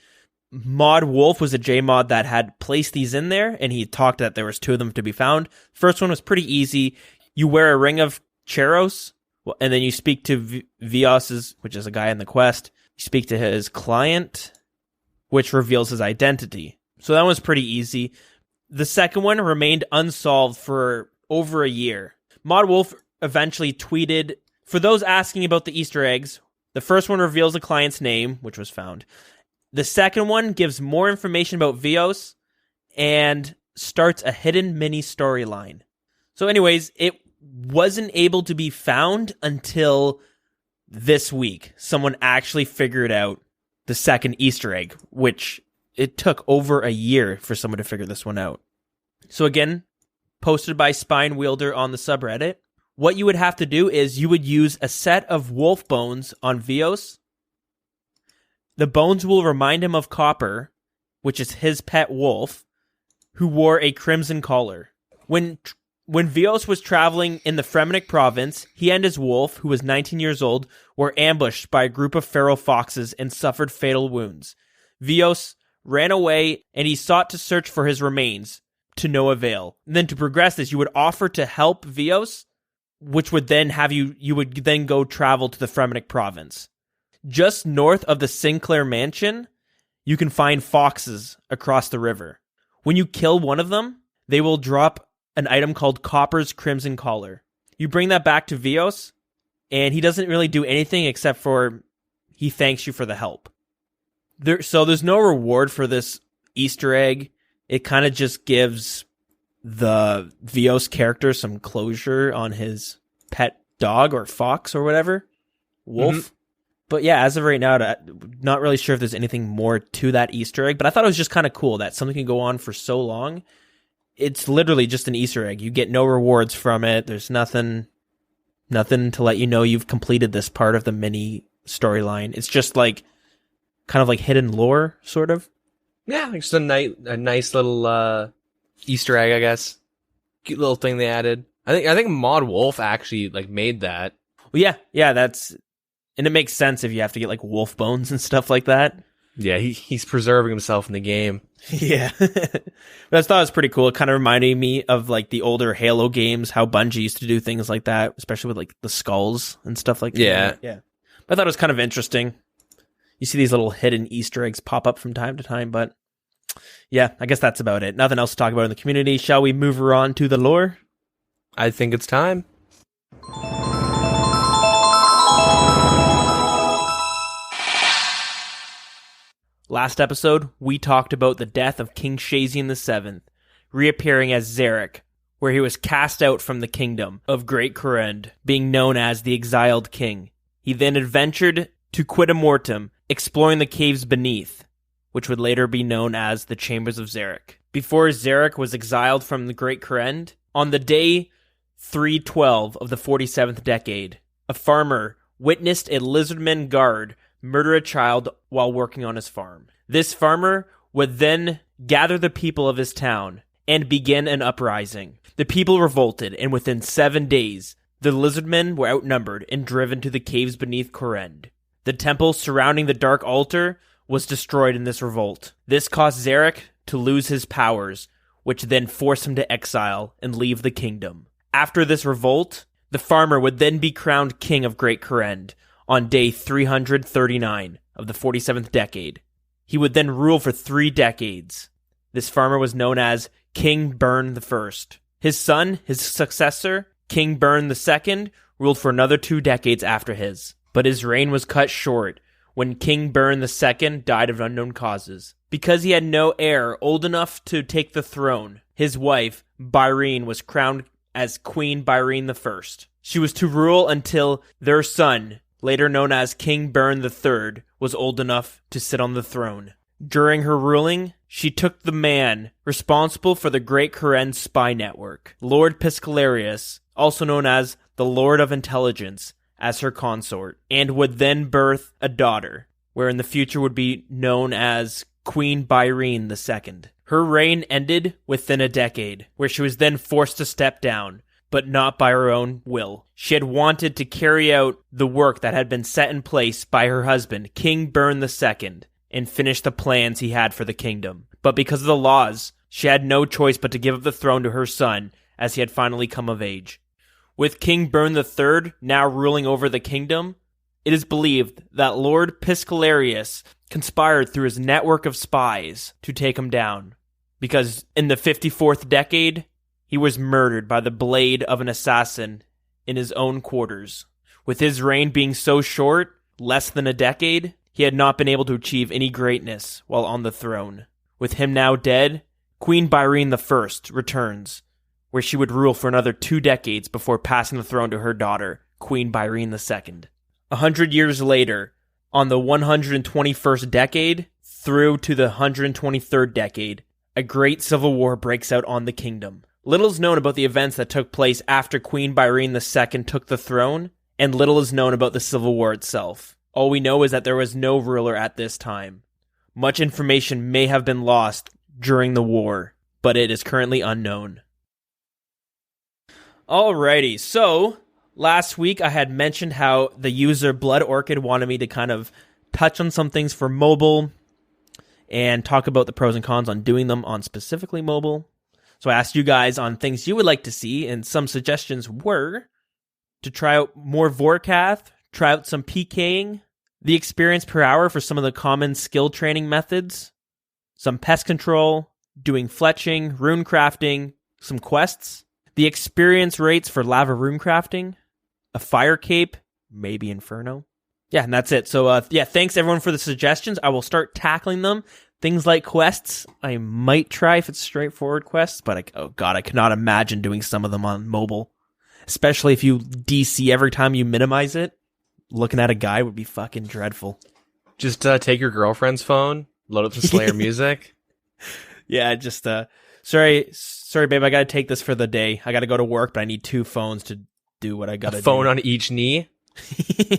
Mod Wolf was a JMod that had placed these in there, and he talked that there was 2 of them to be found. First one was pretty easy. You wear a ring of Cheros, and then you speak to Vios's, which is a guy in the quest. You speak to his client, which reveals his identity. So that was pretty easy. The second one remained unsolved for over a year. Mod Wolf eventually tweeted, for those asking about the Easter eggs, the first one reveals the client's name, which was found. The second one gives more information about Vios and starts a hidden mini storyline. So anyways, it wasn't able to be found until this week. Someone actually figured out the second Easter egg, which it took over a year for someone to figure this one out. So again, posted by Spine Wielder on the subreddit. What you would have to do is you would use a set of wolf bones on Vios. The bones will remind him of Copper, which is his pet wolf, who wore a crimson collar. When Vios was traveling in the Fremenic province, he and his wolf, who was 19 years old, were ambushed by a group of feral foxes and suffered fatal wounds. Vios ran away, and he sought to search for his remains, to no avail. And then to progress this, you would offer to help Vios, which would then have you would then go travel to the Fremenic province. Just north of the Sinclair mansion, you can find foxes across the river. When you kill one of them, they will drop an item called Copper's Crimson Collar. You bring that back to Vios, and he doesn't really do anything except for he thanks you for the help. So there's no reward for this Easter egg. It kind of just gives the Vios character some closure on his pet dog or fox or whatever. Wolf. Mm-hmm. But yeah, as of right now, not really sure if there's anything more to that Easter egg, but I thought it was just kind of cool that something can go on for so long. It's literally just an Easter egg. You get no rewards from it. There's nothing to let you know you've completed this part of the mini storyline. It's just like kind of like hidden lore, sort of. Yeah, just a nice little Easter egg, I guess. Cute little thing they added. I think Mod Wolf actually like made that. Well, yeah, and it makes sense if you have to get like wolf bones and stuff like that. Yeah, he's preserving himself in the game. Yeah. But I thought it was pretty cool. It kind of reminded me of like the older Halo games, how Bungie used to do things like that, especially with like the skulls and stuff like that. Yeah. But I thought it was kind of interesting. You see these little hidden Easter eggs pop up from time to time, but yeah, I guess that's about it. Nothing else to talk about in the community. Shall we move on to the lore? I think it's time. Last episode, we talked about the death of King Shazian VII, reappearing as Xeric, where he was cast out from the kingdom of Great Kourend, being known as the Exiled King. He then adventured to Quidamortum, exploring the caves beneath, which would later be known as the Chambers of Xeric. Before Xeric was exiled from the Great Kourend, on the day 312 of the 47th decade, a farmer witnessed a lizardman guard murder a child while working on his farm. This farmer would then gather the people of his town and begin an uprising. The people revolted, and within 7 days, the lizardmen were outnumbered and driven to the caves beneath Kourend. The temple surrounding the Dark Altar was destroyed in this revolt. This caused Xeric to lose his powers, which then forced him to exile and leave the kingdom. After this revolt, the farmer would then be crowned king of Great Kourend on day 339 of the 47th decade. He would then rule for 3 decades. This farmer was known as King Byrne I. His son, his successor, King Byrne II, ruled for another 2 decades after his. But his reign was cut short when King Byrne II died of unknown causes. Because he had no heir old enough to take the throne, his wife, Byrene, was crowned as Queen Byrene I. She was to rule until their son, later known as King Byrne III, was old enough to sit on the throne. During her ruling, she took the man responsible for the Great Kourend spy network, Lord Piscalarius, also known as the Lord of Intelligence, as her consort, and would then birth a daughter, where in the future would be known as Queen Byrene II. Her reign ended within a decade, where she was then forced to step down, but not by her own will. She had wanted to carry out the work that had been set in place by her husband, King Byrne II, and finish the plans he had for the kingdom. But because of the laws, she had no choice but to give up the throne to her son, as he had finally come of age. With King Byrne III now ruling over the kingdom, it is believed that Lord Piscalarius conspired through his network of spies to take him down, because in the 54th decade, he was murdered by the blade of an assassin in his own quarters. With his reign being so short, less than a decade, he had not been able to achieve any greatness while on the throne. With him now dead, Queen Byrene I returns, where she would rule for another 2 decades before passing the throne to her daughter, Queen Byrene II. 100 years later, on the 121st decade through to the 123rd decade, a great civil war breaks out on the kingdom. Little is known about the events that took place after Queen Byrene II took the throne, and little is known about the civil war itself. All we know is that there was no ruler at this time. Much information may have been lost during the war, but it is currently unknown. Alrighty, so last week I had mentioned how the user Blood Orchid wanted me to kind of touch on some things for mobile and talk about the pros and cons on doing them on specifically mobile. So I asked you guys on things you would like to see, and some suggestions were to try out more Vorkath, try out some PKing, the experience per hour for some of the common skill training methods, some pest control, doing fletching, rune crafting, some quests, the experience rates for lava rune crafting, a fire cape, maybe Inferno. Yeah, and that's it. So, thanks everyone for the suggestions. I will start tackling them. Things like quests, I might try if it's straightforward quests, but I cannot imagine doing some of them on mobile. Especially if you DC every time you minimize it. Looking at a guy would be fucking dreadful. Just take your girlfriend's phone, load up some Slayer music. Yeah, just, sorry, babe, I gotta take this for the day. I gotta go to work, but I need 2 phones to do what I gotta do. A phone on each knee?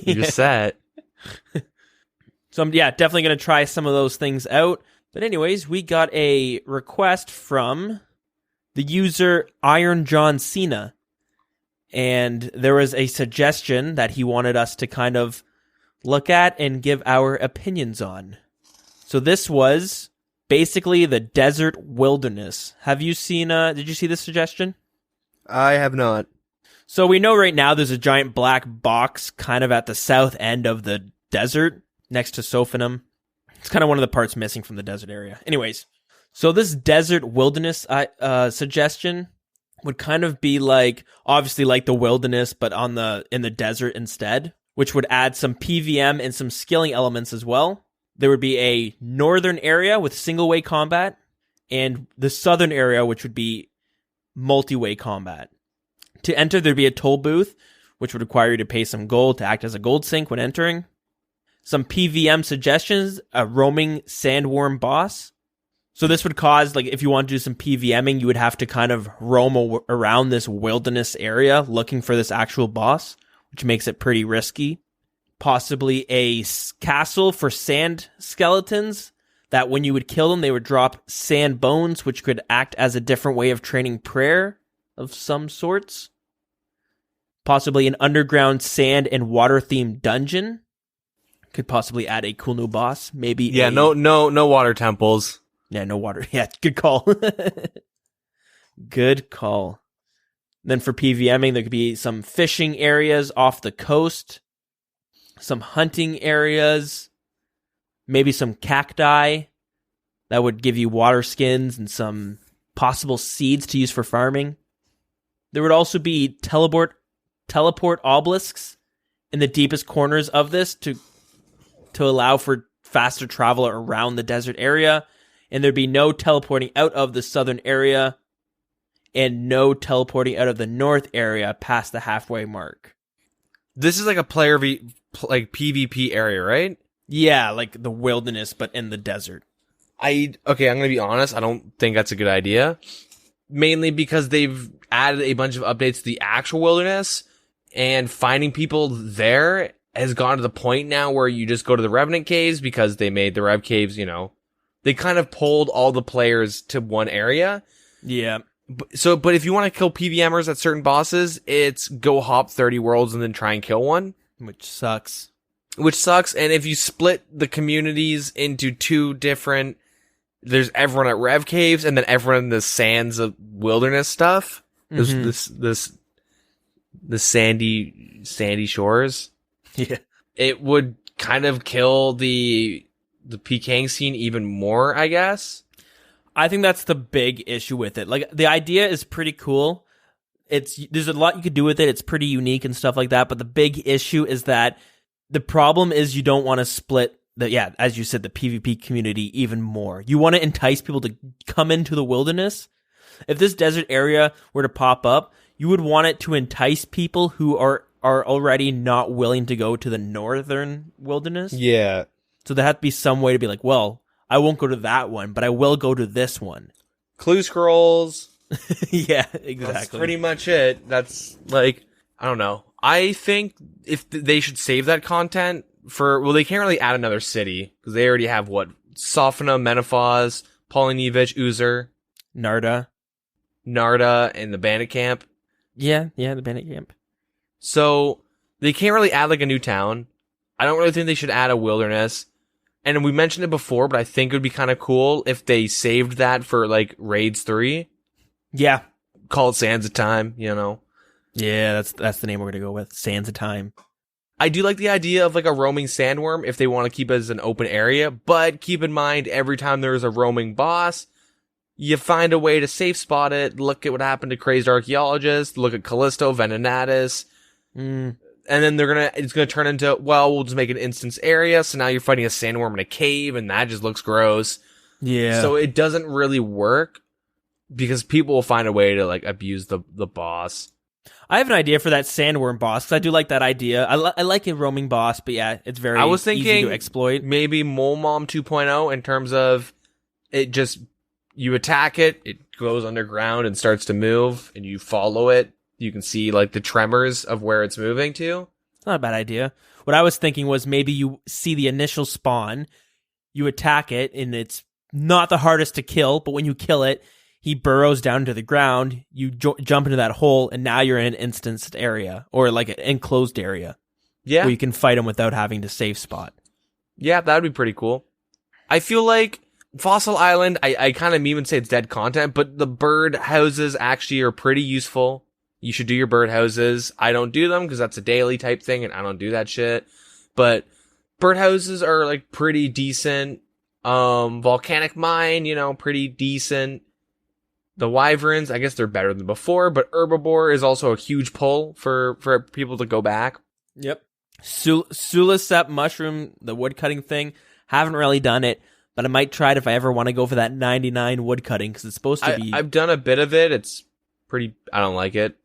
You're set. So I'm, definitely gonna try some of those things out. But anyways, we got a request from the user Iron John Cena. And there was a suggestion that he wanted us to kind of look at and give our opinions on. So this was basically the desert wilderness. Have you seen, did you see this suggestion? I have not. So we know right now there's a giant black box kind of at the south end of the desert next to Sophanum. It's kind of one of the parts missing from the desert area. Anyways, so this desert wilderness suggestion would kind of be like, obviously like the wilderness, but in the desert instead, which would add some PVM and some skilling elements as well. There would be a northern area with single-way combat, and the southern area, which would be multi-way combat. To enter, there'd be a toll booth, which would require you to pay some gold to act as a gold sink when entering. Some PVM suggestions, a roaming sandworm boss. So this would cause, like, if you want to do some PVMing, you would have to kind of roam around this wilderness area looking for this actual boss, which makes it pretty risky. Possibly a castle for sand skeletons, that when you would kill them, they would drop sand bones, which could act as a different way of training prayer of some sorts. Possibly an underground sand and water-themed dungeon. could possibly add a cool new boss. Maybe no water temples. Yeah, no water. Yeah, good call. Good call. Then for PVMing, there could be some fishing areas off the coast, some hunting areas, maybe some cacti that would give you water skins and some possible seeds to use for farming. There would also be teleport obelisks in the deepest corners of this to allow for faster travel around the desert area. And there'd be no teleporting out of the southern area and no teleporting out of the north area past the halfway mark. This is like a player PvP area, right? Yeah, like the wilderness, but in the desert. I'm going to be honest. I don't think that's a good idea. Mainly because they've added a bunch of updates to the actual wilderness, and finding people there has gone to the point now where you just go to the Revenant Caves because they made the Rev Caves, they kind of pulled all the players to one area. Yeah. But if you want to kill PVMers at certain bosses, it's go hop 30 worlds and then try and kill one. Which sucks. And if you split the communities into two different, there's everyone at Rev Caves and then everyone in the Sands of Wilderness stuff. There's the sandy shores. Yeah. It would kind of kill the PKing scene even more, I guess. I think that's the big issue with it. Like, the idea is pretty cool. There's a lot you could do with it. It's pretty unique and stuff like that. But the big issue is that the problem is you don't want to split as you said, the PvP community even more. You want to entice people to come into the wilderness. If this desert area were to pop up, you would want it to entice people who are already not willing to go to the northern wilderness. Yeah. So there had to be some way to be like, well, I won't go to that one, but I will go to this one. Clue scrolls. Yeah, exactly. That's pretty much it. That's I don't know. I think if they should save that content they can't really add another city because they already have Sofna, Menopause, Polynevich, Uzer, Narda, and the Bandit Camp. Yeah, the Bandit Camp. So they can't really add a new town. I don't really think they should add a wilderness. And we mentioned it before, but I think it would be kind of cool if they saved that for Raids 3. Yeah. Call it Sands of Time, Yeah, that's the name we're going to go with. Sands of Time. I do like the idea of a roaming sandworm if they want to keep it as an open area, but keep in mind every time there's a roaming boss, you find a way to safe spot it. Look at what happened to Crazed Archaeologist. Look at Callisto, Venenatus. And then it's gonna turn into, we'll just make an instance area, so now you're fighting a sandworm in a cave, and that just looks gross. Yeah. So it doesn't really work, because people will find a way to, abuse the boss. I have an idea for that sandworm boss, because I do like that idea. I like a roaming boss, but yeah, it's very easy to exploit. Maybe Mole Mom 2.0, in terms of, you attack it, it goes underground and starts to move, and you follow it. You can see, the tremors of where it's moving to. It's not a bad idea. What I was thinking was maybe you see the initial spawn, you attack it, and it's not the hardest to kill, but when you kill it, he burrows down to the ground, you jump into that hole, and now you're in an instanced area, or an enclosed area. Yeah. Where you can fight him without having to save spot. Yeah, that would be pretty cool. I feel like Fossil Island, I kind of even say it's dead content, but the bird houses actually are pretty useful. You should do your birdhouses. I don't do them because that's a daily type thing and I don't do that shit. But birdhouses are pretty decent. Volcanic Mine, pretty decent. The Wyverns, I guess they're better than before, but Herbivore is also a huge pull for people to go back. Yep. Sulisep Mushroom, the woodcutting thing, haven't really done it, but I might try it if I ever want to go for that 99 woodcutting because it's supposed to be... I've done a bit of it. It's pretty... I don't like it.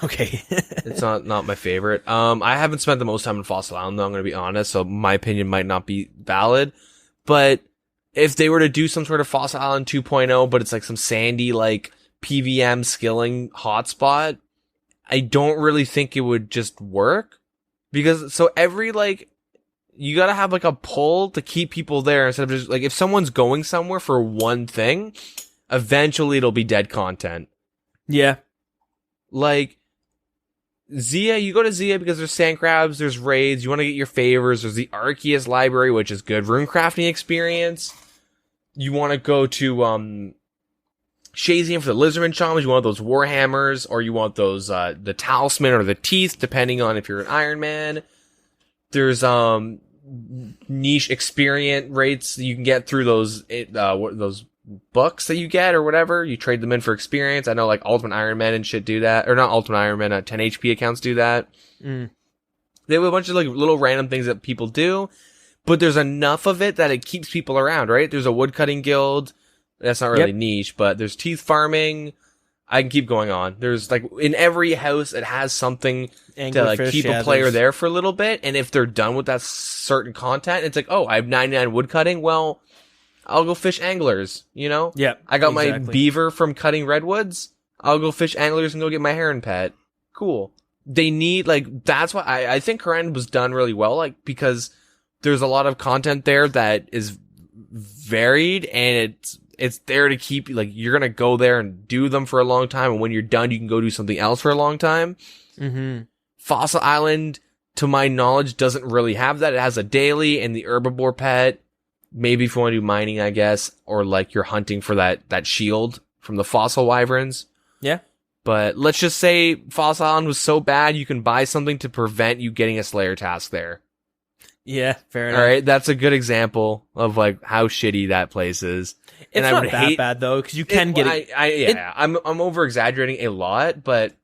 Okay. It's not my favorite. I haven't spent the most time in Fossil Island, though, I'm going to be honest, so my opinion might not be valid. But if they were to do some sort of Fossil Island 2.0, but it's some sandy, PVM skilling hotspot, I don't really think it would just work. Because, so every, you gotta have, a pull to keep people there instead of just, if someone's going somewhere for one thing, eventually it'll be dead content. Yeah. Zia, you go to Zia because there's sand crabs, there's raids, you want to get your favors, there's the Arceus library, which is good rune crafting experience. You want to go to Shazian for the Lizardman Charms, you want those Warhammers, or you want those the Talisman or the Teeth, depending on if you're an Iron Man. There's niche experience rates that you can get through those books that you get or whatever. You trade them in for experience. I know like Ultimate Iron Man and shit do that. Or not Ultimate Iron Man, 10 HP accounts do that. They have a bunch of like little random things that people do, but there's enough of it that it keeps people around, right? There's a woodcutting guild. That's not really niche, but there's teeth farming. I can keep going on. There's like in every house it has something to like keep a player there for a little bit, and if they're done with that certain content, it's like, oh, I have 99 woodcutting. Well, I'll go fish anglers, you know? Yeah. I got my beaver from cutting redwoods. I'll go fish anglers and go get my heron pet. Cool. They need, like, that's why I think Kourend was done really well, like, because there's a lot of content there that is varied, and it's there to keep, like, you're gonna go there and do them for a long time, and when you're done, you can go do something else for a long time. Fossil Island, to my knowledge, doesn't really have that. It has a daily and the herbivore pet. Maybe if you want to do mining, I guess, or like you're hunting for that shield from the fossil wyverns. Yeah. But let's just say Fossil Island was so bad you can buy something to prevent you getting a Slayer task there. Yeah, fair enough. All right, that's a good example of like how shitty that place is. It's not that bad though, because you can get it. I'm over exaggerating a lot, but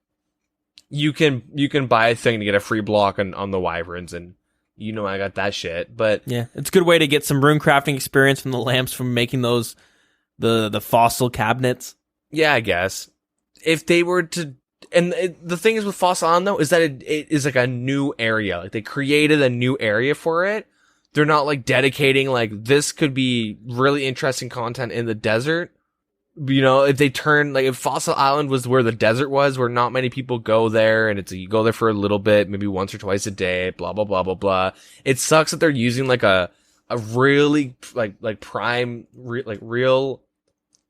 you can buy a thing to get a free block on the wyverns, and you know I got that shit. But yeah, it's a good way to get some rune crafting experience from the lamps from making those the fossil cabinets. Yeah, I guess if they were to. And the thing is with Fossil Island, though, is that it is like a new area. Like, they created a new area for it. They're not, like, dedicating, like, this could be really interesting content in the desert. You know, if they turn, like, if Fossil Island was where the desert was, where not many people go there, and it's, you go there for a little bit, maybe once or twice a day, blah, blah, blah, blah, blah. It sucks that they're using, like, a really, like, prime real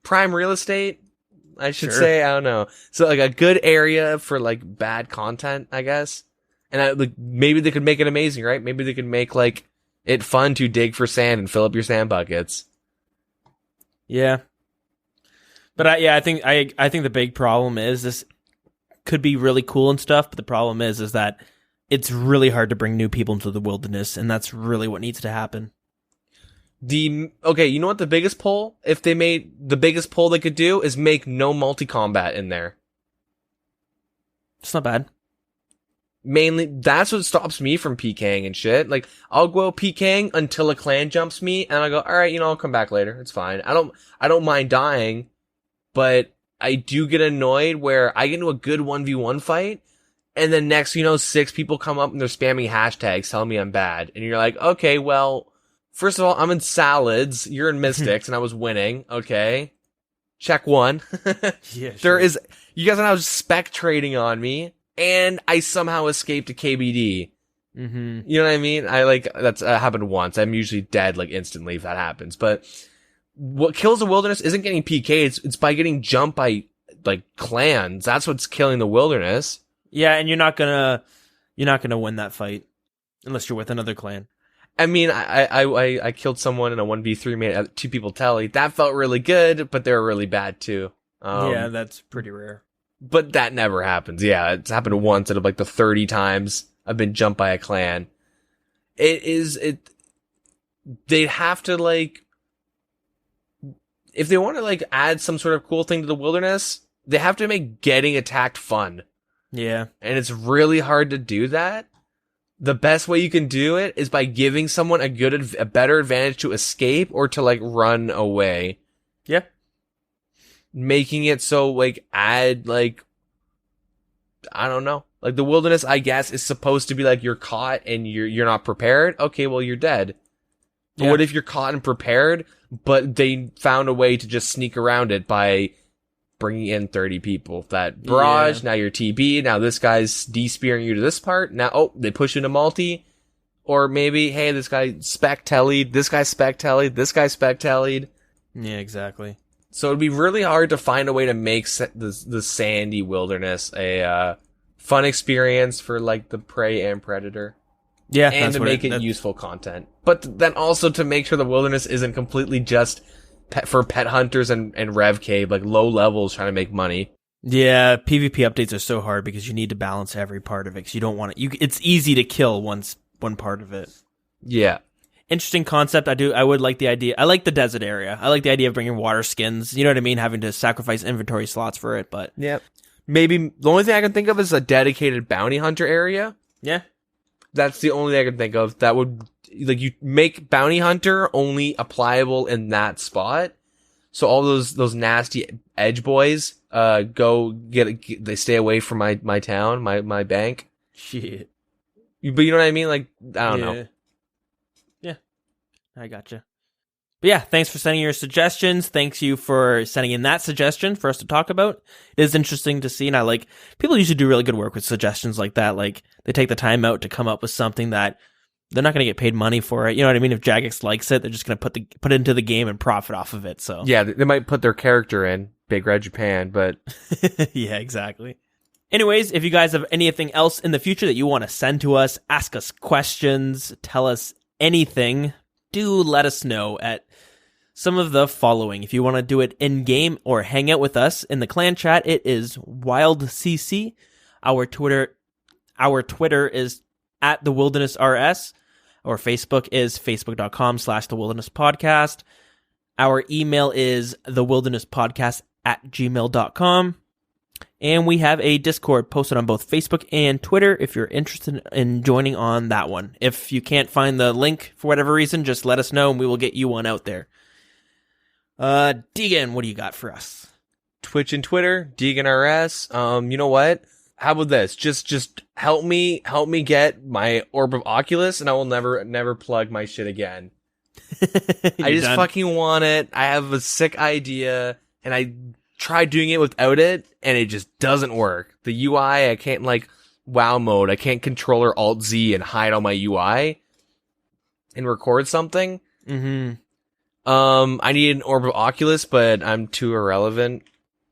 estate. I should say, I don't know. So like a good area for like bad content, I guess. And like maybe they could make it amazing, right? Maybe they could make like it fun to dig for sand and fill up your sand buckets. Yeah. But I think the big problem is this could be really cool and stuff, but the problem is that it's really hard to bring new people into the wilderness, and that's really what needs to happen. Okay, you know what the biggest pull? If they made the biggest pull they could do is make no multi-combat in there. It's not bad. Mainly, that's what stops me from PKing and shit. Like, I'll go PKing until a clan jumps me, and I go, alright, I'll come back later. It's fine. I don't mind dying, but I do get annoyed where I get into a good 1v1 fight, and then next, 6 people come up and they're spamming hashtags telling me I'm bad. And you're like, okay, well, first of all, I'm in salads, you're in mystics, and I was winning. Okay. Check one. Yeah, sure. You guys are now spec trading on me, and I somehow escaped a KBD. Mm-hmm. You know what I mean? That's happened once. I'm usually dead, like, instantly if that happens. But what kills the wilderness isn't getting PK, it's by getting jumped by, like, clans. That's what's killing the wilderness. Yeah, and you're not gonna win that fight unless you're with another clan. I mean, I killed someone in a 1v3, made 2 people tally. That felt really good, but they were really bad too. Yeah, that's pretty rare. But that never happens. Yeah, it's happened once out of like the 30 times I've been jumped by a clan. They'd have to like, if they want to like add some sort of cool thing to the wilderness, they have to make getting attacked fun. Yeah. And it's really hard to do that. The best way you can do it is by giving someone a better advantage to escape or to like run away. Yeah. Making it so like add like, I don't know. Like the wilderness, I guess, is supposed to be like you're caught and you're not prepared. Okay, well you're dead. But what if you're caught and prepared, but they found a way to just sneak around it by bringing in 30 people. That barrage, now you're TB, now this guy's de-spearing you to this part, now, they push you into multi, or maybe, hey, this guy spec-tellied, this guy spec-tellied, this guy spec-tellied. Yeah, exactly. So it'd be really hard to find a way to make the sandy wilderness a fun experience for like the prey and predator. Yeah, And to make it useful content. But then also to make sure the wilderness isn't completely just for pet hunters and Rev Cave, like low levels trying to make money. Yeah, PvP updates are so hard because you need to balance every part of it. Because you don't want it. It's easy to kill one part of it. Yeah. Interesting concept. I would like the idea. I like the desert area. I like the idea of bringing water skins. You know what I mean? Having to sacrifice inventory slots for it. But yeah, maybe the only thing I can think of is a dedicated bounty hunter area. Yeah. That's the only thing I can think of that would, like, you make bounty hunter only applicable in that spot. So all those nasty edge boys, they stay away from my town, my bank. Shit. But you know what I mean? Like, I don't know. Yeah. I gotcha. But yeah, thanks for sending your suggestions. Thanks you for sending in that suggestion for us to talk about. It is interesting to see, and I like, people usually do really good work with suggestions like that. Like, they take the time out to come up with something that they're not going to get paid money for it. You know what I mean? If Jagex likes it, they're just going to put it into the game and profit off of it. So yeah, they might put their character in Big Red Japan, but yeah, exactly. Anyways, if you guys have anything else in the future that you want to send to us, ask us questions, tell us anything, do let us know at some of the following. If you want to do it in-game or hang out with us in the clan chat, it is WildCC. Our Twitter is at the Wilderness RS. Our Facebook is facebook.com/thewildernesspodcast. Our email is thewildernesspodcast@gmail.com. And we have a Discord posted on both Facebook and Twitter if you're interested in joining on that one. If you can't find the link for whatever reason, just let us know and we will get you one out there. Deegan, what do you got for us? Twitch and Twitter, DeeganRS. You know what? How about this? Just help me get my Orb of Oculus, and I will never plug my shit again. I just fucking want it. I have a sick idea, and I tried doing it without it, and it just doesn't work. The UI, I can't like WoW mode. I can't Controller Alt Z and hide all my UI and record something. Mm-hmm. I need an Orb of Oculus, but I'm too irrelevant.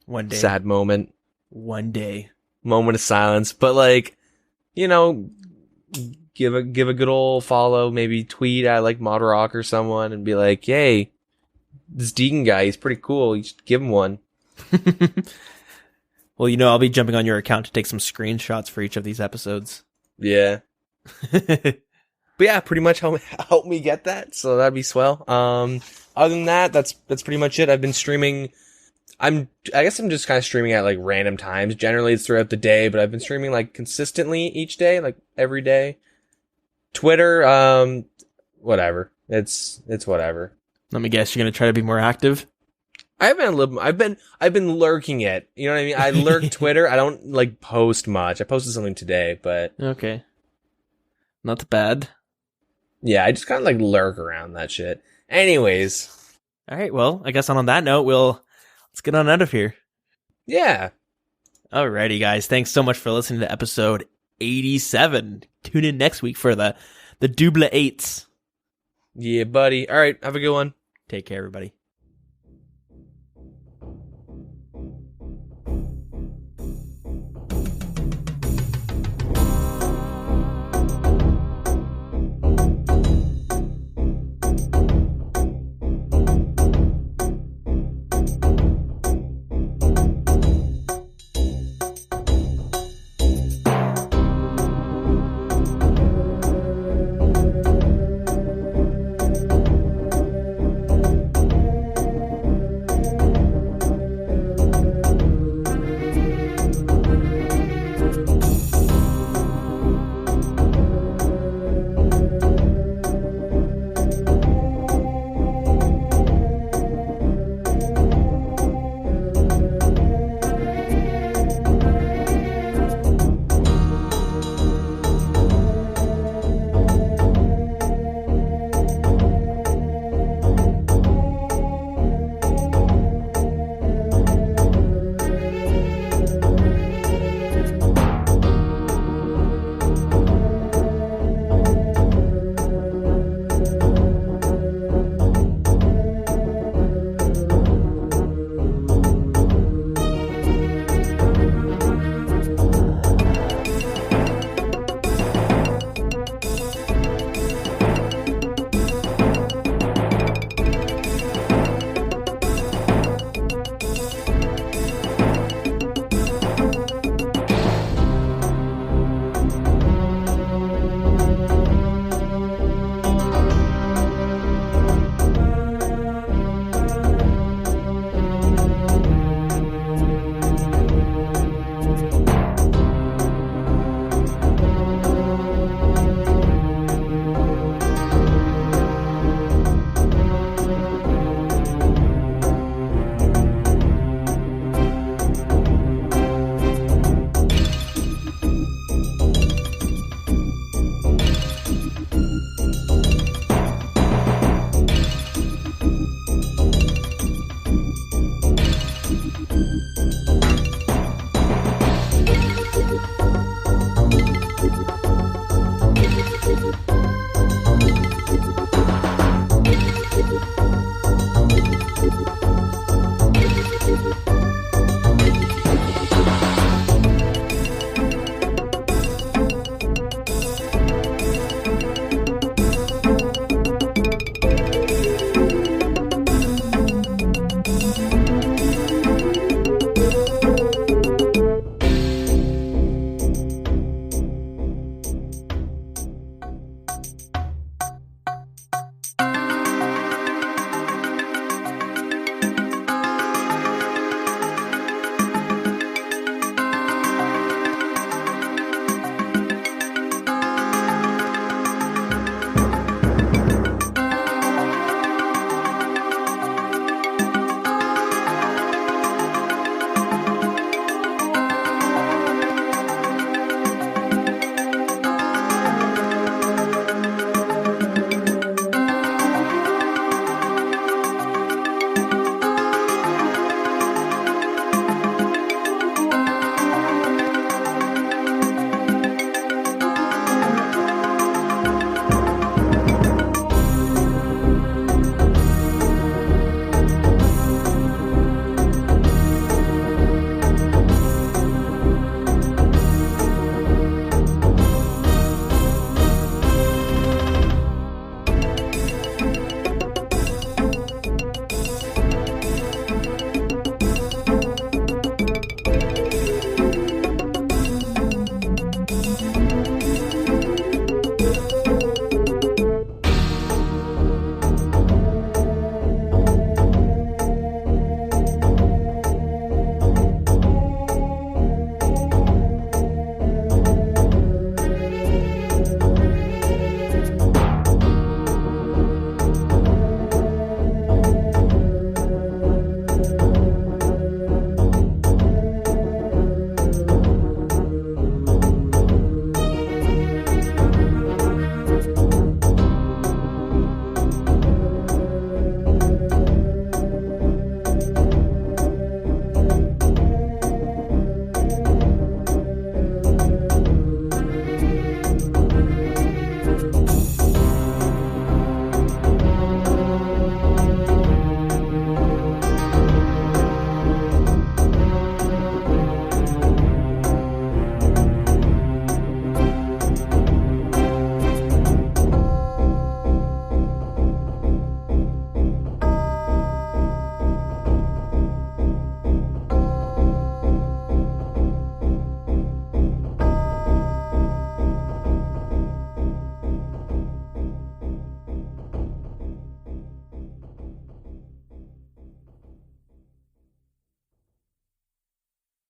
One day. Sad moment. One day. Moment of silence. But like, you know, give a good old follow, maybe tweet at like Modrock or someone and be like, hey, this Deegan guy, he's pretty cool. You should give him one. Well, you know, I'll be jumping on your account to take some screenshots for each of these episodes. Yeah. But yeah, pretty much help me get that. So that'd be swell. Other than that, that's pretty much it. I've been streaming. I guess I'm just kind of streaming at like random times. Generally it's throughout the day, but I've been streaming like consistently each day, like every day. Twitter, whatever. It's whatever. Let me guess, you're going to try to be more active? I've been lurking it. You know what I mean? I lurk Twitter. I don't like post much. I posted something today, but okay. Not bad. Yeah, I just kind of like lurk around that shit. Anyways. All right, well, I guess on that note, let's get on out of here. Yeah. Alrighty, guys. Thanks so much for listening to episode 87. Tune in next week for the double eights. Yeah, buddy. All right, have a good one. Take care, everybody.